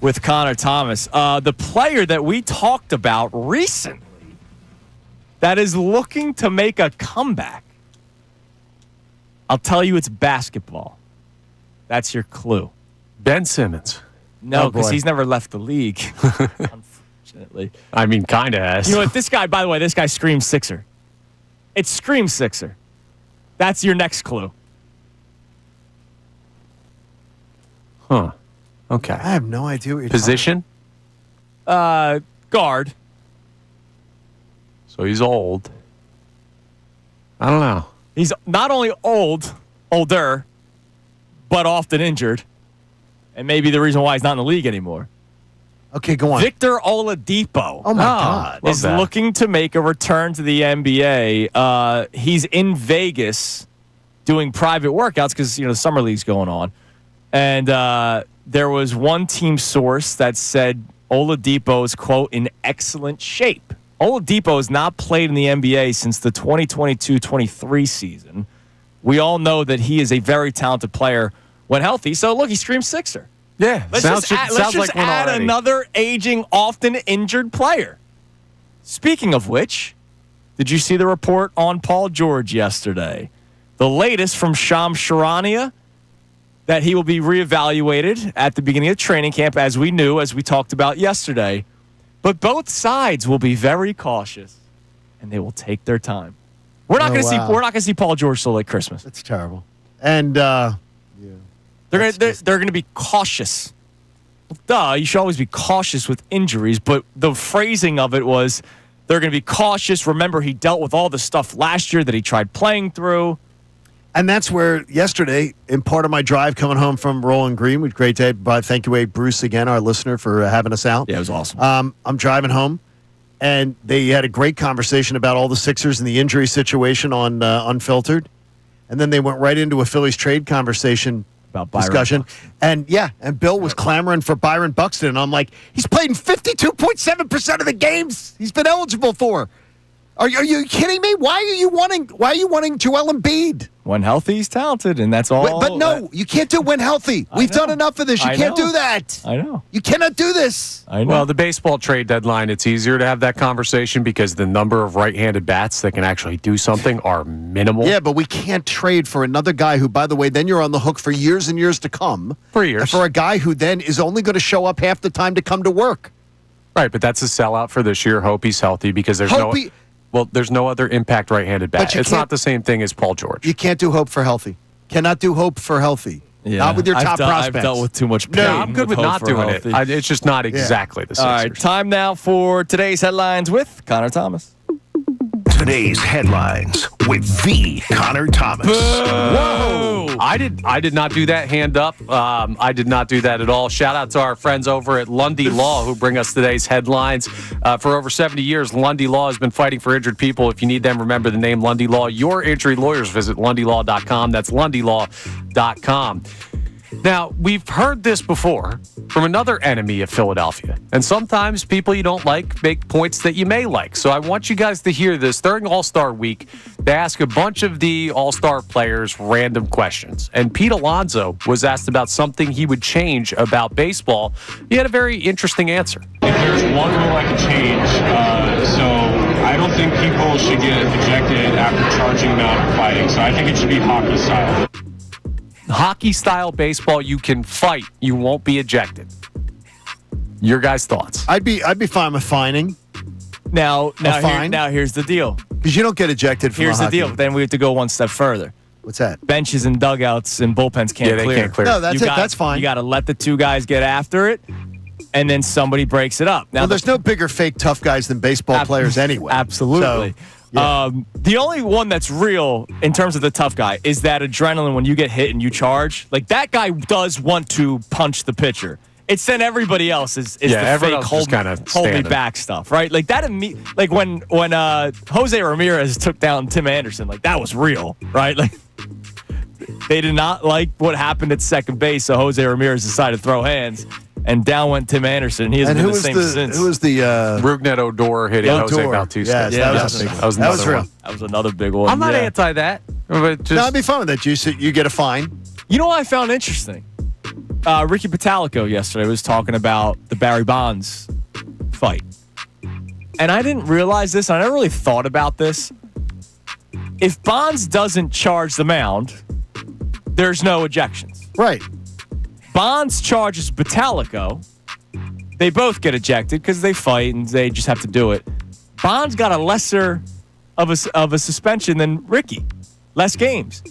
with Connor Thomas. The player that we talked about recently that is looking to make a comeback. I'll tell you it's basketball. That's your clue. Ben Simmons. No, because he's never left the league, unfortunately. I mean, kind of has. You know what? This guy, by the way, screams Sixer. It screams Sixer. That's your next clue. Huh. Okay. I have no idea what you're Position? Guard. So he's old. I don't know. He's not only older, but often injured. And maybe the reason why he's not in the league anymore. Okay, go on. Victor Oladipo. Oh, my God. Is looking to make a return to the NBA. He's in Vegas doing private workouts because, the summer league's going on. And there was one team source that said Oladipo is, quote, in excellent shape. Oladipo has not played in the NBA since the 2022-23 season. We all know that he is a very talented player when healthy. So, look, he screams Sixer. Yeah. Let's just add another aging, often injured player. Speaking of which, did you see the report on Paul George yesterday? The latest from Shams Charania, that he will be reevaluated at the beginning of training camp, as we talked about yesterday. But both sides will be very cautious, and they will take their time. We're not going to see Paul George till like Christmas. That's terrible. And they're going to be cautious. You should always be cautious with injuries, but the phrasing of it was they're going to be cautious. Remember, he dealt with all the stuff last year that he tried playing through. And that's where yesterday, in part of my drive coming home from Rolling Green, with great day. Thank you, Bruce, again, our listener, for having us out. Yeah, it was awesome. I'm driving home, and they had a great conversation about all the Sixers and the injury situation on Unfiltered. And then they went right into a Phillies trade conversation about Byron discussion. Buxton. And Bill was clamoring for Byron Buxton. And I'm like, he's played in 52.7% of the games he's been eligible for. Are you kidding me? Why are you wanting Joel Embiid? When healthy, he's talented, and that's all. But no, you can't do when healthy. We've done enough of this. You can't do that. I know. You cannot do this. I know. Well, the baseball trade deadline, it's easier to have that conversation because the number of right-handed bats that can actually do something are minimal. Yeah, but we can't trade for another guy who, by the way, then you're on the hook for years and years to come. For years. For a guy who then is only going to show up half the time to come to work. Right, but that's a sellout for this year. Hope he's healthy because there's there's no other impact right-handed bat. It's not the same thing as Paul George. You can't do Hope for healthy. Cannot do Hope for healthy. Yeah, not with your top prospects. I've dealt with too much pain. No, I'm good with not doing it. It's just not exactly the Sixers. All right, time now for today's headlines with Connor Thomas. Today's headlines with the Connor Thomas. Whoa! I did not do that. Hand up. I did not do that at all. Shout out to our friends over at Lundy Law who bring us today's headlines. For over 70 years, Lundy Law has been fighting for injured people. If you need them, remember the name Lundy Law. Your injury lawyers, visit LundyLaw.com. That's LundyLaw.com. Now, we've heard this before from another enemy of Philadelphia. And sometimes people you don't like make points that you may like. So I want you guys to hear this. During All-Star Week, they ask a bunch of the All-Star players random questions. And Pete Alonso was asked about something he would change about baseball. He had a very interesting answer. If there's one rule I could change, so I don't think people should get ejected after charging them out or fighting. So I think it should be hockey style. Hockey-style baseball, you can fight. You won't be ejected. Your guys' thoughts? I'd be fine with fining. Now here's the deal. Because you don't get ejected from Here's the deal. Then we have to go one step further. What's that? Benches and dugouts and bullpens can't clear. They can't clear. No, that's fine. You got to let the two guys get after it, and then somebody breaks it up. Now, there's no bigger fake tough guys than baseball players anyway. Absolutely. So, yeah. The only one that's real in terms of the tough guy is that adrenaline when you get hit and you charge. Like, that guy does want to punch the pitcher. It's then everybody else is the fake hold me back stuff, right? Like that. Like when Jose Ramirez took down Tim Anderson, like that was real, right? Like they did not like what happened at second base, so Jose Ramirez decided to throw hands. And down went Tim Anderson. He hasn't been the same since. Who was the Rougned Odor hitting Jose Bautista? Yes, that was another real. one. That was another big one. I'm not anti that. But no, I'd be fine with that. You get a fine. You know what I found interesting? Ricky Pitalico yesterday was talking about the Barry Bonds fight. And I didn't realize this. I never really thought about this. If Bonds doesn't charge the mound, there's no ejections. Right. Bonds charges Pitalico. They both get ejected because they fight and they just have to do it. Bonds got a lesser of a suspension than Ricky. Less games.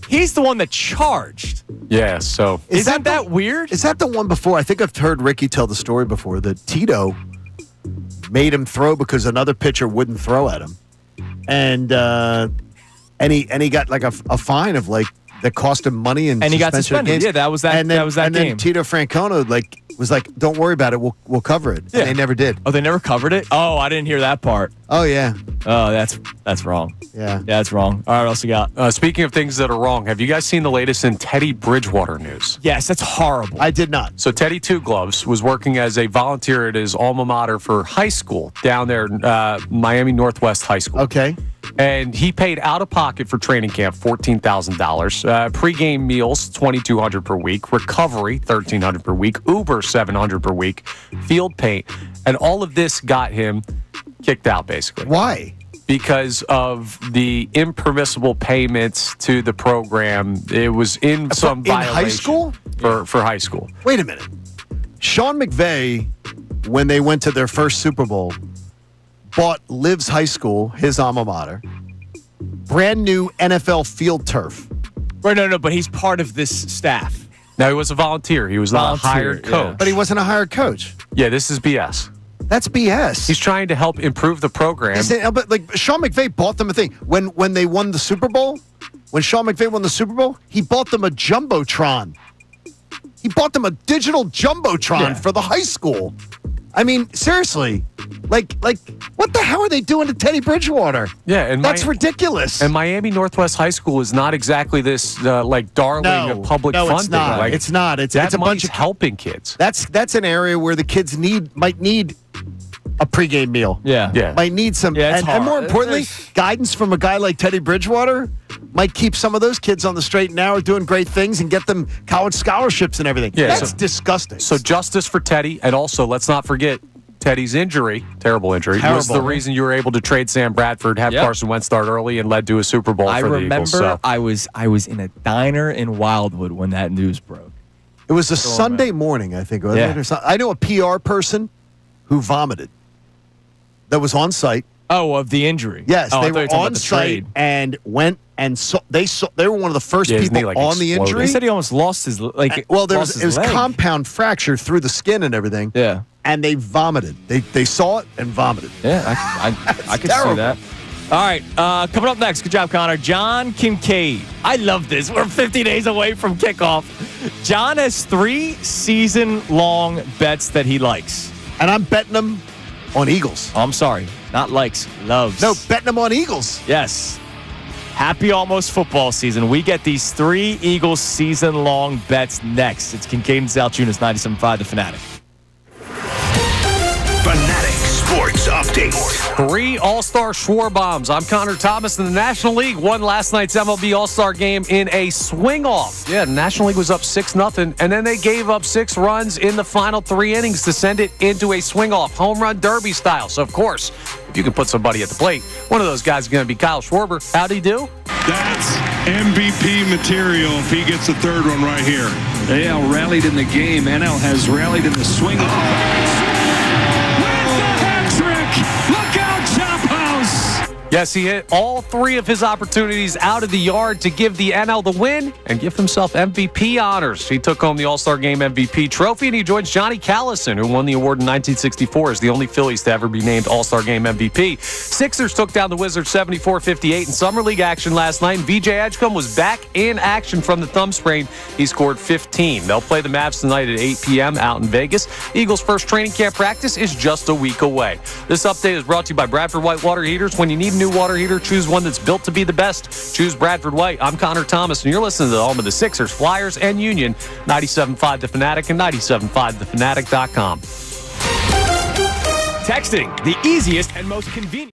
He's the one that charged. Yeah, so. Isn't that weird? Is that the one before? I think I've heard Ricky tell the story before that Tito made him throw because another pitcher wouldn't throw at him. And he got like a fine of like that cost him money and he got suspended. Games. Yeah, that was that. And then, that was that and game. Then Tito Francona was like, "Don't worry about it. We'll cover it." Yeah. And they never did. Oh, they never covered it? Oh, I didn't hear that part. Oh yeah. Oh, that's wrong. Yeah, that's wrong. All right, what else you got? Speaking of things that are wrong, have you guys seen the latest in Teddy Bridgewater news? Yes, that's horrible. I did not. So Teddy Two Gloves was working as a volunteer at his alma mater for high school down there, Miami Northwest High School. Okay. And he paid out of pocket for training camp $14,000, pregame meals $2,200 per week, recovery $1,300 per week, Uber $700 per week, field paint, and all of this got him kicked out basically. Why? Because of the impermissible payments to the program. It was in some violation. In high school? For high school. Wait a minute. Sean McVay, when they went to their first Super Bowl, bought Liv's High School, his alma mater, brand new NFL field turf. Right, no, but he's part of this staff. No, he was a volunteer. He was not a hired coach. Yeah. But he wasn't a hired coach. Yeah, this is BS. That's BS. He's trying to help improve the program. But like Sean McVay bought them a thing. When they won the Super Bowl, when Sean McVay won the Super Bowl, he bought them a Jumbotron. He bought them a digital Jumbotron for the high school. I mean, seriously. Like, what the hell are they doing to Teddy Bridgewater? Yeah, and that's ridiculous. And Miami Northwest High School is not exactly this darling of public funding. It's not. Like, it's not. It's that a bunch of helping kids. That's an area where the kids might need a pregame meal. Yeah. Might need some, and more importantly, guidance from a guy like Teddy Bridgewater might keep some of those kids on the straight and narrow doing great things and get them college scholarships and everything. Yeah, that's disgusting. So justice for Teddy, and also let's not forget Teddy's injury, terrible injury, was the reason you were able to trade Sam Bradford, have Carson Wentz start early, and led to a Super Bowl for the Eagles. I was in a diner in Wildwood when that news broke. It was a Sunday morning, I think. I know a PR person who vomited that was on site. Oh, of the injury. Yes, they were on site and went and they were one of the first people on the injury. They said he almost lost his there was compound fracture through the skin and everything. Yeah, and they vomited. They saw it and vomited. Yeah, I could see that. All right, coming up next. Good job, Connor. John Kincade. I love this. We're 50 days away from kickoff. John has 3 season-long bets that he likes, and I'm betting them on Eagles. Oh, I'm sorry. Not likes, loves. No, betting them on Eagles. Yes. Happy almost football season. We get these 3 Eagles season-long bets next. It's Kincade Salciunas, 97.5 The Fanatic. Fanatic Sports Update. 3 All-Star Schwarbombs. I'm Connor Thomas, and the National League won last night's MLB All-Star game in a swing-off. Yeah, the National League was up 6-0, and then they gave up 6 runs in the final 3 innings to send it into a swing-off, home run derby style. So, of course, if you can put somebody at the plate, one of those guys is going to be Kyle Schwarber. How'd he do? That's MVP material if he gets the third one right here. AL rallied in the game. NL has rallied in the swing-off. Yes, he hit all 3 of his opportunities out of the yard to give the NL the win and give himself MVP honors. He took home the All-Star Game MVP trophy, and he joins Johnny Callison, who won the award in 1964 as the only Phillies to ever be named All-Star Game MVP. Sixers took down the Wizards 74-58 in Summer League action last night, and VJ Edgecombe was back in action from the thumb sprain. He scored 15. They'll play the Mavs tonight at 8 p.m. out in Vegas. Eagles' first training camp practice is just a week away. This update is brought to you by Bradford White Water Heaters. When you need new water heater, choose one that's built to be the best. Choose Bradford White. I'm Connor Thomas, and you're listening to the home of the Sixers, Flyers, and Union, 97.5 The Fanatic and 97.5thefanatic.com. Texting, the easiest and most convenient.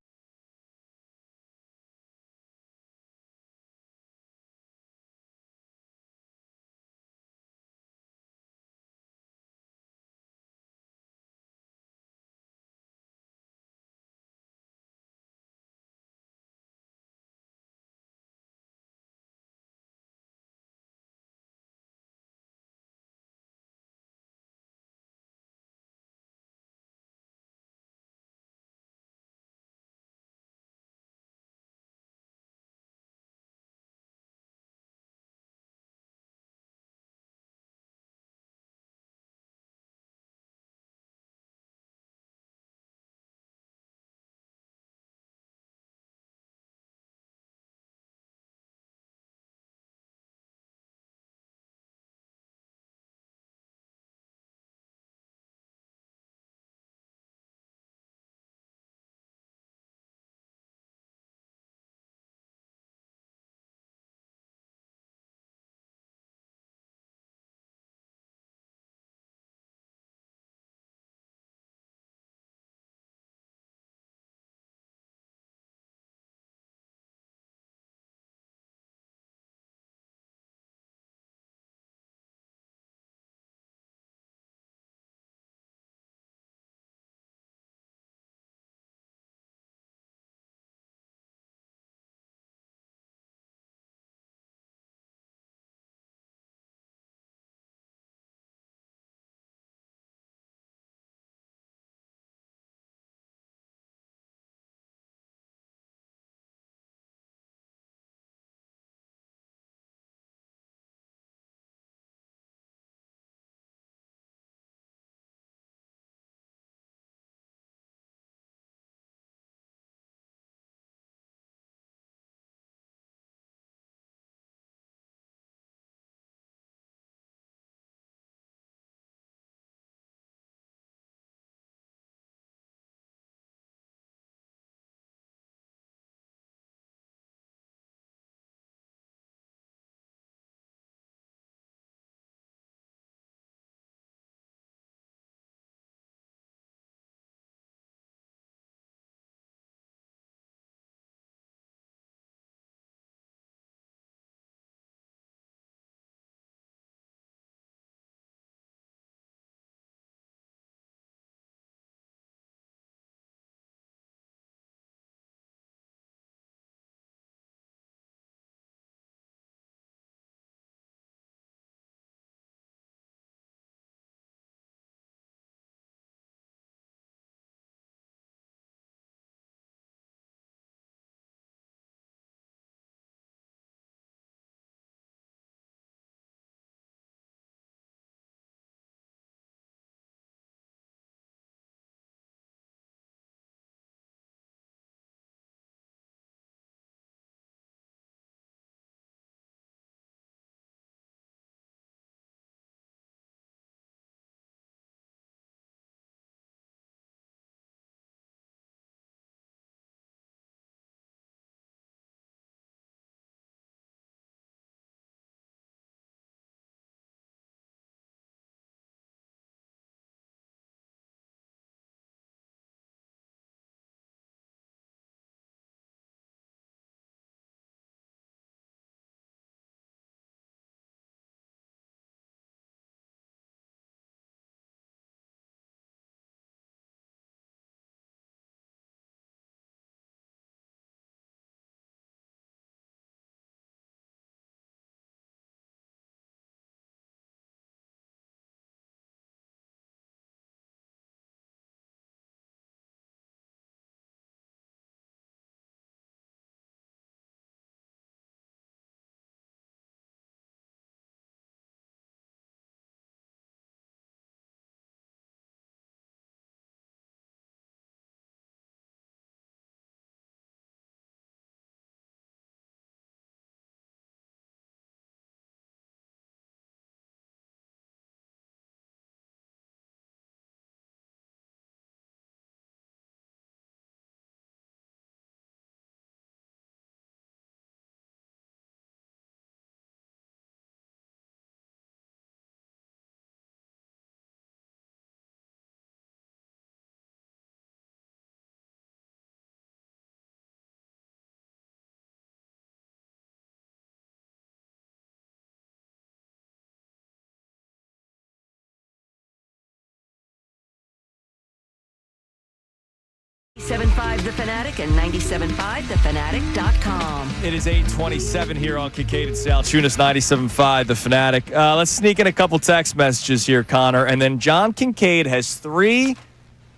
97.5 The Fanatic and 97.5thefanatic.com. It is 8:27 here on Kincade Salciunas, 97.5 The Fanatic. Let's sneak in a couple text messages here, Connor. And then John Kincade has 3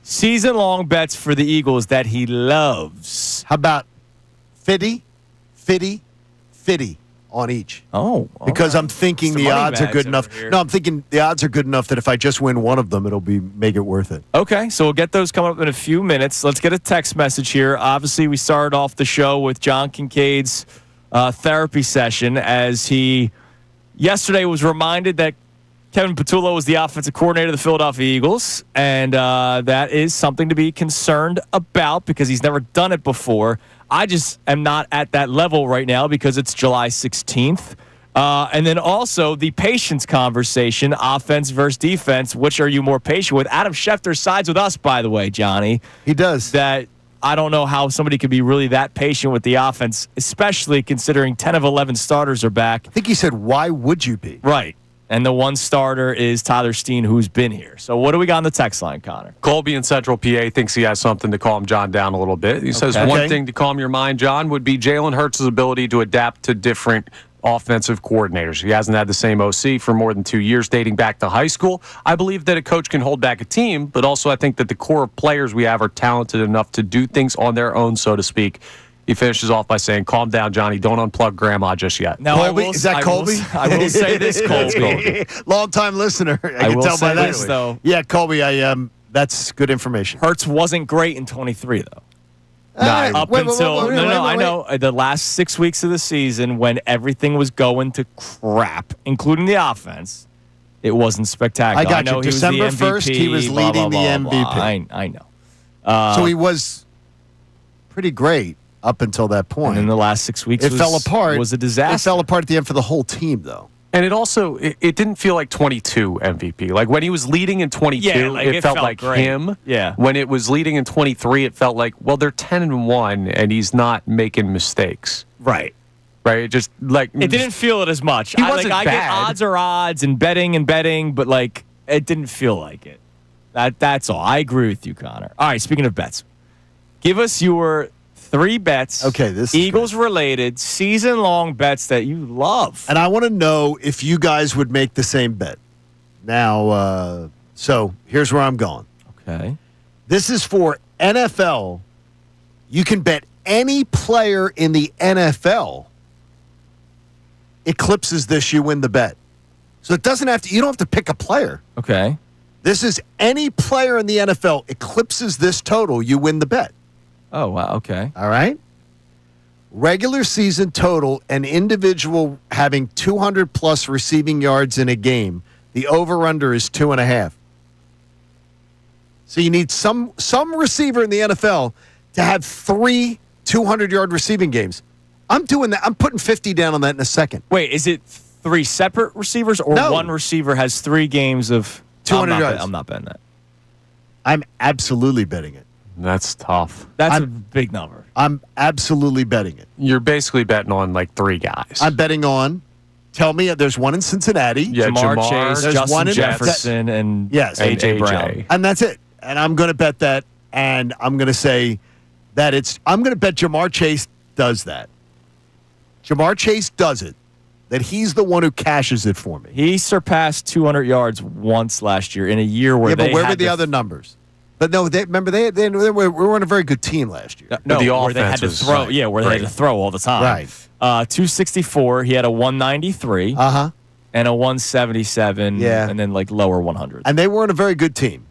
season-long bets for the Eagles that he loves. How about 50 on each? Oh, because I'm thinking the odds are good enough. No, I'm thinking the odds are good enough that if I just win one of them, it'll make it worth it. Okay, so we'll get those coming up in a few minutes. Let's get a text message here. Obviously, we started off the show with John Kincaid's therapy session as he yesterday was reminded that Kevin Patullo was the offensive coordinator of the Philadelphia Eagles, and that is something to be concerned about because he's never done it before. I just am not at that level right now because it's July 16th. And then also the patience conversation, offense versus defense. Which are you more patient with? Adam Schefter sides with us, by the way, Johnny. He does. That I don't know how somebody could be really that patient with the offense, especially considering 10 of 11 starters are back. I think he said, why would you be? Right. And the one starter is Tyler Steen, who's been here. So what do we got on the text line, Connor? Colby in Central PA thinks he has something to calm John down a little bit. He says one thing to calm your mind, John, would be Jalen Hurts' ability to adapt to different offensive coordinators. He hasn't had the same OC for more than 2 years, dating back to high school. I believe that a coach can hold back a team, but also I think that the core of players we have are talented enough to do things on their own, so to speak. He finishes off by saying, calm down, Johnny. Don't unplug Grandma just yet. No, Colby, is that Colby? I will say this, Colby. Long-time listener. I can will tell by say that. This, though. Yeah, Colby, that's good information. Hurts wasn't great in 23, though. I know. The last 6 weeks of the season when everything was going to crap, including the offense, it wasn't spectacular. I got know you. He December was the MVP, 1st, he was leading the MVP. I know. So he was pretty great up until that point. And in the last 6 weeks, it fell apart. Was a disaster. It fell apart at the end for the whole team, though. And it also, it didn't feel like 22 MVP. Like when he was leading in 22, it felt like great. him. Yeah. When it was leading in 23, it felt like, well, they're 10-1 and he's not making mistakes. Right. Right. It just like it didn't feel it as much. He wasn't I bad. get odds are odds and betting, but like it didn't feel like it. That's all. I agree with you, Connor. All right. Speaking of bets, give us your 3 bets. Okay, this Eagles related season-long bets that you love. And I want to know if you guys would make the same bet. Now, so here's where I'm going. Okay. This is for NFL. You can bet any player in the NFL eclipses this, you win the bet. So it doesn't have to, you don't have to pick a player. Okay. This is any player in the NFL eclipses this total, you win the bet. Oh, wow. Okay. All right. Regular season total, an individual having 200 plus receiving yards in a game. The over-under is 2.5. So you need some receiver in the NFL to have 3 200-yard receiving games. I'm doing that. I'm putting 50 down on that in a second. Wait, is it 3 separate receivers or No. one receiver has 3 games of 200 yards? I'm not betting that. I'm absolutely betting it. That's tough. That's a big number. I'm absolutely betting it. You're basically betting on like 3 guys. I'm betting on. Tell me, there's one in Cincinnati. Yeah, Jamar Chase, There's Justin one in Jefferson, and Yes. And A.J. AJ. Brown. And that's it. And I'm going to bet that. And I'm going to say that I'm going to bet Jamar Chase does that. Jamar Chase does it. That he's the one who cashes it for me. He surpassed 200 yards once last year in a year where but where had were the other numbers? But no, they were on a very good team last year. No, the where they had to offense was throw. right. Yeah, where they had to throw all the time. Right. 264. He had a 193 Uh-huh. and a 177. Yeah. And then like lower 100. And they weren't a very good team.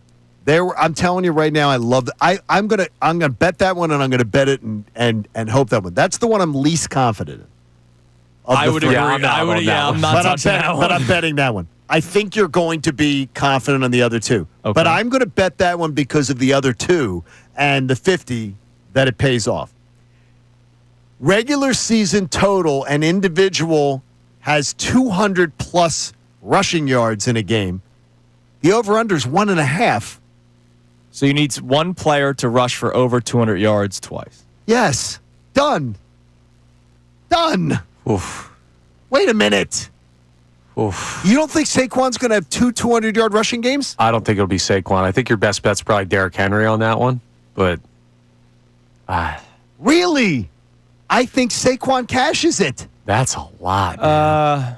I'm telling you right now, I love I'm gonna bet that one, and I'm gonna bet it and hope that one. That's the one I'm least confident in. I would agree. I'm not on that I'm one. not touching that one. But I'm betting that one. I think you're going to be confident on the other 2. Okay. But I'm going to bet that one because of the other 2 and the 50 that it pays off. Regular season total, an individual has 200 plus rushing yards in a game. The over-under is 1.5. So you need one player to rush for over 200 yards twice. Yes. Done. Oof. Wait a minute. Oof. You don't think Saquon's going to have 2 200-yard rushing games? I don't think it'll be Saquon. I think your best bet's probably Derrick Henry on that one. But Really? I think Saquon cashes it. That's a lot. Man.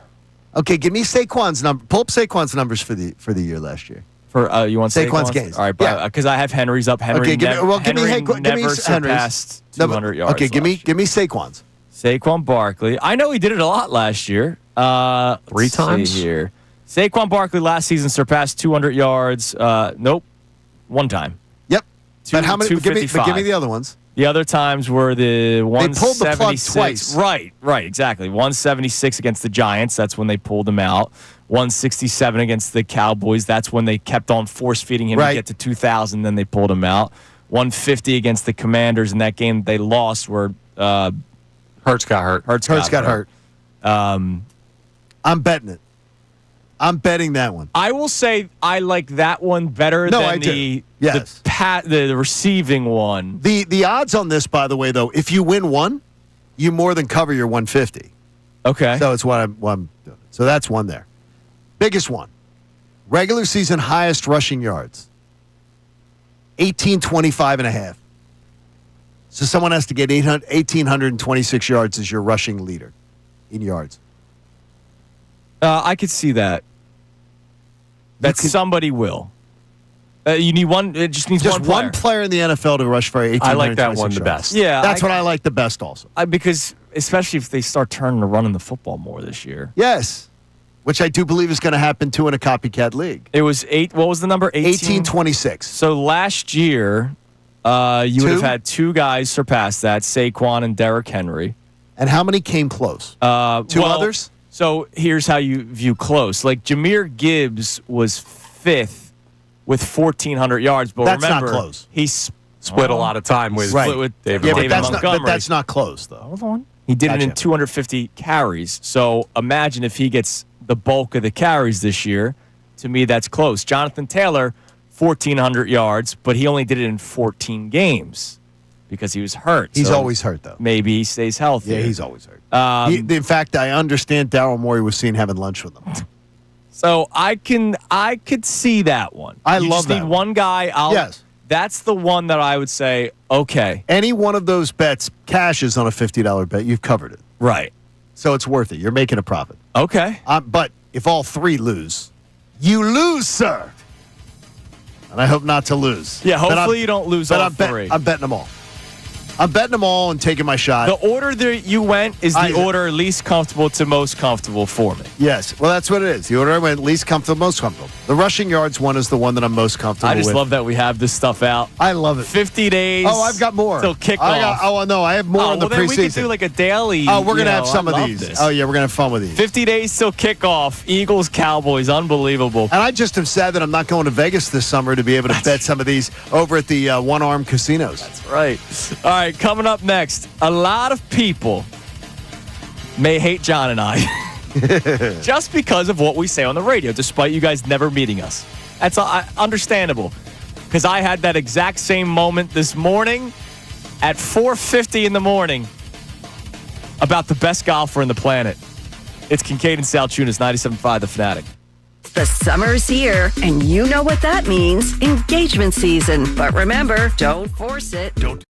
Okay, give me Saquon's number. Pull up Saquon's numbers for the year last year. For you want Saquon's games? All right, because I have Henry's up. Henry give me never surpassed 200 yards. Okay, give me Saquon's. Saquon Barkley. I know he did it a lot last year. 3 times here. Saquon Barkley last season surpassed 200 yards. Nope, 1 time. Yep. But how many? Give me the other ones. The other times were the 176. They pulled the plug twice. Right, exactly. 176 against the Giants. That's when they pulled him out. 167 against the Cowboys. That's when they kept on force-feeding him to get to 2,000. Then they pulled him out. 150 against the Commanders in that game they lost where Hurts got hurt. Hurts got hurt. I'm betting it. I'm betting that one. I will say I like that one better than the receiving one. The odds on this, by the way, though, if you win one, you more than cover your 150. Okay. So it's what I'm doing. So that's one there. Biggest one. Regular season highest rushing yards. 1,825.5. So someone has to get 1,826 yards as your rushing leader in yards. I could see that. Somebody will. You need one. It just needs one player in the NFL to rush for 1,826 I like that one the yards. best. Yeah, that's what I like the best. Also, because especially if they start turning to running the football more this year. Yes, which I do believe is going to happen too in a copycat league. It was 8. What was the number? 1,826. So last year, you would have had 2 guys surpass that: Saquon and Derrick Henry. And how many came close? 2 others. So here's how you view close. Like Jahmyr Gibbs was 5th with 1,400 yards, but that's remember, not close. He split a lot of time with David Montgomery. But that's not close, though. Hold on. He did it in 250 carries. So imagine if he gets the bulk of the carries this year. To me, that's close. Jonathan Taylor, 1,400 yards, but he only did it in 14 games because he was hurt. He's always hurt, though. Maybe he stays healthy. Yeah, he's always hurt. In fact, I understand Daryl Morey was seen having lunch with them. So I could see that one. I you love just that need one guy. Yes. That's the one that I would say, okay. Any one of those bets cashes on a $50 bet, you've covered it. Right. So it's worth it. You're making a profit. Okay. But if all 3 lose, you lose, sir. And I hope not to lose. Yeah, hopefully you don't lose all 3. I'm betting them all. I'm betting them all and taking my shot. The order that you went is the order least comfortable to most comfortable for me. Yes. Well, that's what it is. The order I went least comfortable, most comfortable. The rushing yards one is the one that I'm most comfortable with. I just love that we have this stuff out. I love it. 50 days. Oh, I've got more. Till kickoff. I have more in the preseason. We could do like a daily. Oh, we're going to have some of these. This. Oh, yeah, we're going to have fun with these. 50 days till kickoff. Eagles, Cowboys. Unbelievable. And I just am sad that I'm not going to Vegas this summer to be able to bet some of these over at the one-arm casinos. That's right. All right, coming up next. A lot of people may hate John and I just because of what we say on the radio, despite you guys never meeting us. That's understandable, because I had that exact same moment this morning at 4:50 in the morning about the best golfer in the planet. It's Kincade and Salciunas, 97.5 The Fanatic. The summer's here, and you know what that means. Engagement season. But remember, don't force it. Don't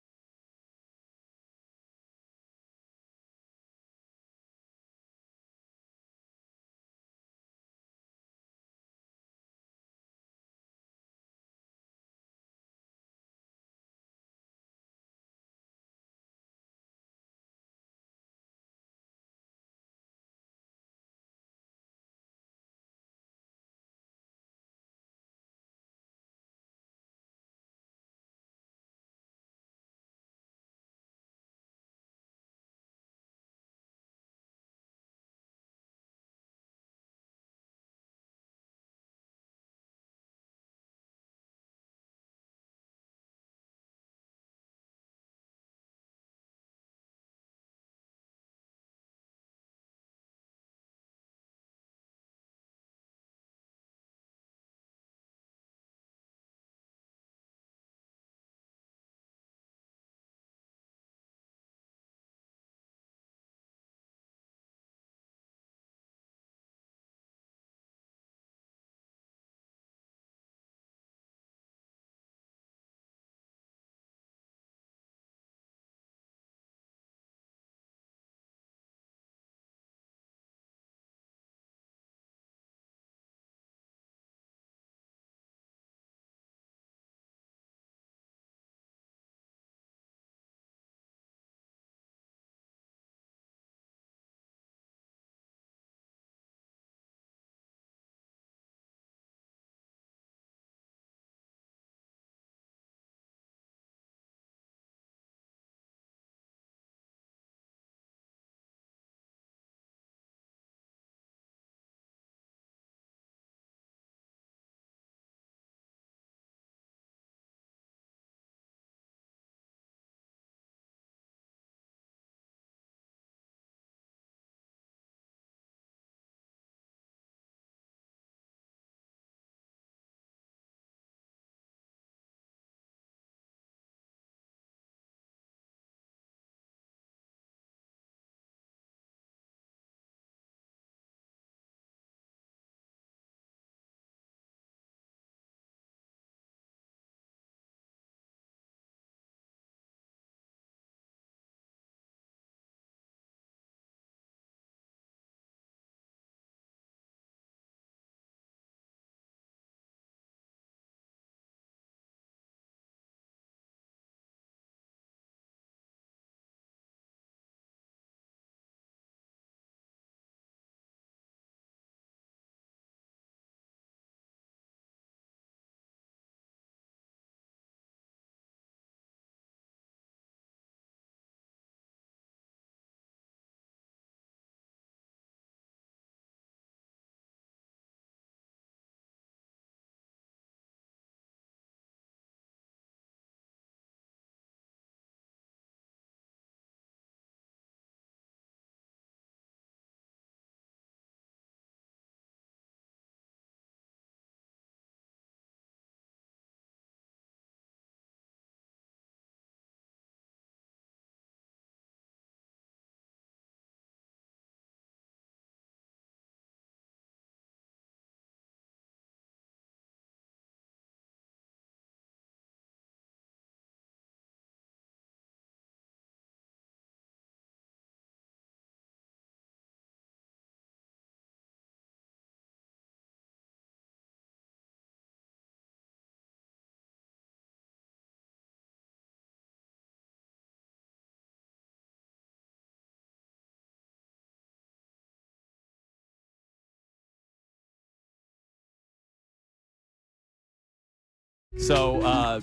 So,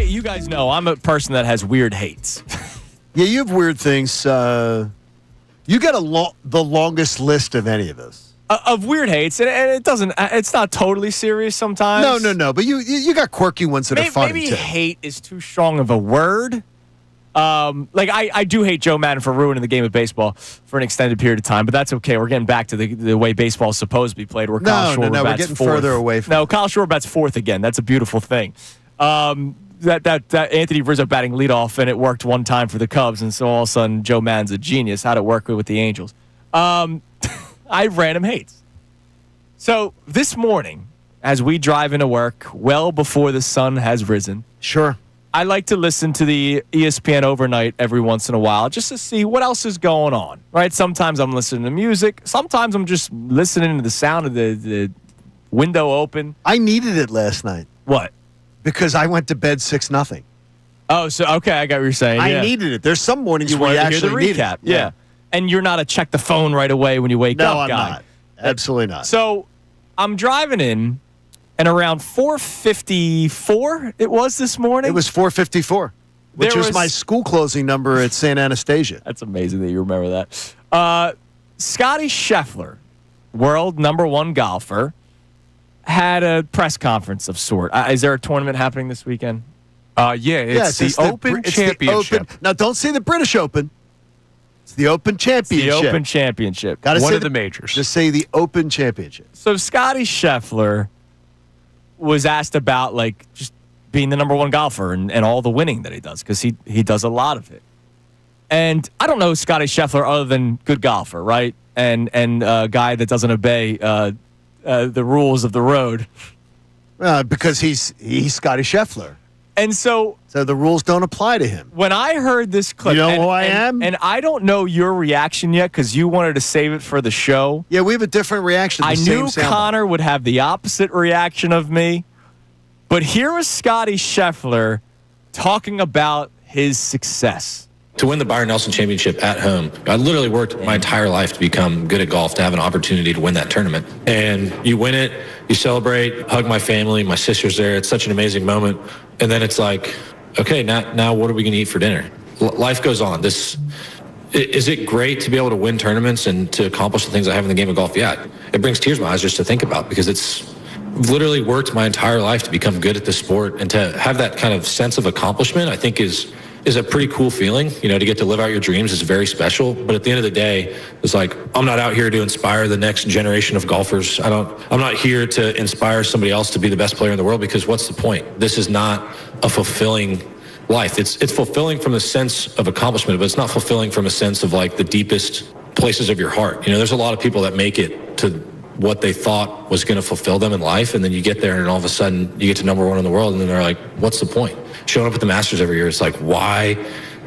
you guys know I'm a person that has weird hates. Yeah, you have weird things. You got the longest list of any of us. Of weird hates, and it's not totally serious sometimes. No. But you got quirky ones that are funny, maybe too. hate is too strong of a word. I do hate Joe Madden for ruining the game of baseball for an extended period of time, but that's okay. We're getting back to the way baseball is supposed to be played, where Kyle Schwarber we're bats getting fourth. further away from No, Kyle Schwarber bats fourth again. That's a beautiful thing. That Anthony Rizzo batting leadoff, and it worked one time for the Cubs, and so all of a sudden Joe Madden's a genius. How'd it work with the Angels? I have random hates. So this morning, as we drive into work, well before the sun has risen, sure, I like to listen to the ESPN overnight every once in a while just to see what else is going on, right? Sometimes I'm listening to music. Sometimes I'm just listening to the sound of the window open. I needed it last night. What? Because I went to bed 6-0. Oh, so okay, I got what you're saying. I needed it. There's some mornings where you actually need it. Yeah. And you're not a check the phone right away when you wake up No, I'm guy. not. Absolutely not. So I'm driving in, and around 4:54 it was this morning. It was 4:54, which was my school closing number at St. Anastasia. That's amazing that you remember that. Scotty Scheffler, world number one golfer, had a press conference of sort. Is there a tournament happening this weekend? It's the Open Championship. Now, don't say the British Open. It's the Open Championship. The Open Championship. One of the majors. Just say the Open Championship. So Scotty Scheffler was asked about just being the number one golfer and all the winning that he does, because he does a lot of it. And I don't know Scotty Scheffler other than good golfer, right? And a guy that doesn't obey the rules of the road. Because he's Scotty Scheffler. And so the rules don't apply to him. When I heard this clip, you know who I am? And I don't know your reaction yet because you wanted to save it for the show. Yeah, we have a different reaction. I knew Connor would have the opposite reaction of me. But here was Scotty Scheffler talking about his success. To win the Byron Nelson Championship at home, I literally worked my entire life to become good at golf, to have an opportunity to win that tournament. And you win it, you celebrate, hug my family, my sister's there. It's such an amazing moment. And then it's like, okay, now what are we going to eat for dinner? Life goes on. Is it great to be able to win tournaments and to accomplish the things I have in the game of golf? Yeah, it brings tears to my eyes just to think about, because it's literally worked my entire life to become good at the sport, and to have that kind of sense of accomplishment, I think is a pretty cool feeling. To get to live out your dreams is very special. But at the end of the day, it's like, I'm not out here to inspire the next generation of golfers. I'm not here to inspire somebody else to be the best player in the world, because what's the point? This is not a fulfilling life. It's fulfilling from a sense of accomplishment, but it's not fulfilling from a sense of the deepest places of your heart. There's a lot of people that make it to what they thought was going to fulfill them in life, and then you get there and all of a sudden you get to number one in the world, and then they're like, what's the point? Showing up at the Masters every year, it's like, why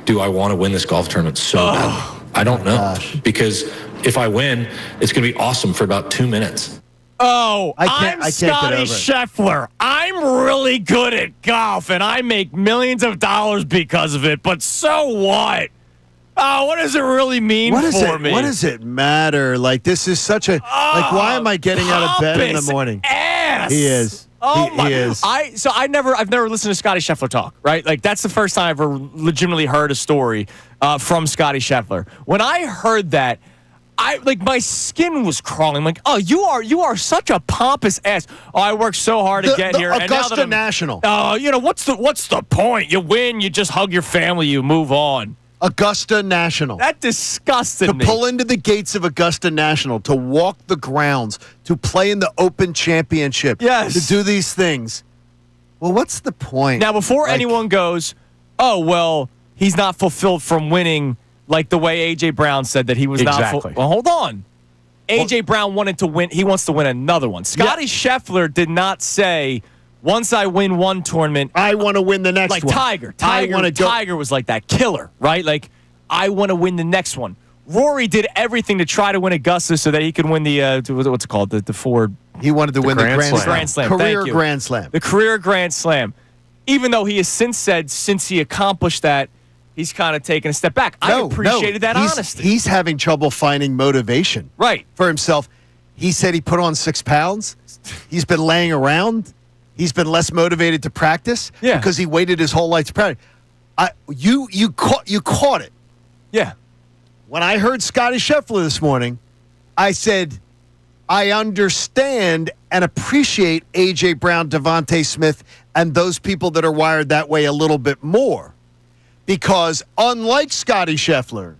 do I want to win this golf tournament so bad? I don't know. Gosh. Because if I win, it's going to be awesome for about 2 minutes. I'm Scotty Scheffler. I'm really good at golf, and I make millions of dollars because of it, but so what? Oh, what does it really mean for me? What does it matter? This is such a... why am I getting out of bed in the morning? Ass. He is. Oh, he is. I've never listened to Scotty Scheffler talk, right? That's the first time I've ever legitimately heard a story from Scotty Scheffler. When I heard that, my skin was crawling. I'm like, oh, you are such a pompous ass. Oh, I worked so hard to get here. Augusta National. Oh, what's the point? You win, you just hug your family, you move on. Augusta National. That disgusted me. To pull into the gates of Augusta National, to walk the grounds, to play in the Open Championship, yes, to do these things. Well, what's the point? Now, before anyone goes, oh, well, he's not fulfilled from winning, like the way A.J. Brown said that he was not. Well, hold on. A.J. Brown wanted to win. He wants to win another one. Scotty Scheffler did not say, once I win one tournament, I want to win the next one. Tiger was like that killer, right? I want to win the next one. Rory did everything to try to win Augusta so that he could win the what's it called, the Ford. He wanted to win the Grand Slam. Career Grand Slam. The career Grand Slam. Even though he has since said, since he accomplished that, he's kind of taken a step back. I appreciated that honesty. He's having trouble finding motivation, right, for himself. He said he put on 6 pounds. He's been laying around. he's been less motivated to practice because he waited his whole life to practice. You caught it. Yeah. When I heard Scotty Schefter this morning, I said, I understand and appreciate A.J. Brown, Devontae Smith, and those people that are wired that way a little bit more. Because unlike Scotty Schefter,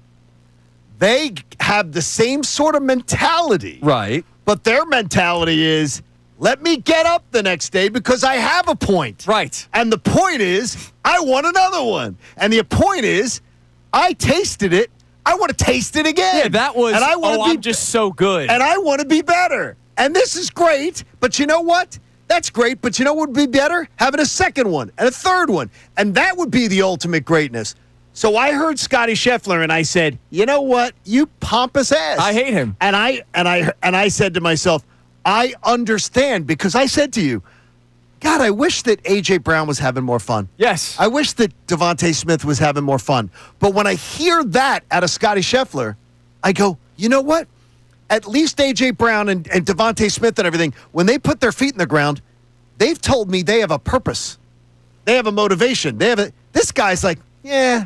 they have the same sort of mentality. Right. But their mentality is, let me get up the next day because I have a point. Right. And the point is, I want another one. And the point is, I tasted it. I want to taste it again. Yeah, that was, and I'm just so good. And I want to be better. And this is great. But you know what? That's great. But you know what would be better? Having a second one and a third one. And that would be the ultimate greatness. So I heard Scotty Schefter and I said, you know what? You pompous ass. I hate him. And I said to myself, I understand, because I said to you, God, I wish that A.J. Brown was having more fun. Yes. I wish that Devontae Smith was having more fun. But when I hear that out of Scotty Schefter, I go, you know what? At least A.J. Brown and Devontae Smith and everything, when they put their feet in the ground, they've told me they have a purpose. They have a motivation. This guy's like, yeah,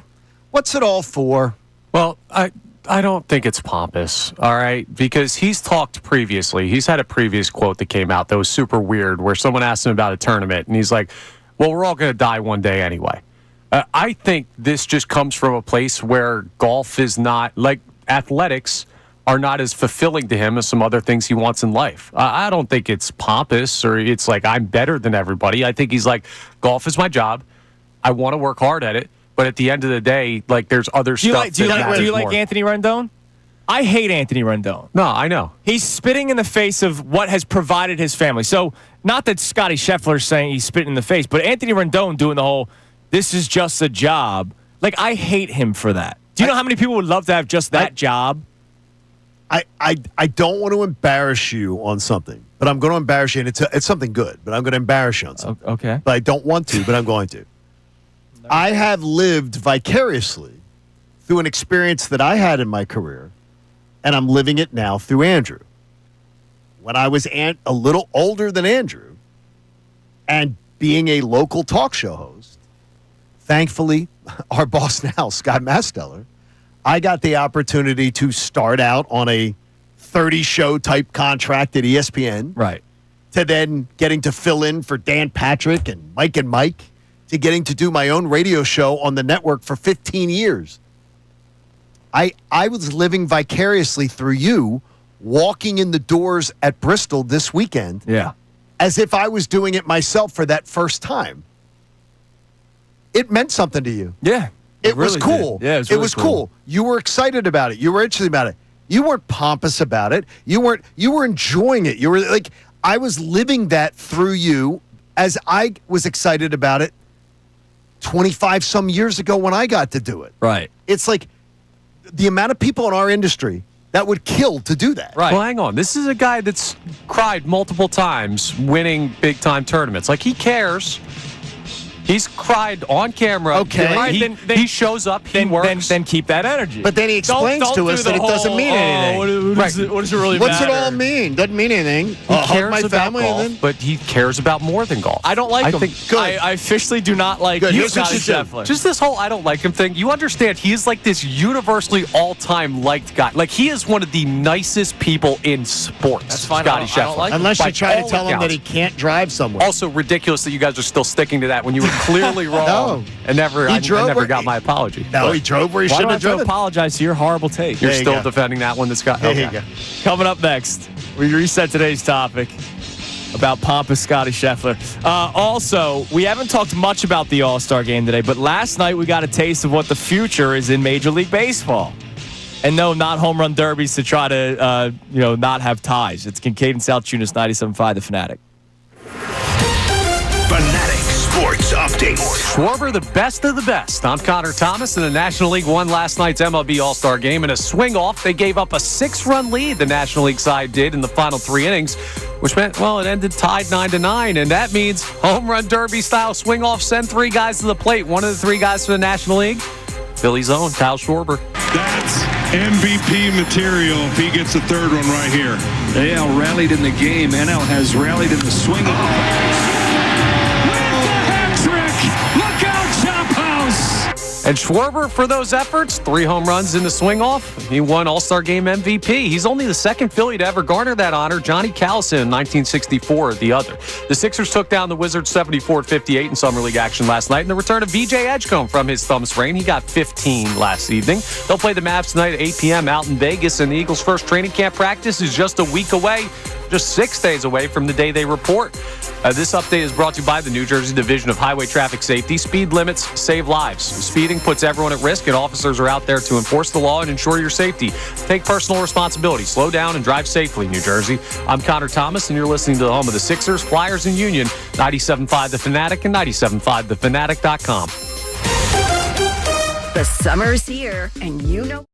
what's it all for? Well, I don't think it's pompous, all right? Because he's talked previously. He's had a previous quote that came out that was super weird where someone asked him about a tournament, and he's like, well, we're all going to die one day anyway. I think this just comes from a place where golf is not, like athletics are not as fulfilling to him as some other things he wants in life. I don't think it's pompous or it's like I'm better than everybody. I think he's like, golf is my job. I want to work hard at it. But at the end of the day, like there's other stuff. Do you like Anthony Rendon? I hate Anthony Rendon. No, I know. He's spitting in the face of what has provided his family. So not that Scotty Schefter is saying he's spitting in the face, but Anthony Rendon doing the whole, this is just a job. Like, I hate him for that. Do you know how many people would love to have just that job? I don't want to embarrass you on something, but I'm going to embarrass you, and it's something good, but I'm going to embarrass you on something. Okay. But I don't want to, but I'm going to. I have lived vicariously through an experience that I had in my career, and I'm living it now through Andrew. When I was a little older than Andrew and being a local talk show host, thankfully, our boss now, Scott Masteller, I got the opportunity to start out on a 30-show type contract at ESPN. Right. To then getting to fill in for Dan Patrick and Mike, to getting to do my own radio show on the network for 15 years. I was living vicariously through you, walking in the doors at Bristol this weekend. Yeah. As if I was doing it myself for that first time. It meant something to you. Yeah. It was cool. Did. Yeah, it was cool. You were excited about it. You were interested about it. You weren't pompous about it. You were enjoying it. You were like, I was living that through you as I was excited about it 25 some years ago when I got to do it. Right. It's like the amount of people in our industry that would kill to do that. Right. Well, hang on. This is a guy that's cried multiple times winning big-time tournaments. Like, he cares. He's cried on camera. Okay. Right, he shows up. He works. Then keep that energy. But then he explains to us that it doesn't mean anything. What does it really What's matter? it all mean? Doesn't mean anything. He cares about golf, but he cares about more than golf. I don't like him. Good. I officially do not like Good. you, Here's what Scotty you do. Schefter. Just this whole I don't like him thing. You understand, he is like this universally all-time liked guy. Like, he is one of the nicest people in sports. That's fine. Scotty I don't Schefter. like him. Unless you By try to all tell him that accounts. he can't drive somewhere. Also ridiculous that you guys are still sticking to that when you were clearly wrong. No. And I drove never where- got my apology. No, But he drove where he Why do shouldn't I have have to driven. apologize to your horrible take? You're There you still go. defending that one that's got. There Okay. you go. Coming up next, we reset today's topic about pompous Scotty Schefter. Also, we haven't talked much about the All-Star game today, but last night we got a taste of what the future is in Major League Baseball. And no, not home run derbies to try to, not have ties. It's Kincade and Salciunas, 97.5 The Fanatic. Fanatic Sports Update. Schwarber, the best of the best. I'm Connor Thomas, and the National League won last night's MLB All-Star game in a swing-off. They gave up a 6-run lead, the National League side did, in the final 3 innings, which meant, well, it ended tied 9-9, and that means home run derby-style swing-off, send 3 guys to the plate. One of the 3 guys for the National League, Phillies' own Kyle Schwarber. That's MVP material if he gets the third one right here. AL rallied in the game. NL has rallied in the swing. And Schwarber, for those efforts, 3 home runs in the swing-off. He won All-Star Game MVP. He's only the second Philly to ever garner that honor. Johnny Callison in 1964, the other. The Sixers took down the Wizards 74-58 in Summer League action last night. And the return of VJ Edgecombe from his thumb sprain. He got 15 last evening. They'll play the Mavs tonight at 8 p.m. out in Vegas. And the Eagles' first training camp practice is just a week away. Just 6 days away from the day they report. This update is brought to you by the New Jersey Division of Highway Traffic Safety. Speed limits save lives. Speeding puts everyone at risk, and officers are out there to enforce the law and ensure your safety. Take personal responsibility. Slow down and drive safely, New Jersey. I'm Connor Thomas, and you're listening to the home of the Sixers, Flyers, and Union, 97.5 The Fanatic and 97.5thefanatic.com. The summer's here, and you know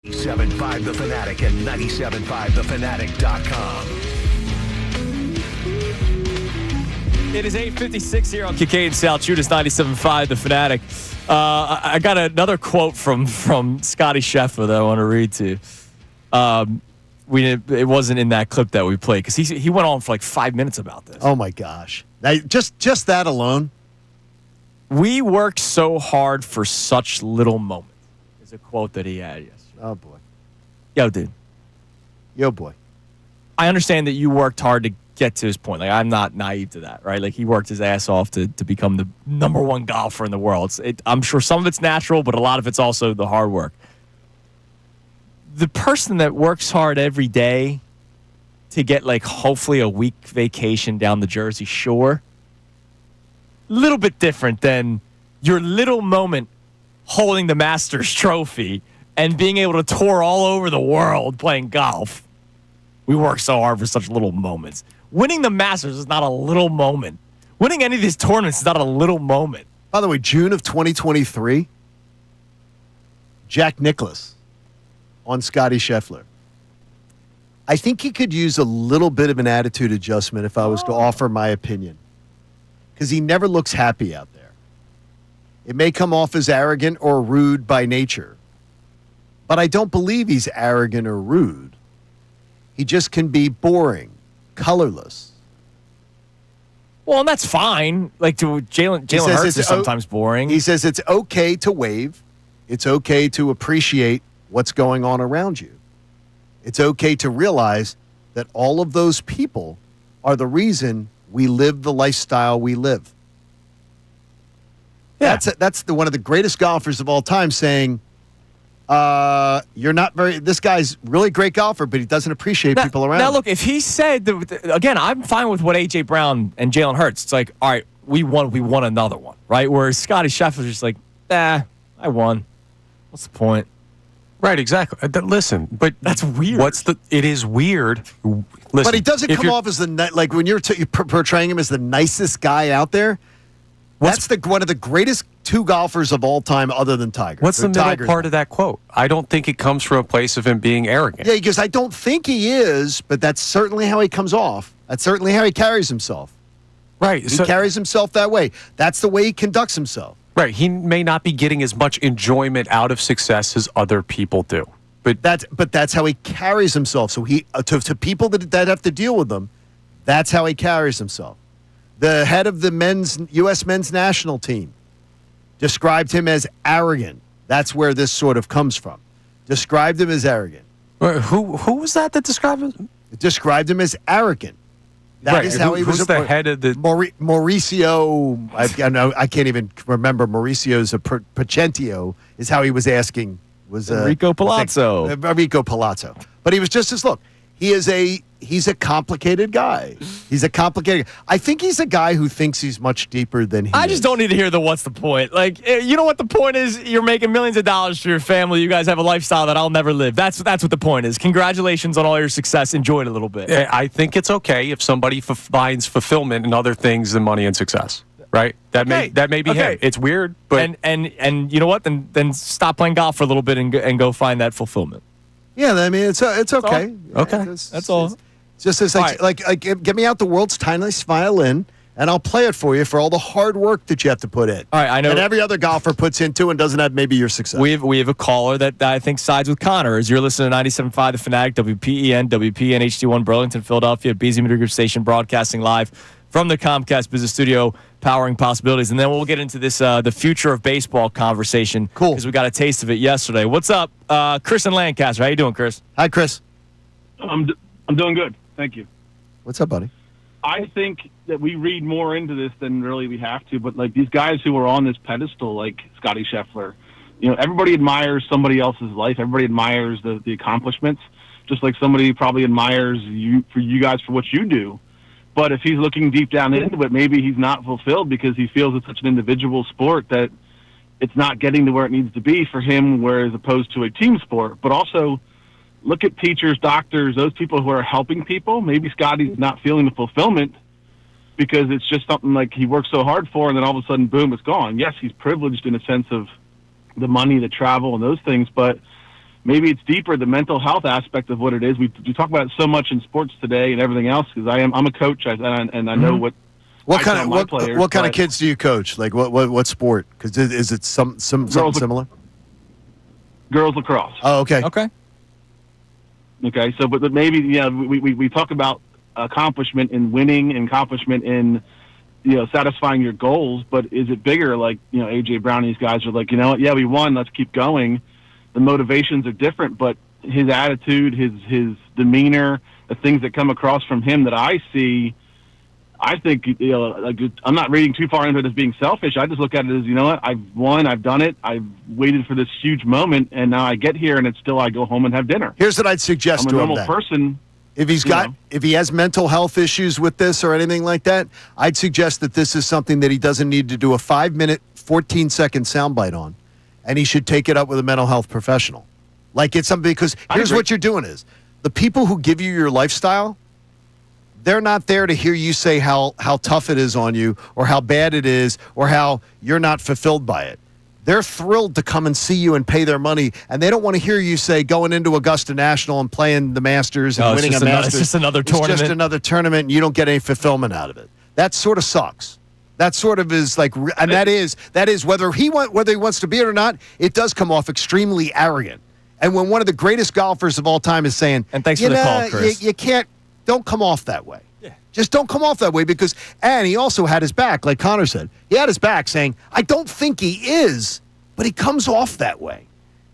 97.5 The Fanatic and 97.5thefanatic.com. It is 8:56 here on Kincade Salciunas, 97.5 The Fanatic. I got another quote from Scotty Schefter that I want to read to you. It wasn't in that clip that we played because he went on for like 5 minutes about this. Oh my gosh! Just that alone. We worked so hard for such little moments. Is a quote that he had yesterday. Oh boy. Yo, dude. Yo, boy. I understand that you worked hard to get to his point. Like, I'm not naive to that, right? Like, he worked his ass off to become the number one golfer in the world. I'm sure some of it's natural, but a lot of it's also the hard work. The person that works hard every day to get, like, hopefully a week vacation down the Jersey Shore, a little bit different than your little moment holding the Masters trophy and being able to tour all over the world playing golf. We work so hard for such little moments. Winning the Masters is not a little moment. Winning any of these tournaments is not a little moment. By the way, June of 2023, Jack Nicklaus on Scotty Scheffler. I think he could use a little bit of an attitude adjustment if I was to offer my opinion. Because he never looks happy out there. It may come off as arrogant or rude by nature. But I don't believe he's arrogant or rude. He just can be boring, colorless. Well, and that's fine. Like, Jalen Hurts is sometimes boring. He says it's okay to wave. It's okay to appreciate what's going on around you. It's okay to realize that all of those people are the reason we live the lifestyle we live. Yeah. That's one of the greatest golfers of all time saying, this guy's really great golfer, but he doesn't appreciate people around him. Now, look, if he said, again, I'm fine with what A.J. Brown and Jalen Hurts. It's like, all right, we won another one, right? Whereas Scotty Scheffler's just like, I won. What's the point? Right, exactly. Listen, but that's weird. It is weird. Listen, but he doesn't come off as like when you're portraying him as the nicest guy out there. That's one of the greatest two golfers of all time other than Tiger. What's the middle part of that quote? I don't think it comes from a place of him being arrogant. Yeah, he goes, I don't think he is, but that's certainly how he comes off. That's certainly how he carries himself. Right. He carries himself that way. That's the way he conducts himself. Right. He may not be getting as much enjoyment out of success as other people do. But that's how he carries himself. So he to people that have to deal with him, that's how he carries himself. The head of the U.S. men's national team described him as arrogant. That's where this sort of comes from. Described him as arrogant. Who was that described him? Described him as arrogant. That is how he was. Who's the head of the Mauricio? I can't even remember. Mauricio's Pacentio is how he was asking. Was Enrico Palazzo? Enrico Palazzo. But he was just as look. He's a complicated guy. I think he's a guy who thinks he's much deeper than he is. I just don't need to hear what's the point. Like, you know what the point is? You're making millions of dollars for your family. You guys have a lifestyle that I'll never live. That's what the point is. Congratulations on all your success. Enjoy it a little bit. I think it's okay if somebody finds fulfillment in other things than money and success. Right? That may be him. It's weird, but and you know what? Then stop playing golf for a little bit and go find that fulfillment. Yeah, I mean it's okay. Okay, that's all. It's just as like get me out the world's tiniest violin, and I'll play it for you for all the hard work that you have to put in. All right, I know. And every other golfer puts into and doesn't have maybe your success. We have a caller that I think sides with Connor. As you're listening to 97.5 The Fanatic, WPEN, WPN HD1 Burlington, Philadelphia, BZ Media Group Station, broadcasting live from the Comcast Business Studio, powering possibilities. And then we'll get into this the future of baseball conversation. Cool. Because we got a taste of it yesterday. What's up, Chris in Lancaster? How you doing, Chris? Hi, Chris. I'm doing good. Thank you. What's up, buddy? I think that we read more into this than really we have to, but like these guys who are on this pedestal, like Scotty Scheffler, everybody admires somebody else's life. Everybody admires the accomplishments, just like somebody probably admires you guys for what you do. But if he's looking deep down into it, maybe he's not fulfilled because he feels it's such an individual sport that it's not getting to where it needs to be for him, whereas opposed to a team sport. But also, look at teachers, doctors, those people who are helping people. Maybe Scotty's not feeling the fulfillment because it's just something like he works so hard for, and then all of a sudden, boom, it's gone. Yes, he's privileged in a sense of the money, the travel, and those things, but maybe it's deeper, the mental health aspect of what it is. We talk about it so much in sports today and everything else because I'm a coach and I know what kind of kids do you coach? Like what sport? Because is it something similar? Girls lacrosse. Oh, okay. Okay. So, but maybe we talk about accomplishment in winning and accomplishment in satisfying your goals. But is it bigger? Like AJ Brown, these guys are like, you know what? Yeah, we won. Let's keep going. The motivations are different, but his attitude, his demeanor, the things that come across from him that I see. I think I'm not reading too far into it as being selfish. I just look at it as, you know what, I've won, I've done it, I've waited for this huge moment, and now I get here, and it's still I go home and have dinner. Here's what I'd suggest to him. I'm a normal person. If he has mental health issues with this or anything like that, I'd suggest that this is something that he doesn't need to do a 5-minute, 14-second soundbite on, and he should take it up with a mental health professional. Like it's something because here's what you're doing is the people who give you your lifestyle. They're not there to hear you say how tough it is on you or how bad it is or how you're not fulfilled by it. They're thrilled to come and see you and pay their money, and they don't want to hear you say going into Augusta National and playing the Masters and winning a Masters. It's just another tournament. It's just another tournament, and you don't get any fulfillment out of it. That sort of sucks. That sort of is like, and that is whether he wants to be it or not, it does come off extremely arrogant. And when one of the greatest golfers of all time is saying, and thanks for the call, Chris. You can't. Don't come off that way. Yeah. Just don't come off that way because, and he also had his back, like Connor said. He had his back saying, I don't think he is, but he comes off that way.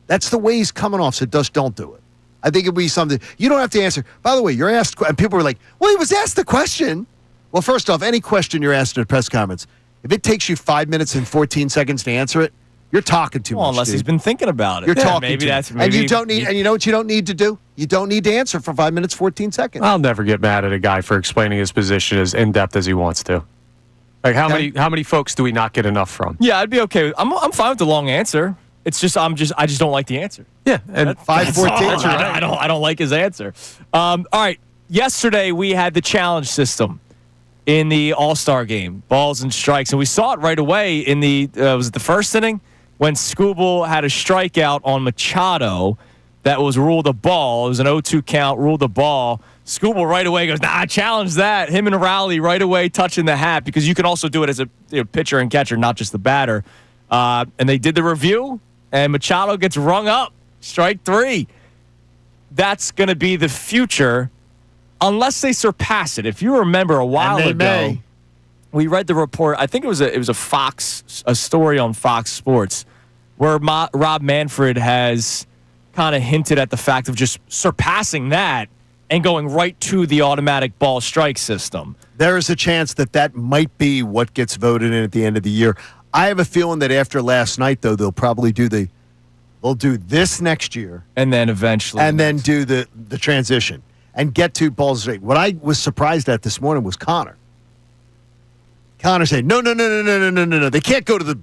That's the way he's coming off, so just don't do it. I think it would be something, you don't have to answer. By the way, you're asked, and people are like, well, he was asked the question. Well, first off, any question you're asked at a press conference, if it takes you 5 minutes and 14 seconds to answer it, you're talking too much. Unless he's been thinking about it. You're talking too much. And you don't need, and you know what you don't need to do? You don't need to answer for 5 minutes, 14 seconds. I'll never get mad at a guy for explaining his position as in-depth as he wants to. Like how many folks do we not get enough from? Yeah, I'd be okay. I'm fine with the long answer. It's just I just don't like the answer. Yeah, and 5:14. I don't like his answer. All right. Yesterday we had the challenge system in the All-Star game, balls and strikes, and we saw it right away in the was it the first inning? When Skubal had a strikeout on Machado that was ruled a ball. It was an 0-2 count, ruled a ball. Skubal right away goes, I challenge that. Him and Rowley right away touching the hat because you can also do it as a pitcher and catcher, not just the batter. And they did the review, and Machado gets rung up. Strike 3. That's going to be the future unless they surpass it. If you remember a while ago, we read the report. I think it was a story on Fox Sports where Rob Manfred has kind of hinted at the fact of just surpassing that and going right to the automatic ball strike system. There is a chance that might be what gets voted in at the end of the year. I have a feeling that after last night, though, they'll probably do this next year, and then eventually, then do the transition and get to balls straight. What I was surprised at this morning was Connor. Connor said, no. They can't go to the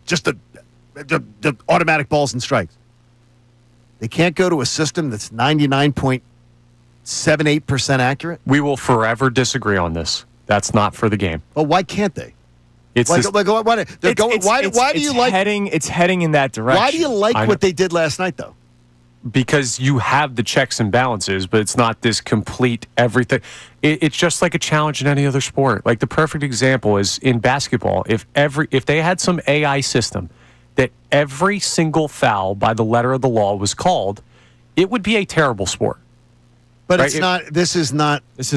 automatic balls and strikes. They can't go to a system that's 99.78% accurate. We will forever disagree on this. That's not for the game. Well, why can't they? It's why do you like it's heading in that direction? Why do you like what they did last night, though? Because you have the checks and balances, but it's not this complete everything. It's just like a challenge in any other sport. Like the perfect example is in basketball. If they had some AI system that every single foul by the letter of the law was called, it would be a terrible sport. But right? It's not. This isn't fouls. This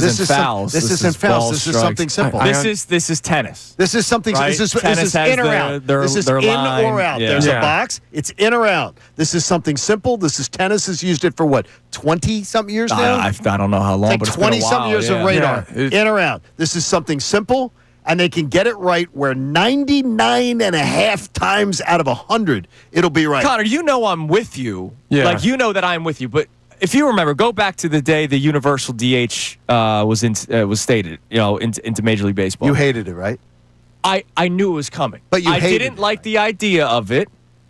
isn't fouls. This is something simple. This is tennis. This is something. Right? This is in or out. This is in or out. There's a box. It's in or out. This is something simple. This is tennis. Has used it for what 20-something years now. I don't know how long. It's like 20-something years of radar. In or out. This is something simple, and they can get it right where 99.5 times out of 100 it'll be right. Connor, I'm with you. Yeah. Like that I'm with you, but. If you remember, go back to the day the universal DH was stated, into Major League Baseball. You hated it, right? I knew it was coming. But I didn't like the idea of it,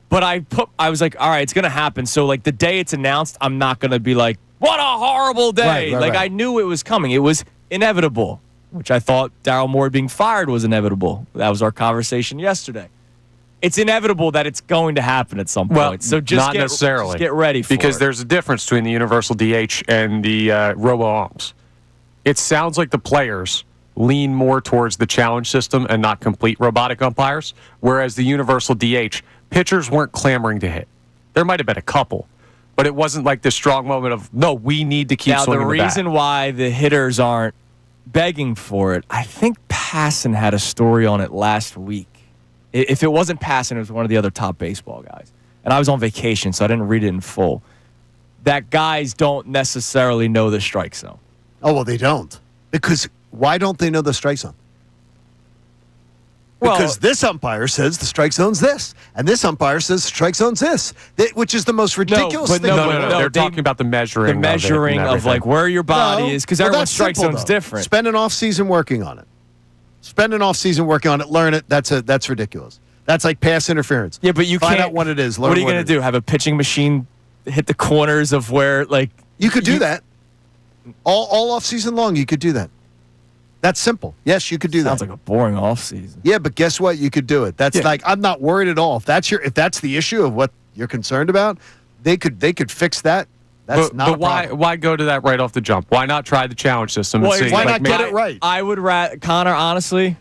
but I was like, all right, it's going to happen. So, like, the day it's announced, I'm not going to be like, what a horrible day. Right. I knew it was coming. It was inevitable, which I thought Daryl Morey being fired was inevitable. That was our conversation yesterday. it's inevitable that it's going to happen at some point. Well, So just necessarily. Just get ready for because it. there's a difference between the universal DH and the robo-umps. It sounds like the players lean more towards the challenge system and not complete robotic umpires, whereas the universal DH, pitchers weren't clamoring to hit. There might have been a couple, but it wasn't like this strong moment of, no, we need to keep swinging the bat. The reason why the hitters aren't begging for it, I think Passan had a story on it last week. If it wasn't Passan, it was one of the other top baseball guys. And I was on vacation, so I didn't read it in full. That guys don't necessarily know the strike zone. Oh, well, they don't. Because why don't they know the strike zone? Well, Because this umpire says the strike zone's this, and this umpire says the strike zone's this, which is the most ridiculous thing. No. They're talking about the measuring. The measuring of like where your body is, because everyone's strike zone's different. Spend an off season working on it. Spend an off season working on it. Learn it. That's ridiculous. That's like pass interference. Yeah, but you find can't out what it is. Learn what are you going to do? Have a pitching machine hit the corners of where like you could do that all off season long. You could do that. That's simple. Yes, you could do that. Sounds like a boring off season. Yeah, but guess what? You could do it. That's like I'm not worried at all. If that's the issue of what you're concerned about, they could fix that. That's not. But why go to that right off the jump? Why not try the challenge system? Why and see, not get it right? I would Connor, honestly.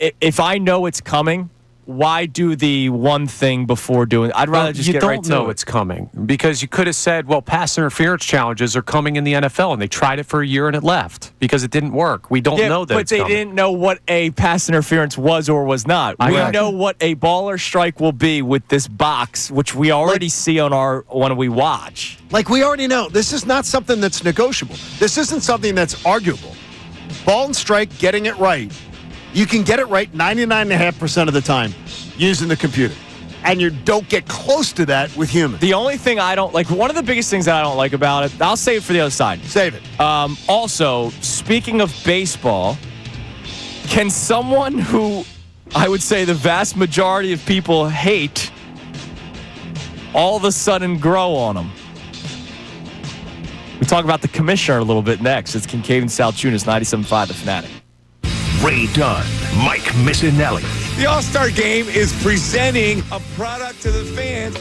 If I know it's coming, why do the one thing before doing? I'd rather just get right to it. You don't know it's coming because you could have said, "Well, pass interference challenges are coming in the NFL," and they tried it for a year and it left because it didn't work. We don't know that. But they didn't know what a pass interference was or was not. We know what a ball or strike will be with this box, which we already see on when we watch. Like we already know, this is not something that's negotiable. This isn't something that's arguable. Ball and strike, getting it right. You can get it right 99.5% of the time using the computer. And you don't get close to that with humans. The only thing I don't like, one of the biggest things that I don't like about it, I'll save it for the other side. Save it. Also, speaking of baseball, can someone who I would say the vast majority of people hate all of a sudden grow on them? We talk about the commissioner a little bit next. It's Kincade Salciunas, 97.5 The Fanatic. Ray Dunn, Mike Missanelli. The All-Star Game is presenting a product to the fans.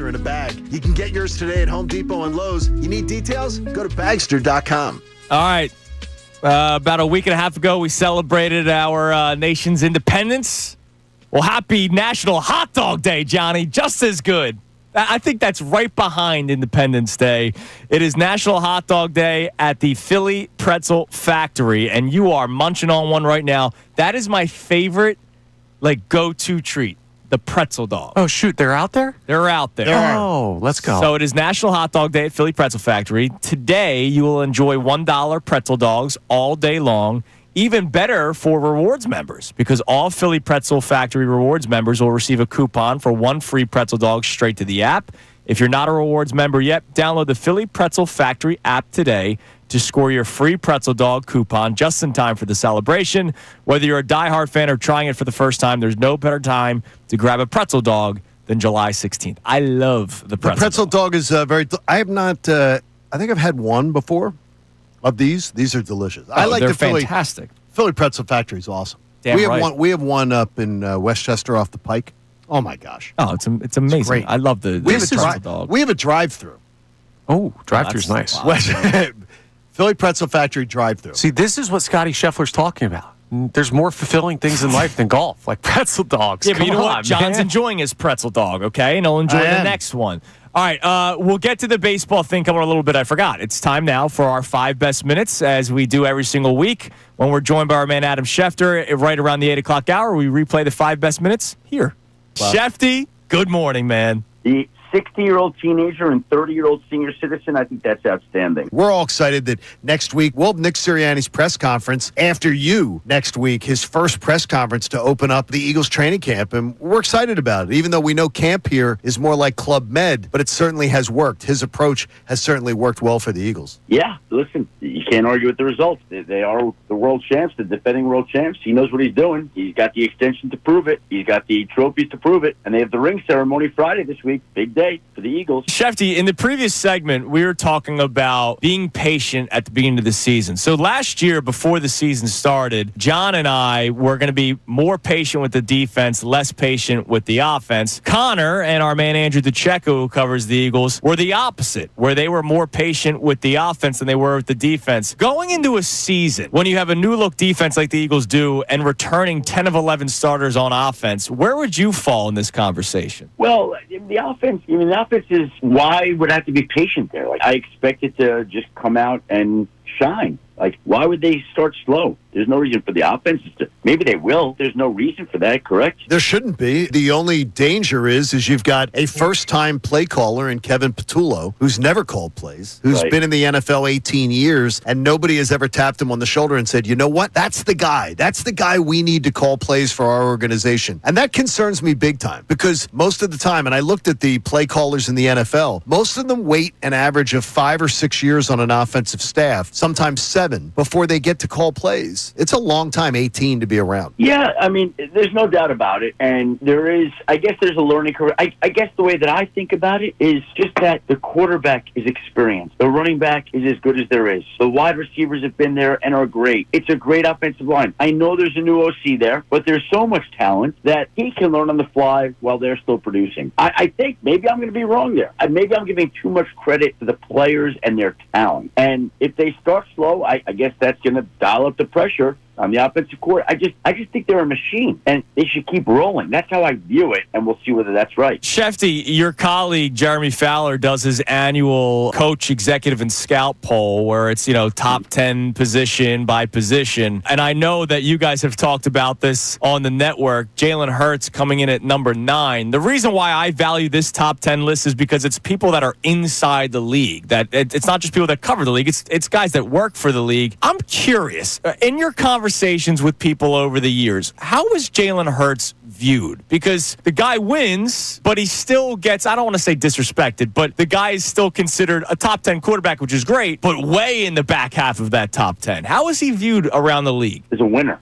Bagster in a bag. You can get yours today at Home Depot and Lowe's. You need details? Go to Bagster.com. All right. About a week and a half ago, we celebrated our nation's independence. Well, happy National Hot Dog Day, Johnny. Just as good. I think that's right behind Independence Day. It is National Hot Dog Day at the Philly Pretzel Factory, and you are munching on one right now. That is my favorite, go-to treat, the pretzel dog. Oh, shoot. They're out there? They're out there. Oh, let's go. So it is National Hot Dog Day at Philly Pretzel Factory. Today, you will enjoy $1 pretzel dogs all day long. Even better for rewards members, because all Philly Pretzel Factory rewards members will receive a coupon for 1 free pretzel dog straight to the app. If you're not a rewards member yet, download the Philly Pretzel Factory app today to score your free pretzel dog coupon just in time for the celebration. Whether you're a diehard fan or trying it for the first time, there's no better time to grab a pretzel dog than July 16th. I love the pretzel. The pretzel dog is very. I have not. I think I've had one before. Of these are delicious. I like the fantastic. Philly Pretzel Factory is awesome. Damn we have right. one. We have one up in Westchester off the Pike. Oh my gosh! Oh, it's amazing. It's great. I love the pretzel dog. We have a drive-through. Oh, drive-through's nice. Philly Pretzel Factory drive-through. See, this is what Scotty Scheffler's talking about. There's more fulfilling things in life than golf, like pretzel dogs. Yeah, but you know Come what? John's man. enjoying his pretzel dog, okay? And he'll enjoy the next one. All right, we'll get to the baseball thing coming a little bit. I forgot. It's time now for our 5 best minutes, as we do every single week. When we're joined by our man Adam Schefter, right around the 8 o'clock hour, we replay the 5 best minutes here. Wow. Shefty, good morning, man. The 60-year-old teenager and 30-year-old senior citizen, I think that's outstanding. We're all excited that next week, Nick Sirianni's press conference after you next week, his first press conference to open up the Eagles training camp, and we're excited about it, even though we know camp here is more like Club Med, but it certainly has worked. His approach has certainly worked well for the Eagles. Yeah, listen, you can't argue with the results. They are the world champs, the defending world champs. He knows what he's doing. He's got the extension to prove it. He's got the trophies to prove it, and they have the ring ceremony Friday this week. Big day for the Eagles. Shefty, in the previous segment, we were talking about being patient at the beginning of the season. So last year, before the season started, John and I were going to be more patient with the defense, less patient with the offense. Connor and our man Andrew DeCecco, who covers the Eagles, were the opposite, where they were more patient with the offense than they were with the defense. Going into a season, when you have a new-look defense like the Eagles do and returning 10 of 11 starters on offense, where would you fall in this conversation? Well, the offense is why I would have to be patient there. I expect it to just come out and shine. Why would they start slow? There's no reason for the offense to. Maybe they will. There's no reason for that, correct? There shouldn't be. The only danger is you've got a first-time play caller in Kevin Patullo, who's never called plays, who's been in the NFL 18 years, and nobody has ever tapped him on the shoulder and said, you know what? That's the guy. That's the guy we need to call plays for our organization. And that concerns me big time, because most of the time, and I looked at the play callers in the NFL, most of them wait an average of 5 or 6 years on an offensive staff, sometimes 7, before they get to call plays. It's a long time, 18, to be around. Yeah, there's no doubt about it. And I guess there's a learning curve. I guess the way that I think about it is just that the quarterback is experienced. The running back is as good as there is. The wide receivers have been there and are great. It's a great offensive line. I know there's a new OC there, but there's so much talent that he can learn on the fly while they're still producing. I think maybe I'm going to be wrong there. Maybe I'm giving too much credit to the players and their talent. And if they start slow, I guess that's going to dial up the pressure on the offensive court. I just think they're a machine, and they should keep rolling. That's how I view it, and we'll see whether that's right. Shefty, your colleague Jeremy Fowler does his annual coach, executive, and scout poll where it's, top 10 position by position. And I know that you guys have talked about this on the network. Jalen Hurts coming in at number 9. The reason why I value this top 10 list is because it's people that are inside the league. That it's not just people that cover the league. It's guys that work for the league. I'm curious, in your conversations with people over the years, how is Jalen Hurts viewed? Because the guy wins, but he still gets, I don't want to say disrespected, but the guy is still considered a top 10 quarterback, which is great, but way in the back half of that top 10. How is he viewed around the league? As a winner,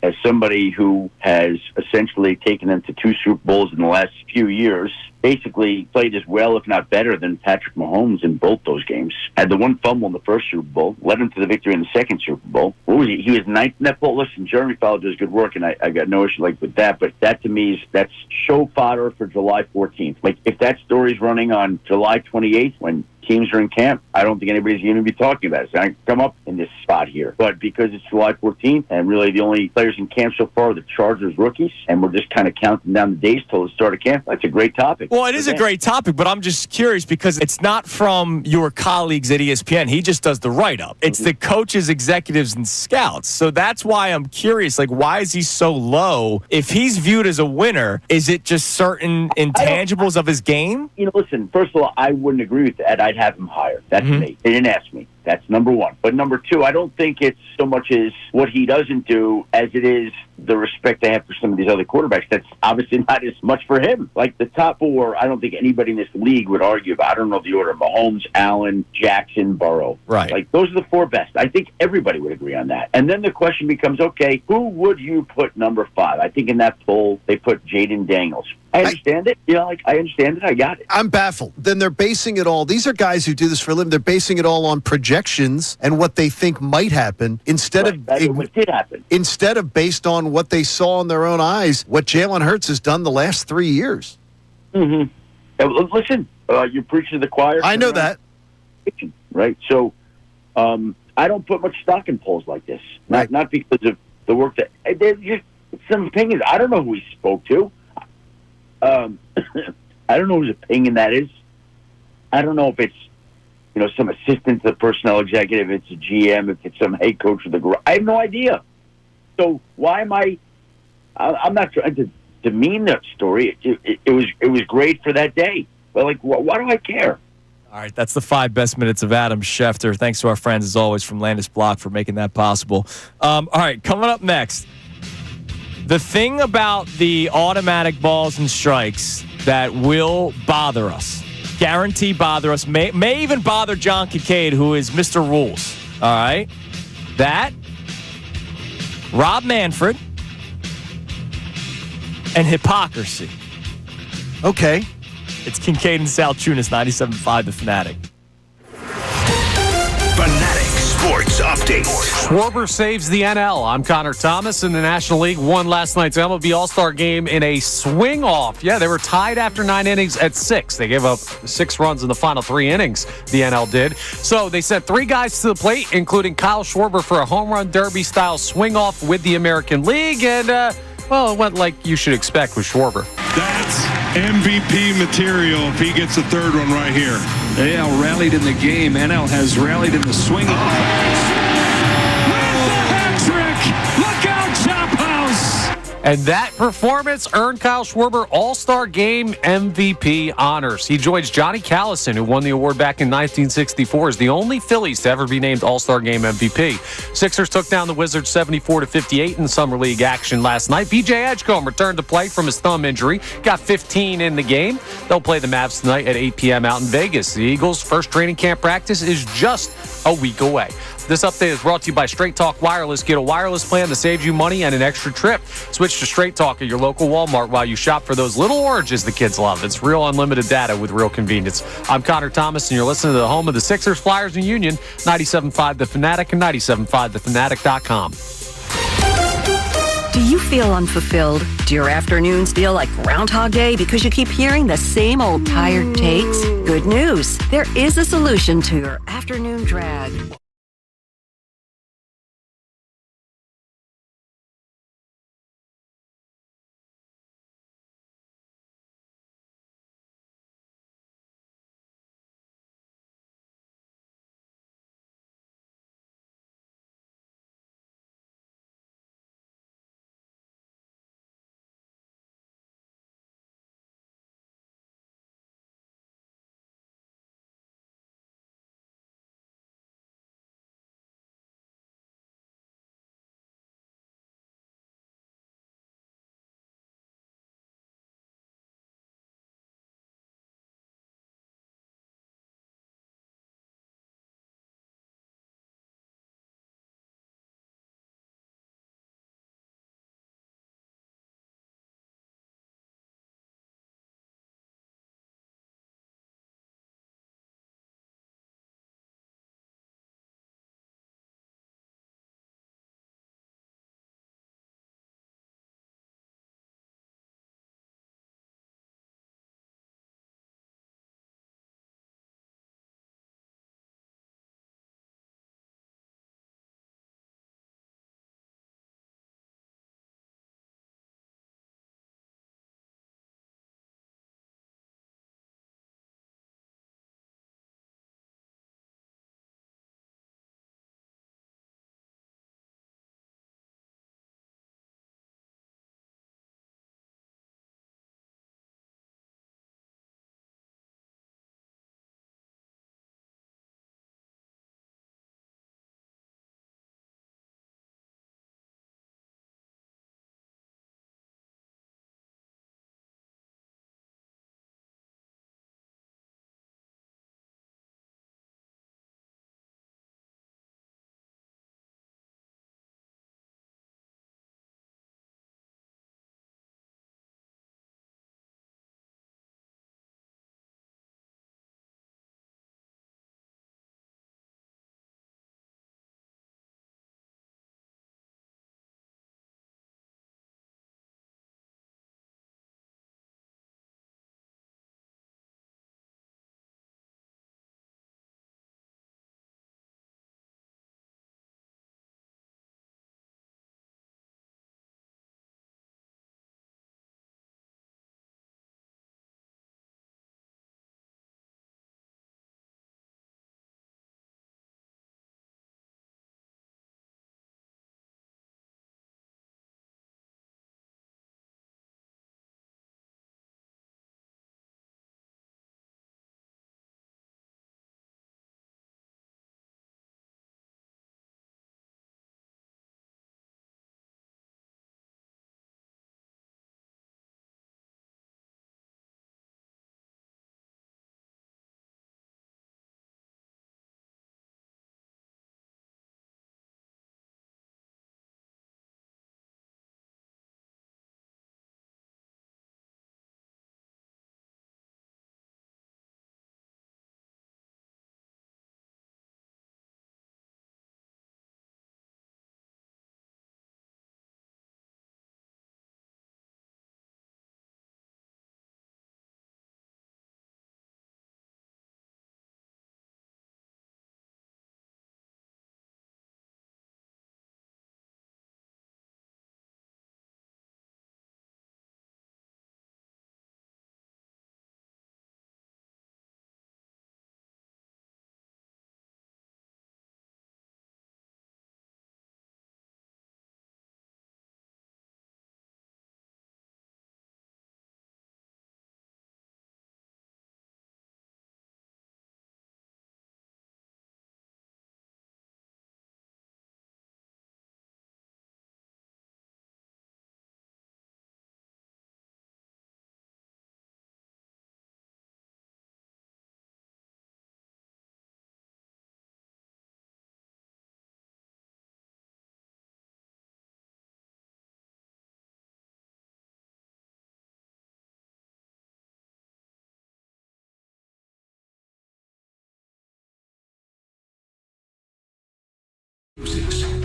as somebody who has essentially taken them to 2 Super Bowls in the last few years, basically played as well, if not better, than Patrick Mahomes in both those games. Had the one fumble in the first Super Bowl, led him to the victory in the second Super Bowl. What was he? He was 19 rank in that poll. Listen, Jeremy Fowler does good work, and I got no issue with that. But that to me that's show fodder for July 14th. Like if that story's running on July 28th when teams are in camp, I don't think anybody's going to be talking about it. So I come up in this spot here. But because it's July 14th, and really the only players in camp so far are the Chargers rookies, and we're just kind of counting down the days till the start of camp, that's a great topic. Well, it is a great topic, but I'm just curious because it's not from your colleagues at ESPN. He just does the write-up. It's the coaches, executives, and scouts. So that's why I'm curious, like, why is he so low? If he's viewed as a winner, is it just certain intangibles of his game? Listen, first of all, I wouldn't agree with that. I'd have him higher. That's me. They didn't ask me. That's number one. But number two, I don't think it's so much as what he doesn't do as it is the respect they have for some of these other quarterbacks. That's obviously not as much for him. Like the top four, I don't think anybody in this league would argue about. I don't know the order: Mahomes, Allen, Jackson, Burrow. Right. Like those are the four best. I think everybody would agree on that. And then the question becomes, okay, who would you put number 5? I think in that poll they put Jaden Daniels. I understand it. I understand it. I got it. I'm baffled. Then they're basing it all. These are guys who do this for a living. They're basing it all on projections and what they think might happen instead of what did happen. Instead of based on what they saw in their own eyes, what Jalen Hurts has done the last 3 years. Listen, you're preaching to the choir. I know that. Right. So I don't put much stock in polls like this. Not because of the work that there's just some opinions. I don't know who he spoke to. I don't know whose opinion that is. I don't know if it's some assistant to the personnel executive, if it's a GM, if it's some head coach of the group. I have no idea. So why am I'm not trying to demean that story. It was great for that day. But why do I care? All right, that's the 5 best minutes of Adam Schefter. Thanks to our friends, as always, from Landis Block for making that possible. All right, coming up next, the thing about the automatic balls and strikes that will bother us, guarantee bother us, may even bother John Kincade, who is Mr. Rules. All right? That, Rob Manfred, and hypocrisy. Okay. It's Kincade and Salciunas, 97.5 The Fanatic. Fanatic Sports Update. Schwarber saves the NL. I'm Connor Thomas, and the National League won last night's MLB All-Star Game in a swing-off. Yeah, they were tied after 9 innings at 6. They gave up 6 runs in the final 3 innings, the NL did. So they sent 3 guys to the plate, including Kyle Schwarber for a home run derby-style swing-off with the American League, and, it went like you should expect with Schwarber. That's MVP material if he gets the third one right here. AL rallied in the game. NL has rallied in the swing. With the hat trick! Look out, Chop House! And that performance earned Kyle Schwarber All-Star Game MVP honors. He joins Johnny Callison, who won the award back in 1964, as the only Phillies to ever be named All-Star Game MVP. Sixers took down the Wizards 74-58 in Summer League action last night. B.J. Edgecombe returned to play from his thumb injury, got 15 in the game. They'll play the Mavs tonight at 8 p.m. out in Vegas. The Eagles' first training camp practice is just a week away. This update is brought to you by Straight Talk Wireless. Get a wireless plan that saves you money and an extra trip. Switch to Straight Talk at your local Walmart while you shop for those little oranges the kids love. It's real unlimited data with real convenience. I'm Connor Thomas, and you're listening to the home of the Sixers, Flyers, and Union, 97.5 The Fanatic and 97.5thefanatic.com. Do you feel unfulfilled? Do your afternoons feel like Groundhog Day because you keep hearing the same old tired takes? Good news. There is a solution to your afternoon drag.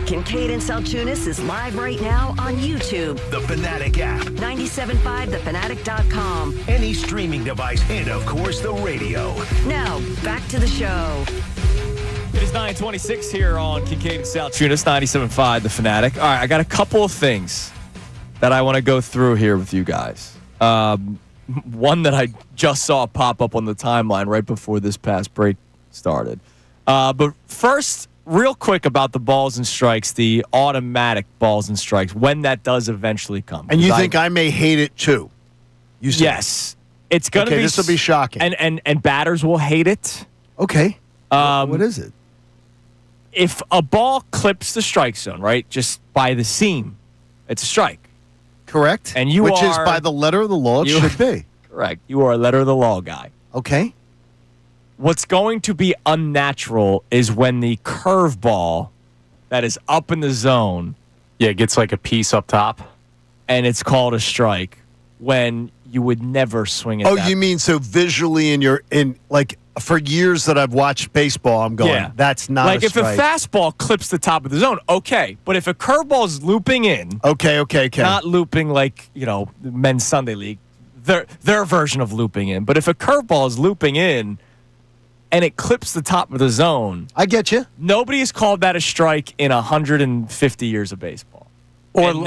Kincade and Salciunas is live right now on YouTube. The Fanatic app. 97.5thefanatic.com. Any streaming device. And, of course, the radio. Now, back to the show. It is 9:26 here on Kincade and Salciunas, 97.5 The Fanatic. All right, I got a couple of things that I want to go through here with you guys. One that I just saw pop up on the timeline right before this past break started. But first, real quick about the balls and strikes, the automatic balls and strikes, when that does eventually come. And you think I may hate it too? You said. Yes. It's going to be. This will be shocking. And batters will hate it. Okay. What is it? If a ball clips the strike zone, right, just by the seam, it's a strike. Correct. And Which is by the letter of the law, it should be. Correct. You are a letter of the law guy. Okay. What's going to be unnatural is when the curveball that is up in the zone, it gets like a piece up top, and it's called a strike when you would never swing it. Oh, you mean so visually for years that I've watched baseball, I'm going, that's not like a strike. If a fastball clips the top of the zone, okay. But if a curveball is looping in, okay, not looping like men's Sunday league, their version of looping in. But if a curveball is looping in and it clips the top of the zone, I get you. Nobody has called that a strike in 150 years of baseball. And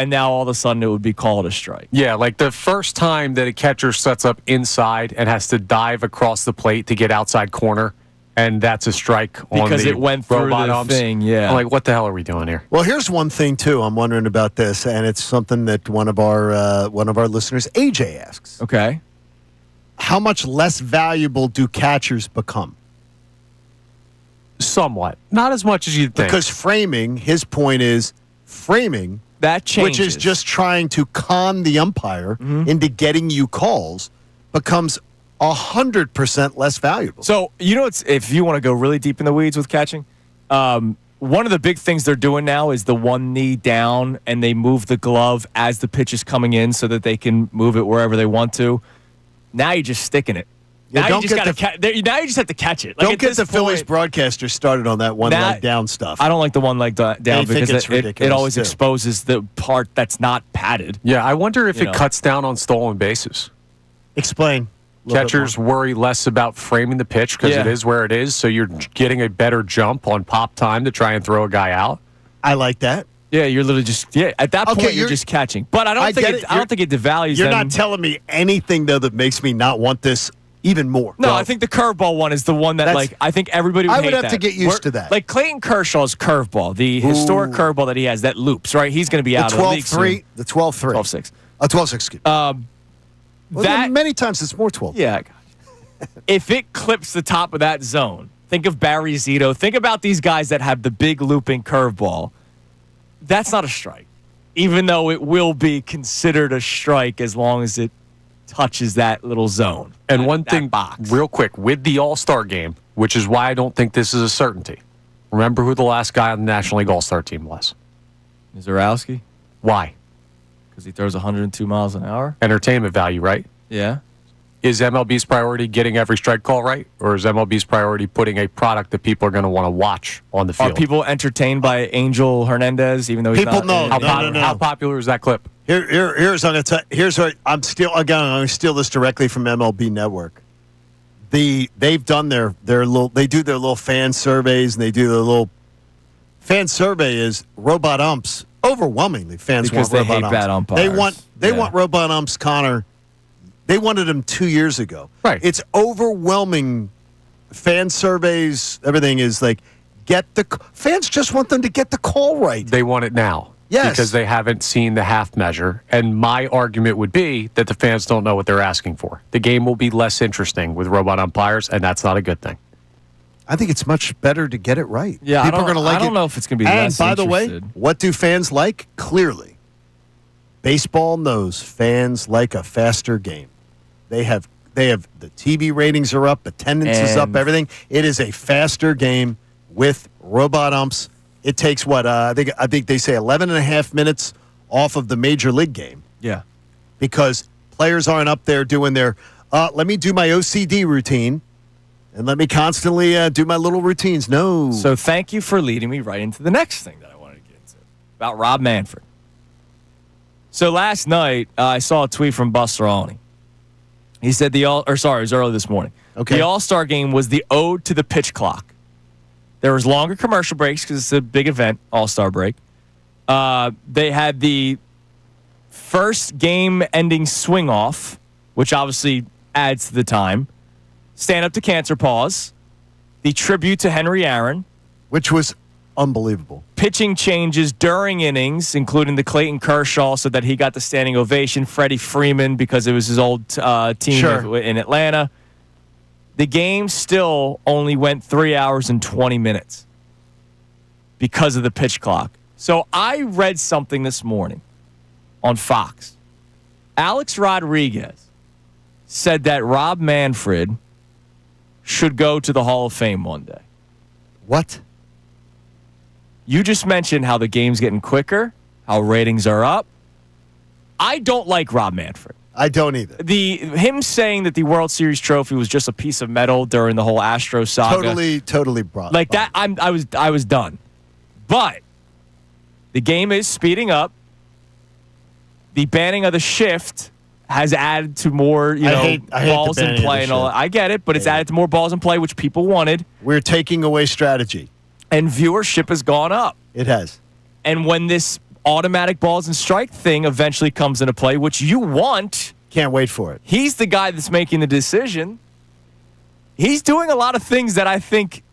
now all of a sudden it would be called a strike. Yeah, like the first time that a catcher sets up inside and has to dive across the plate to get outside corner, and that's a strike because it went through the thing. Yeah, I'm like, what the hell are we doing here? Well, here's one thing too. I'm wondering about this, and it's something that one of our listeners, AJ, asks. Okay, how much less valuable do catchers become? Somewhat, not as much as you'd think. Because framing, his point is. Framing, that changes. Which is just trying to con the umpire into getting you calls, becomes 100% less valuable. So, if you want to go really deep in the weeds with catching, one of the big things they're doing now is the one knee down, and they move the glove as the pitch is coming in so that they can move it wherever they want to. Now you're just sticking it. Now you just have to catch it. Don't get the Phillies broadcaster started on that one leg down stuff. I don't like the one leg down because it always too. exposes the part that's not padded. Yeah, I wonder if it cuts down on stolen bases. Explain. Catchers worry less about framing the pitch because it is where it is, so you're getting a better jump on pop time to try and throw a guy out. I like that. Yeah, you're literally just at that point you're just catching. But I don't think it devalues. You're not telling me anything though that makes me not want this. Even more. No, I think the curveball one is the one that, I think everybody would hate that. I would have to get used to that. Like Clayton Kershaw's curveball, the historic curveball that he has that loops, right? He's going to be out of the league soon. The 12-3. 12-6. 12-6, excuse me. Many times it's more 12. Yeah, I got you. If it clips the top of that zone, think of Barry Zito. Think about these guys that have the big looping curveball. That's not a strike, even though it will be considered a strike as long as it touches that little zone. And one thing, real quick, with the All-Star game, which is why I don't think this is a certainty. Remember who the last guy on the National League All-Star team was? Zarowski. Why? Because he throws 102 miles an hour. Entertainment value, right? Yeah. Is MLB's priority getting every strike call right? Or is MLB's priority putting a product that people are going to want to watch on the field? Are people entertained by Angel Hernandez, even though he's not? No. How popular is that clip? Here's what I'm going to steal this directly from MLB Network. They've done their little fan surveys, and they do their little fan survey is robot umps. Overwhelmingly, fans because want they robot hate bad umps. umpires. They want robot umps, Connor. They wanted them 2 years ago. Right. It's overwhelming. Fan surveys, everything is like fans just want them to get the call right. They want it now. Yes. Because they haven't seen the half measure. And my argument would be that the fans don't know what they're asking for. The game will be less interesting with robot umpires, and that's not a good thing. I think it's much better to get it right. Yeah, people are going to like it. I don't know if it's going to be less interested. And by the way, what do fans like? Clearly, baseball knows fans like a faster game. They have the TV ratings are up, attendance is up, everything. It is a faster game with robot umps. It takes I think they say 11 and a half minutes off of the major league game. Yeah. Because players aren't up there doing their let me do my OCD routine and let me constantly do my little routines. No. So thank you for leading me right into the next thing that I want about Rob Manfred. So last night, I saw a tweet from Busteroni. He said it was early this morning. Okay. The All-Star game was the ode to the pitch clock. There was longer commercial breaks because it's a big event, All-Star break. They had the first game-ending swing-off, which obviously adds to the time. Stand up to cancer pause. The tribute to Henry Aaron. Which was unbelievable. Pitching changes during innings, including the Clayton Kershaw, so that he got the standing ovation. Freddie Freeman, because it was his old team in Atlanta. The game still only went 3 hours and 20 minutes because of the pitch clock. So I read something this morning on Fox. Alex Rodriguez said that Rob Manfred should go to the Hall of Fame one day. What? You just mentioned how the game's getting quicker, how ratings are up. I don't like Rob Manfred. I don't either. Him saying that the World Series trophy was just a piece of metal during the whole Astro saga. Totally brought like that. I was done. But the game is speeding up. The banning of the shift has added to more, I hate balls in play and all that. I get it, but it's added to more balls in play, which people wanted. We're taking away strategy. And viewership has gone up. It has. And when this automatic balls and strike thing eventually comes into play, which you want. Can't wait for it. He's the guy that's making the decision. He's doing a lot of things that I think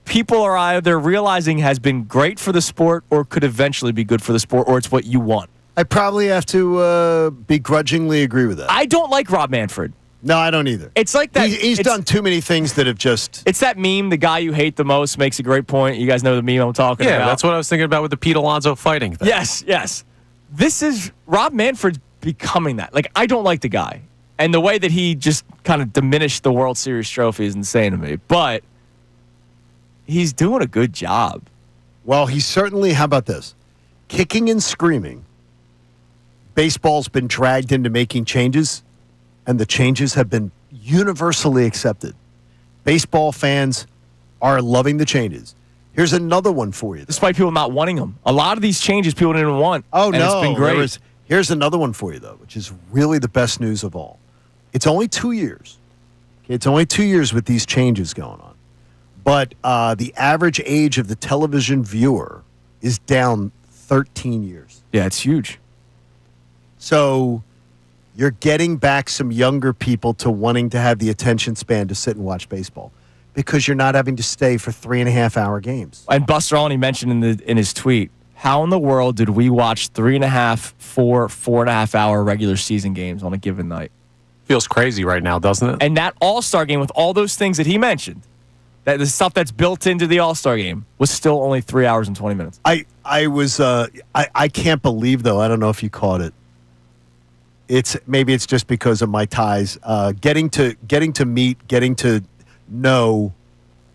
people are either realizing has been great for the sport or could eventually be good for the sport, or it's what you want. I probably have to begrudgingly agree with that. I don't like Rob Manfred. No, I don't either. It's like that. He's done too many things that have just... It's that meme, the guy you hate the most makes a great point. You guys know the meme I'm talking about. Yeah, that's what I was thinking about with the Pete Alonso fighting thing. Yes. This is... Rob Manfred's becoming that. Like, I don't like the guy. And the way that he just kind of diminished the World Series trophy is insane to me. But he's doing a good job. Well, he's certainly... How about this? Kicking and screaming. Baseball's been dragged into making changes, and the changes have been universally accepted. Baseball fans are loving the changes. Here's another one for you. Despite people not wanting them. A lot of these changes people didn't want. Oh, and no. It's been great. Here's another one for you, though, which is really the best news of all. It's only 2 years. Okay, it's only 2 years with these changes going on. But the average age of the television viewer is down 13 years. Yeah, it's huge. So you're getting back some younger people to wanting to have the attention span to sit and watch baseball because you're not having to stay for 3.5-hour games. And Busteroni mentioned in his tweet, how in the world did we watch 3.5, 4.5-hour regular season games on a given night? Feels crazy right now, doesn't it? And that All-Star game with all those things that he mentioned, that the stuff that's built into the All-Star game, was still only 3 hours and 20 minutes. I can't believe, though, I don't know if you caught it. Maybe it's just because of my ties. Getting to meet, getting to know,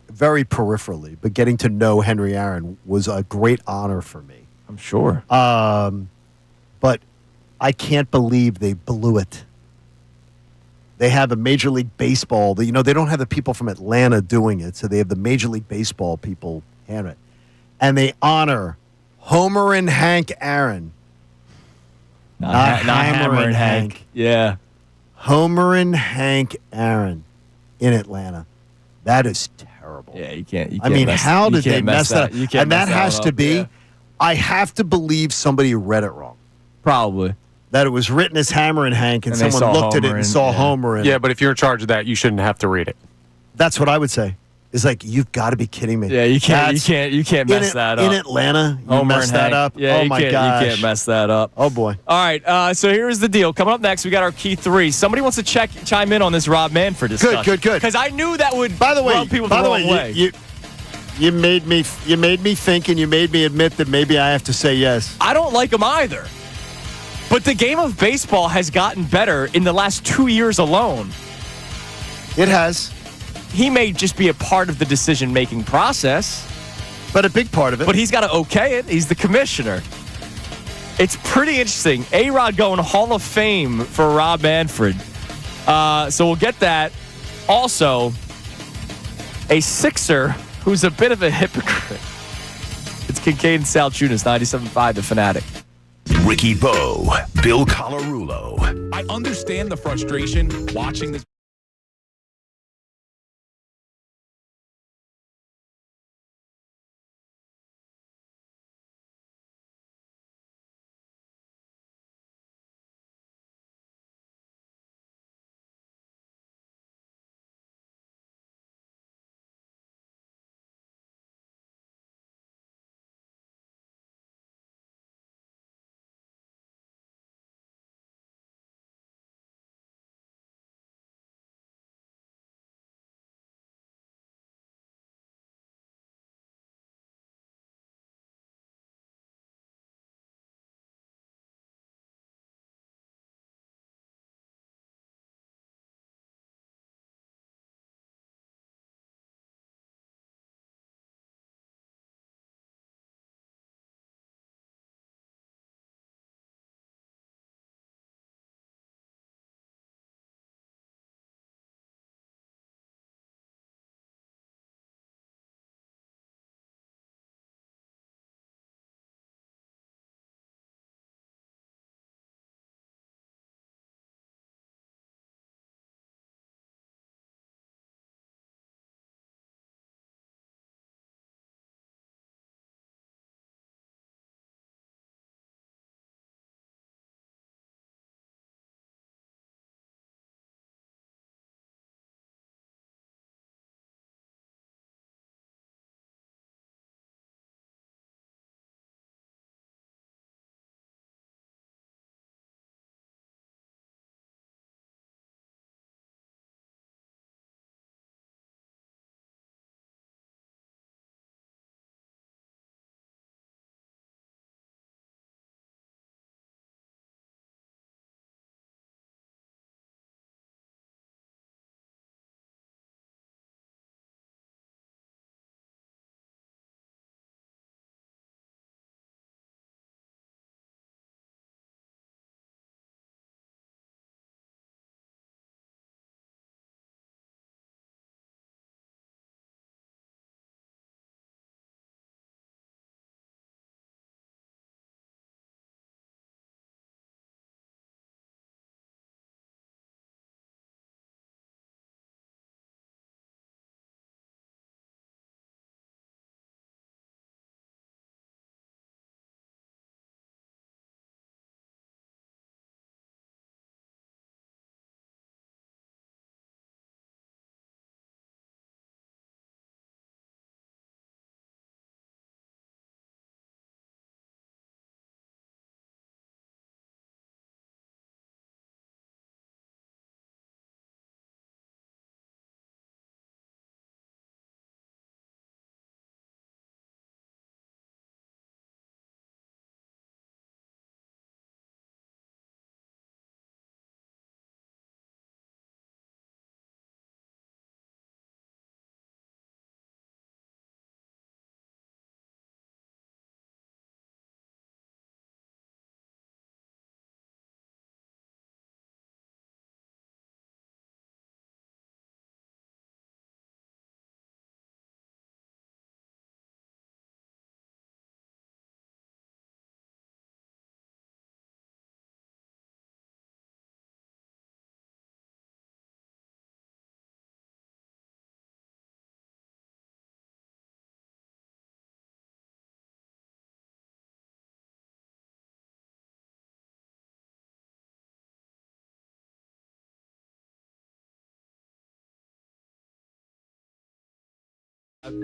very peripherally, but getting to know Henry Aaron was a great honor for me. I'm sure. But I can't believe they blew it. They have a Major League Baseball. They don't have the people from Atlanta doing it, so they have the Major League Baseball people handle it. And they honor Homer and Hank Aaron. Not Hammer and Hank. Yeah. Homer and Hank Aaron in Atlanta. That is terrible. Yeah, you can't how did they mess that up? And that has to be, yeah. I have to believe somebody read it wrong. Probably. That it was written as Hammer and Hank, and someone looked at it and saw Homer. Yeah, but if you're in charge of that, you shouldn't have to read it. That's what I would say. It's like, you've got to be kidding me. Yeah, you can't mess that up. In Atlanta, you messed that up? Yeah, oh, my gosh. You can't mess that up. Oh, boy. All right, so here's the deal. Coming up next, we got our key three. Somebody wants to chime in on this Rob Manfred discussion. Good. Because I knew that would rub people the wrong way. You made me think, and you made me admit that maybe I have to say yes. I don't like him either. But the game of baseball has gotten better in the last 2 years alone. It has. He may just be a part of the decision-making process. But a big part of it. But he's got to okay it. He's the commissioner. It's pretty interesting. A-Rod going Hall of Fame for Rob Manfred. So we'll get that. Also, a Sixer who's a bit of a hypocrite. It's Kincade Salciunas, 97.5 The Fanatic. Ricky Bo, Bill Colarulo. I understand the frustration watching this.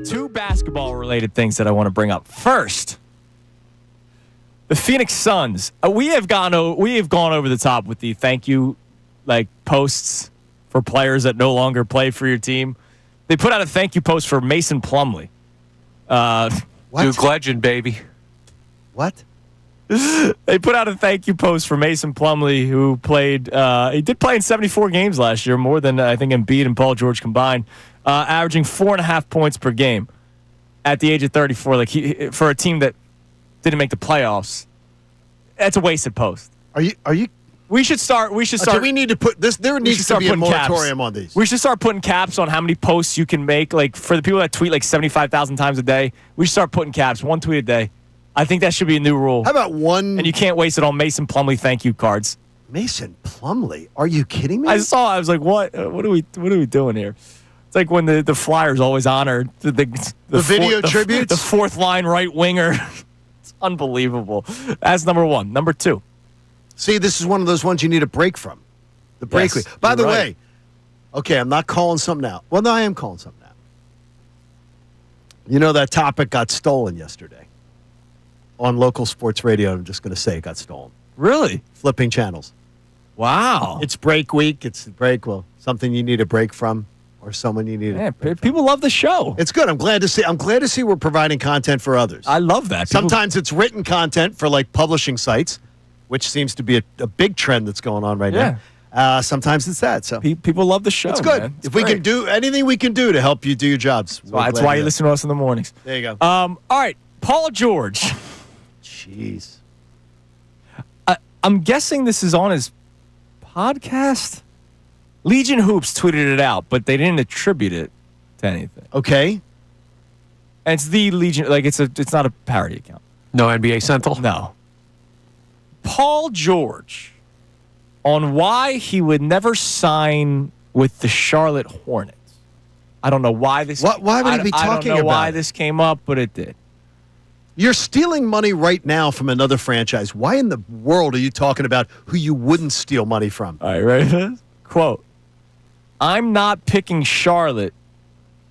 Two basketball-related things that I want to bring up. First, the Phoenix Suns. We have gone over the top with the thank you posts for players that no longer play for your team. They put out a thank you post for Mason Plumlee. Duke legend, baby. What? They put out a thank you post for Mason Plumlee, who played. He did play in 74 games last year, more than I think Embiid and Paul George combined, averaging 4.5 points per game at the age of 34. For a team that didn't make the playoffs, that's a wasted post. Are you? We should start. Do we need to put this? There needs to be a moratorium on these. We should start putting caps on how many posts you can make. Like for the people that tweet like 75,000 times a day, we should start putting caps. 1 tweet a day. I think that should be a new rule. How about one? And you can't waste it on Mason Plumlee thank you cards. Mason Plumlee? Are you kidding me? I was like, what? What are we doing here? It's like when the Flyers always honor the video tributes, the fourth line right winger. It's unbelievable. That's number one. Number two. See, this is one of those ones you need a break from. The break. Yes, By the right. way, okay, I'm not calling something out. Well, no, I am calling something out. You know that topic got stolen yesterday on local sports radio. I'm just going to say it got stolen. Really? Flipping channels. Wow. It's break week. It's break. Well, something you need a break from, or someone you need. People love the show. It's good. I'm glad to see we're providing content for others. I love that. Sometimes it's written content for like publishing sites, which seems to be a big trend that's going on right now. Sometimes it's that. So people love the show. It's good. Man. If we can do anything we can do to help you do your jobs. That's why you listen to us in the mornings. There you go. All right, Paul George. Jeez. I'm guessing this is on his podcast. Legion Hoops tweeted it out, but they didn't attribute it to anything. Okay. And it's the Legion. Like it's not a parody account. No NBA Central? No. Paul George on why he would never sign with the Charlotte Hornets. I don't know why this. Why would he be talking about I don't know why this came up, but it did. You're stealing money right now from another franchise. Why in the world are you talking about who you wouldn't steal money from? All right, ready? Quote, I'm not picking Charlotte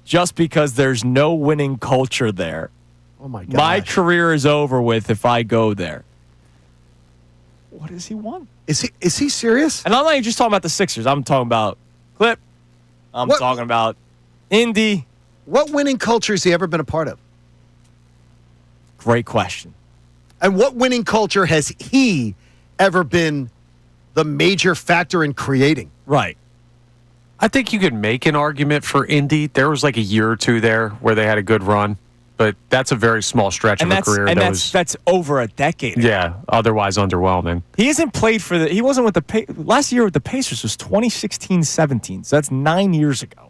just because there's no winning culture there. Oh, my God. My career is over with if I go there. What does he want? Is he serious? And I'm not even just talking about the Sixers. I'm talking about Clip. I'm talking about Indy. What winning culture has he ever been a part of? Great question. And what winning culture has he ever been the major factor in creating? Right. I think you could make an argument for Indy. There was like a year or two there where they had a good run, but that's a very small stretch of a career. And that's over a decade ago. Yeah, otherwise underwhelming. He hasn't played he wasn't with the last year with the Pacers was 2016-17, so that's 9 years ago.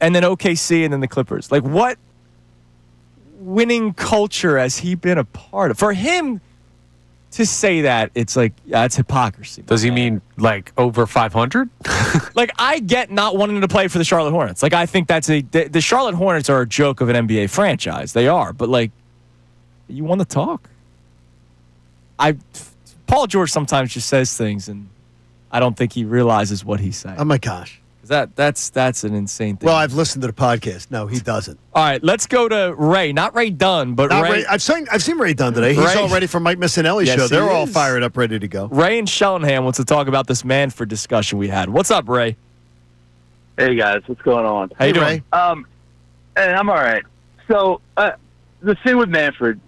And then OKC and then the Clippers. Like what winning culture has he been a part of? For him to say that, it's like, it's hypocrisy. Does he mean like over 500? Like, I get not wanting to play for the Charlotte Hornets. Like, I think the Charlotte Hornets are a joke of an NBA franchise. They are. But, like, you want to talk? Paul George sometimes just says things, and I don't think he realizes what he's saying. Oh, my gosh. That's an insane thing. Well, I've listened to the podcast. No, he doesn't. All right, let's go to Ray. Not Ray Dunn, but Ray. I've seen Ray Dunn today. He's all ready for Mike Missanelli's show. They're all fired up, ready to go. Ray and Sheltonham wants to talk about this Manfred discussion we had. What's up, Ray? Hey, guys. What's going on? How you doing? Ray. I'm all right. So, the thing with Manfred,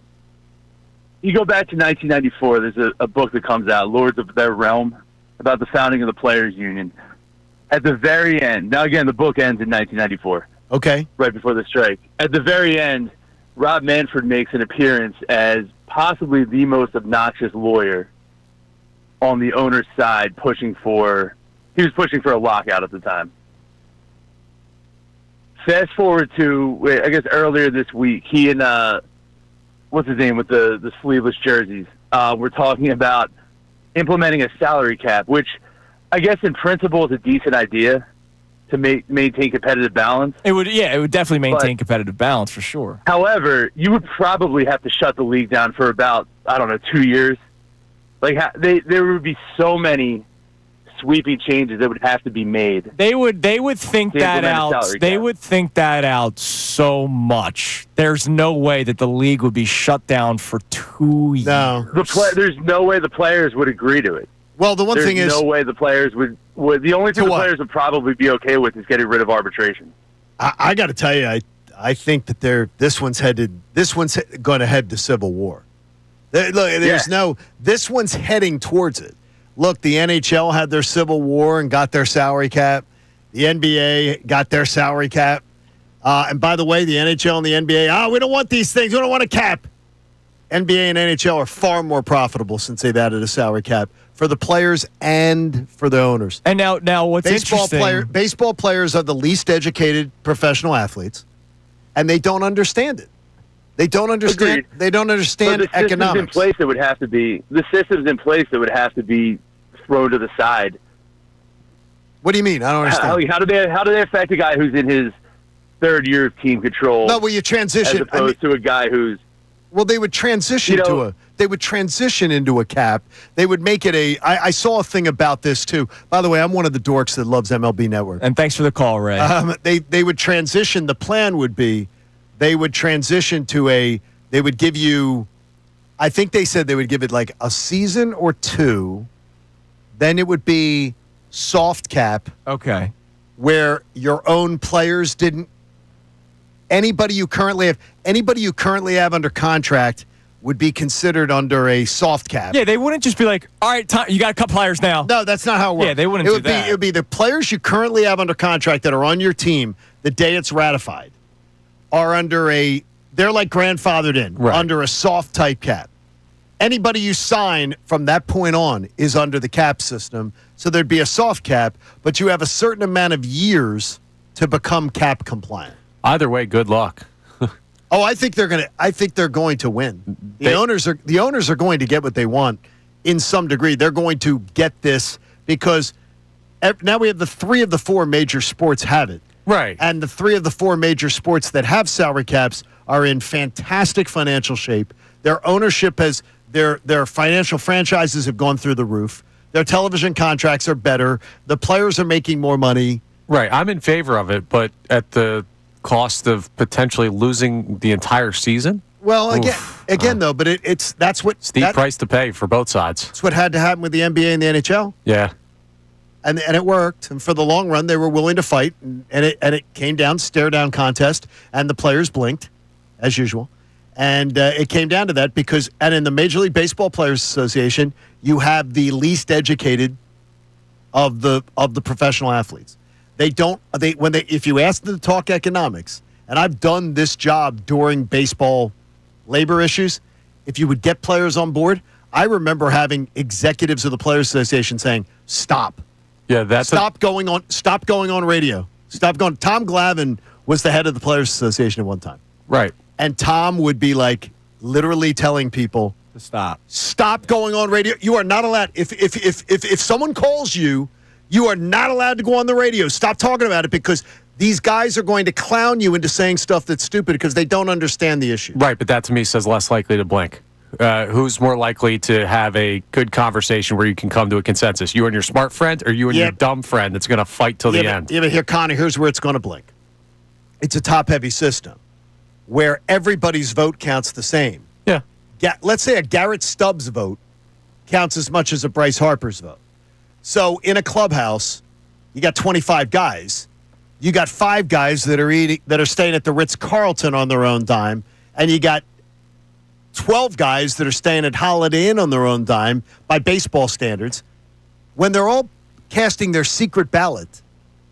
you go back to 1994, there's a book that comes out, Lords of Their Realm, about the founding of the Players Union. At the very end, now again, the book ends in 1994. Okay. Right before the strike. At the very end, Rob Manfred makes an appearance as possibly the most obnoxious lawyer on the owner's side, he was pushing for a lockout at the time. Fast forward to, I guess, earlier this week, he and, what's his name, with the sleeveless jerseys, were talking about implementing a salary cap, which I guess in principle is a decent idea to maintain competitive balance. It would definitely maintain competitive balance for sure. However, you would probably have to shut the league down for about, 2 years. Like there would be so many sweeping changes that would have to be made. They would think that out. They would think that out so much. There's no way that the league would be shut down for 2 years. No. There's no way the players would agree to it. Well, the one thing is, no way the players would. The only thing the players would probably be okay with is getting rid of arbitration. I got to tell you, I think that this one's going to head to civil war. This one's heading towards it. Look, the NHL had their civil war and got their salary cap. The NBA got their salary cap. And by the way, the NHL and the NBA, we don't want these things. We don't want a cap. NBA and NHL are far more profitable since they've added a salary cap for the players and for the owners. And now what's interesting? Baseball players are the least educated professional athletes, and they don't understand it. They don't understand. Agreed. They don't understand the economics. The systems in place that would have to be thrown to the side. What do you mean? I don't understand. How do they affect a guy who's in his third year of team control? No, well, you transition as opposed to a guy who's. Well, they would transition They would transition into a cap. They would make it I saw a thing about this too. By the way, I'm one of the dorks that loves MLB Network. And thanks for the call, Ray. They would transition. The plan would be, they would transition to they would give you, I think they said they would give it like a season or two. Then it would be soft cap. Okay. Where your own players didn't. Anybody you currently have under contract would be considered under a soft cap. Yeah, they wouldn't just be like, all right, you got a couple players now. No, that's not how it works. Yeah, they wouldn't do that. It would be the players you currently have under contract that are on your team the day it's ratified are they're like grandfathered in, under a soft type cap. Anybody you sign from that point on is under the cap system, so there'd be a soft cap, but you have a certain amount of years to become cap compliant. Either way, good luck. Oh, I think they're going to win. The owners are going to get what they want in some degree. They're going to get this because now we have the 3 of the 4 major sports have it. Right. And the 3 of the 4 major sports that have salary caps are in fantastic financial shape. Their ownership has their financial franchises have gone through the roof. Their television contracts are better. The players are making more money. Right. I'm in favor of it, but at the cost of potentially losing the entire season? Well, again, though, but that's what steep price to pay for both sides. That's what had to happen with the NBA and the NHL. Yeah, and it worked. And for the long run, they were willing to fight, and it came down stare down contest, and the players blinked, as usual, and it came down to that because in the Major League Baseball Players Association, you have the least educated of the professional athletes. If you ask them to talk economics, and I've done this job during baseball labor issues, if you would get players on board, I remember having executives of the Players Association saying, "Stop, stop going on radio, stop going." Tom Glavine was the head of the Players Association at one time, right? And Tom would be like literally telling people to stop going on radio. You are not allowed. If someone calls you. You are not allowed to go on the radio. Stop talking about it because these guys are going to clown you into saying stuff that's stupid because they don't understand the issue. Right, but that to me says less likely to blink. Who's more likely to have a good conversation where you can come to a consensus? You and your smart friend or you and your dumb friend that's going to fight till the end? Yeah, but here, Connor, here's where it's going to blink. It's a top-heavy system where everybody's vote counts the same. Yeah. Let's say a Garrett Stubbs vote counts as much as a Bryce Harper's vote. So in a clubhouse, you got 25 guys. You got 5 guys that are staying at the Ritz-Carlton on their own dime, and you got 12 guys that are staying at Holiday Inn on their own dime by baseball standards. When they're all casting their secret ballot,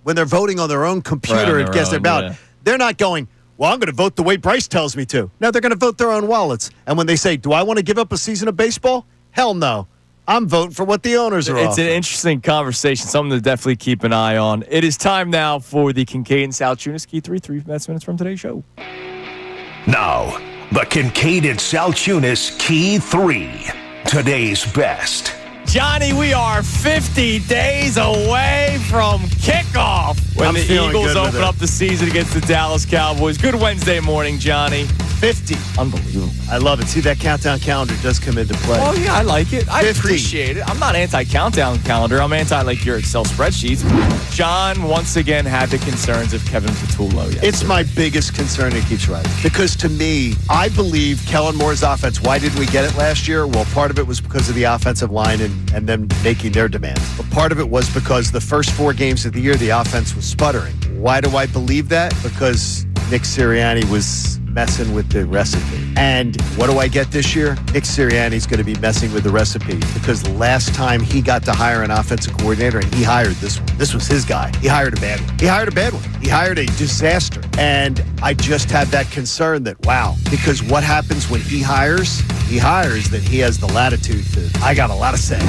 when they're voting on their own computer and cast their ballot, they're not going, well, I'm going to vote the way Bryce tells me to. No, they're going to vote their own wallets. And when they say, do I want to give up a season of baseball? Hell no. I'm voting for what the owners are offering. It's an interesting conversation, something to definitely keep an eye on. It is time now for the Kincade Salciunas Key 3 best minutes from today's show. Now, the Kincade Salciunas Key 3, today's best. Johnny, we are 50 days away from kickoff when the Eagles open up the season against the Dallas Cowboys. Good Wednesday morning, Johnny. 50. Unbelievable. I love it. See, that countdown calendar does come into play. Oh, yeah, I like it. I appreciate it. I'm not anti-countdown calendar. I'm anti, your Excel spreadsheets. John, once again, had the concerns of Kevin Patullo yesterday. It's my biggest concern, and keeps right. Because to me, I believe Kellen Moore's offense, why didn't we get it last year? Well, part of it was because of the offensive line and them making their demands. But part of it was because the first 4 games of the year, the offense was sputtering. Why do I believe that? Because Nick Sirianni was messing with the recipe. And what do I get this year? Nick Sirianni's going to be messing with the recipe because the last time he got to hire an offensive coordinator, and he hired this one. This was his guy. He hired a bad one. He hired a disaster. And I just had that concern that, wow, because what happens when he hires he hires, then he has the latitude to, I got a lot of say.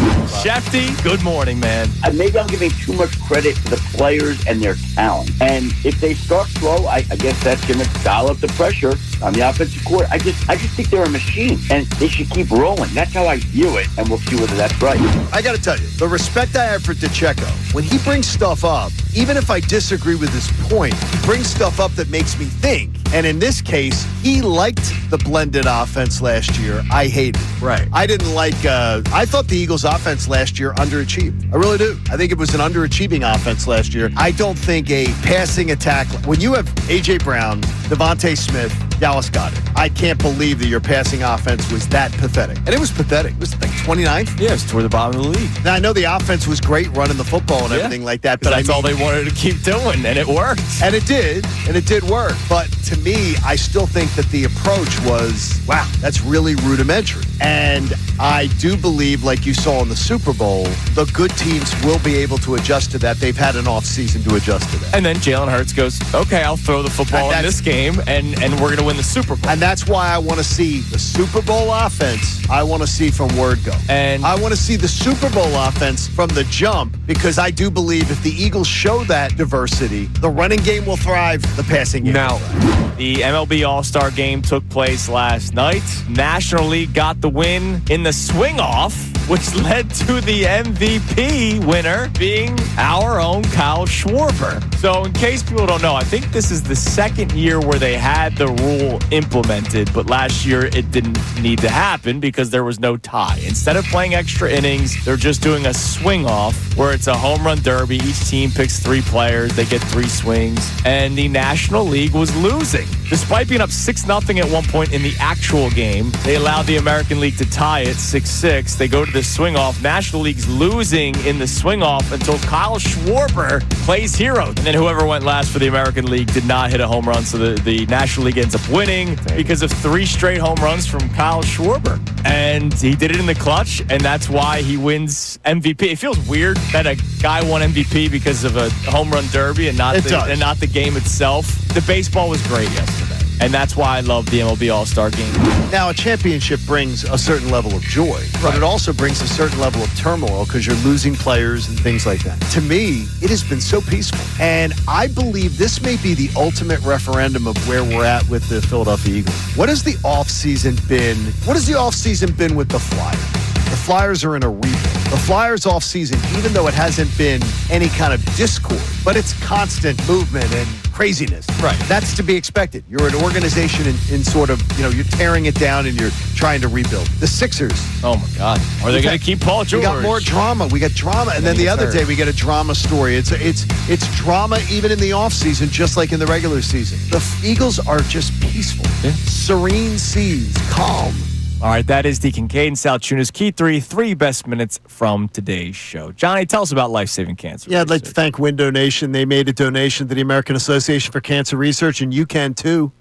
Shefty, good morning, man. Maybe I'm giving too much credit to the players and their talent. And if they start slow, I guess that's going to dial up the pressure on the offensive court. I just think they're a machine, and they should keep rolling. That's how I view it, and we'll see whether that's right. I got to tell you, the respect I have for DeCecco, when he brings stuff up, even if I disagree with his point, he brings stuff up that makes me think. And in this case, he liked the blended offense last year. I hated it. Right. I didn't like, I thought the Eagles' offense last year underachieved. I really do. I think it was an underachieving offense last year. I don't think a passing attack, when you have A.J. Brown, Devontae Smith, Dallas Goedert, I can't believe that your passing offense was that pathetic. And it was pathetic. It was like 29th. Yeah, it's toward the bottom of the league. Now, I know the offense was great running the football and everything like that, but that's all they wanted to keep doing, and it worked. And it did work. But to me, I still think that the approach was, wow, that's really rudimentary. And I do believe, like you saw in the Super Bowl, the good teams will be able to adjust to that. They've had an off season to adjust to that. And then Jalen Hurts goes, okay, I'll throw the football in this game, and we're going to win the Super Bowl. And that's why I want to see the Super Bowl offense. I want to see from word go. And I want to see the Super Bowl offense from the jump, because I do believe if the Eagles show that diversity, the running game will thrive, the passing game will thrive. The MLB All-Star Game took place last night. National League got the win in the swing-off, which led to the MVP winner being our own Kyle Schwarber. So in case people don't know, I think this is the second year where they had the rule implemented, but last year it didn't need to happen because there was no tie. Instead of playing extra innings, they're just doing a swing-off where it's a home run derby. Each team picks 3 players. They get 3 swings. And the National League was losing. Despite being up 6-0 at one point in the actual game, they allowed the American League to tie it 6-6. They go to the swing-off. National League's losing in the swing-off until Kyle Schwarber plays hero. And then whoever went last for the American League did not hit a home run, so the National League ends up winning because of 3 straight home runs from Kyle Schwarber. And he did it in the clutch, and that's why he wins MVP. It feels weird that a guy won MVP because of a home run derby and not the game itself. The baseball was great yesterday, and that's why I love the MLB All-Star Game. Now, a championship brings a certain level of joy, but it also brings a certain level of turmoil because you're losing players and things like that. To me, it has been so peaceful, and I believe this may be the ultimate referendum of where we're at with the Philadelphia Eagles. What has the offseason been? What has the offseason been with the Flyers? The Flyers are in a rebuild. The Flyers offseason, even though it hasn't been any kind of discord, but it's constant movement and craziness. Right. That's to be expected. You're an organization in sort of, you're tearing it down and you're trying to rebuild. The Sixers. Oh, my God. Are they going to keep Paul George? We got more drama. We got drama. And then the other day we get a drama story. It's drama even in the offseason, just like in the regular season. The Eagles are just peaceful. Yeah. Serene seas, calm. All right, that is the Kincade Salciunas Key 3 best minutes from today's show. Johnny, tell us about life-saving cancer. Yeah, I'd like to thank Win Donation. They made a donation to the American Association for Cancer Research, and you can too.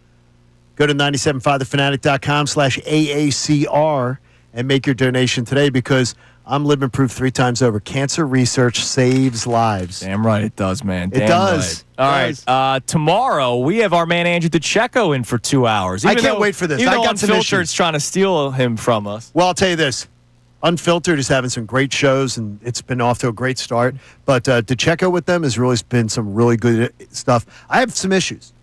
Go to 975thefanatic.com/AACR and make your donation today, because I'm living proof 3 times over. Cancer research saves lives. Damn right it does, man. It does. Right. All right. Tomorrow, we have our man Andrew DeCecco in for 2 hours. I can't wait for this. Even I though got some Unfiltered's trying to steal him from us. Well, I'll tell you this. Unfiltered is having some great shows, and it's been off to a great start. But DeCecco with them has really been some really good stuff. I have some issues.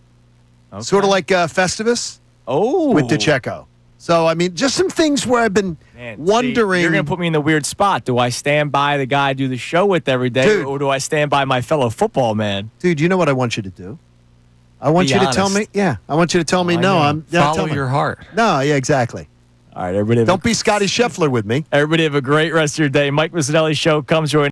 Okay. Sort of like Festivus with DeCecco. So, I mean, just some things where I've been wondering. You're going to put me in the weird spot. Do I stand by the guy I do the show with every day, or do I stand by my fellow football man? Dude, you know what I want you to do? I want you to tell me. Yeah, I want you to tell me. Follow your heart. No, yeah, exactly. All right, everybody. Don't be Scotty Scheffler with me. Everybody have a great rest of your day. Mike Missanelli Show comes your way.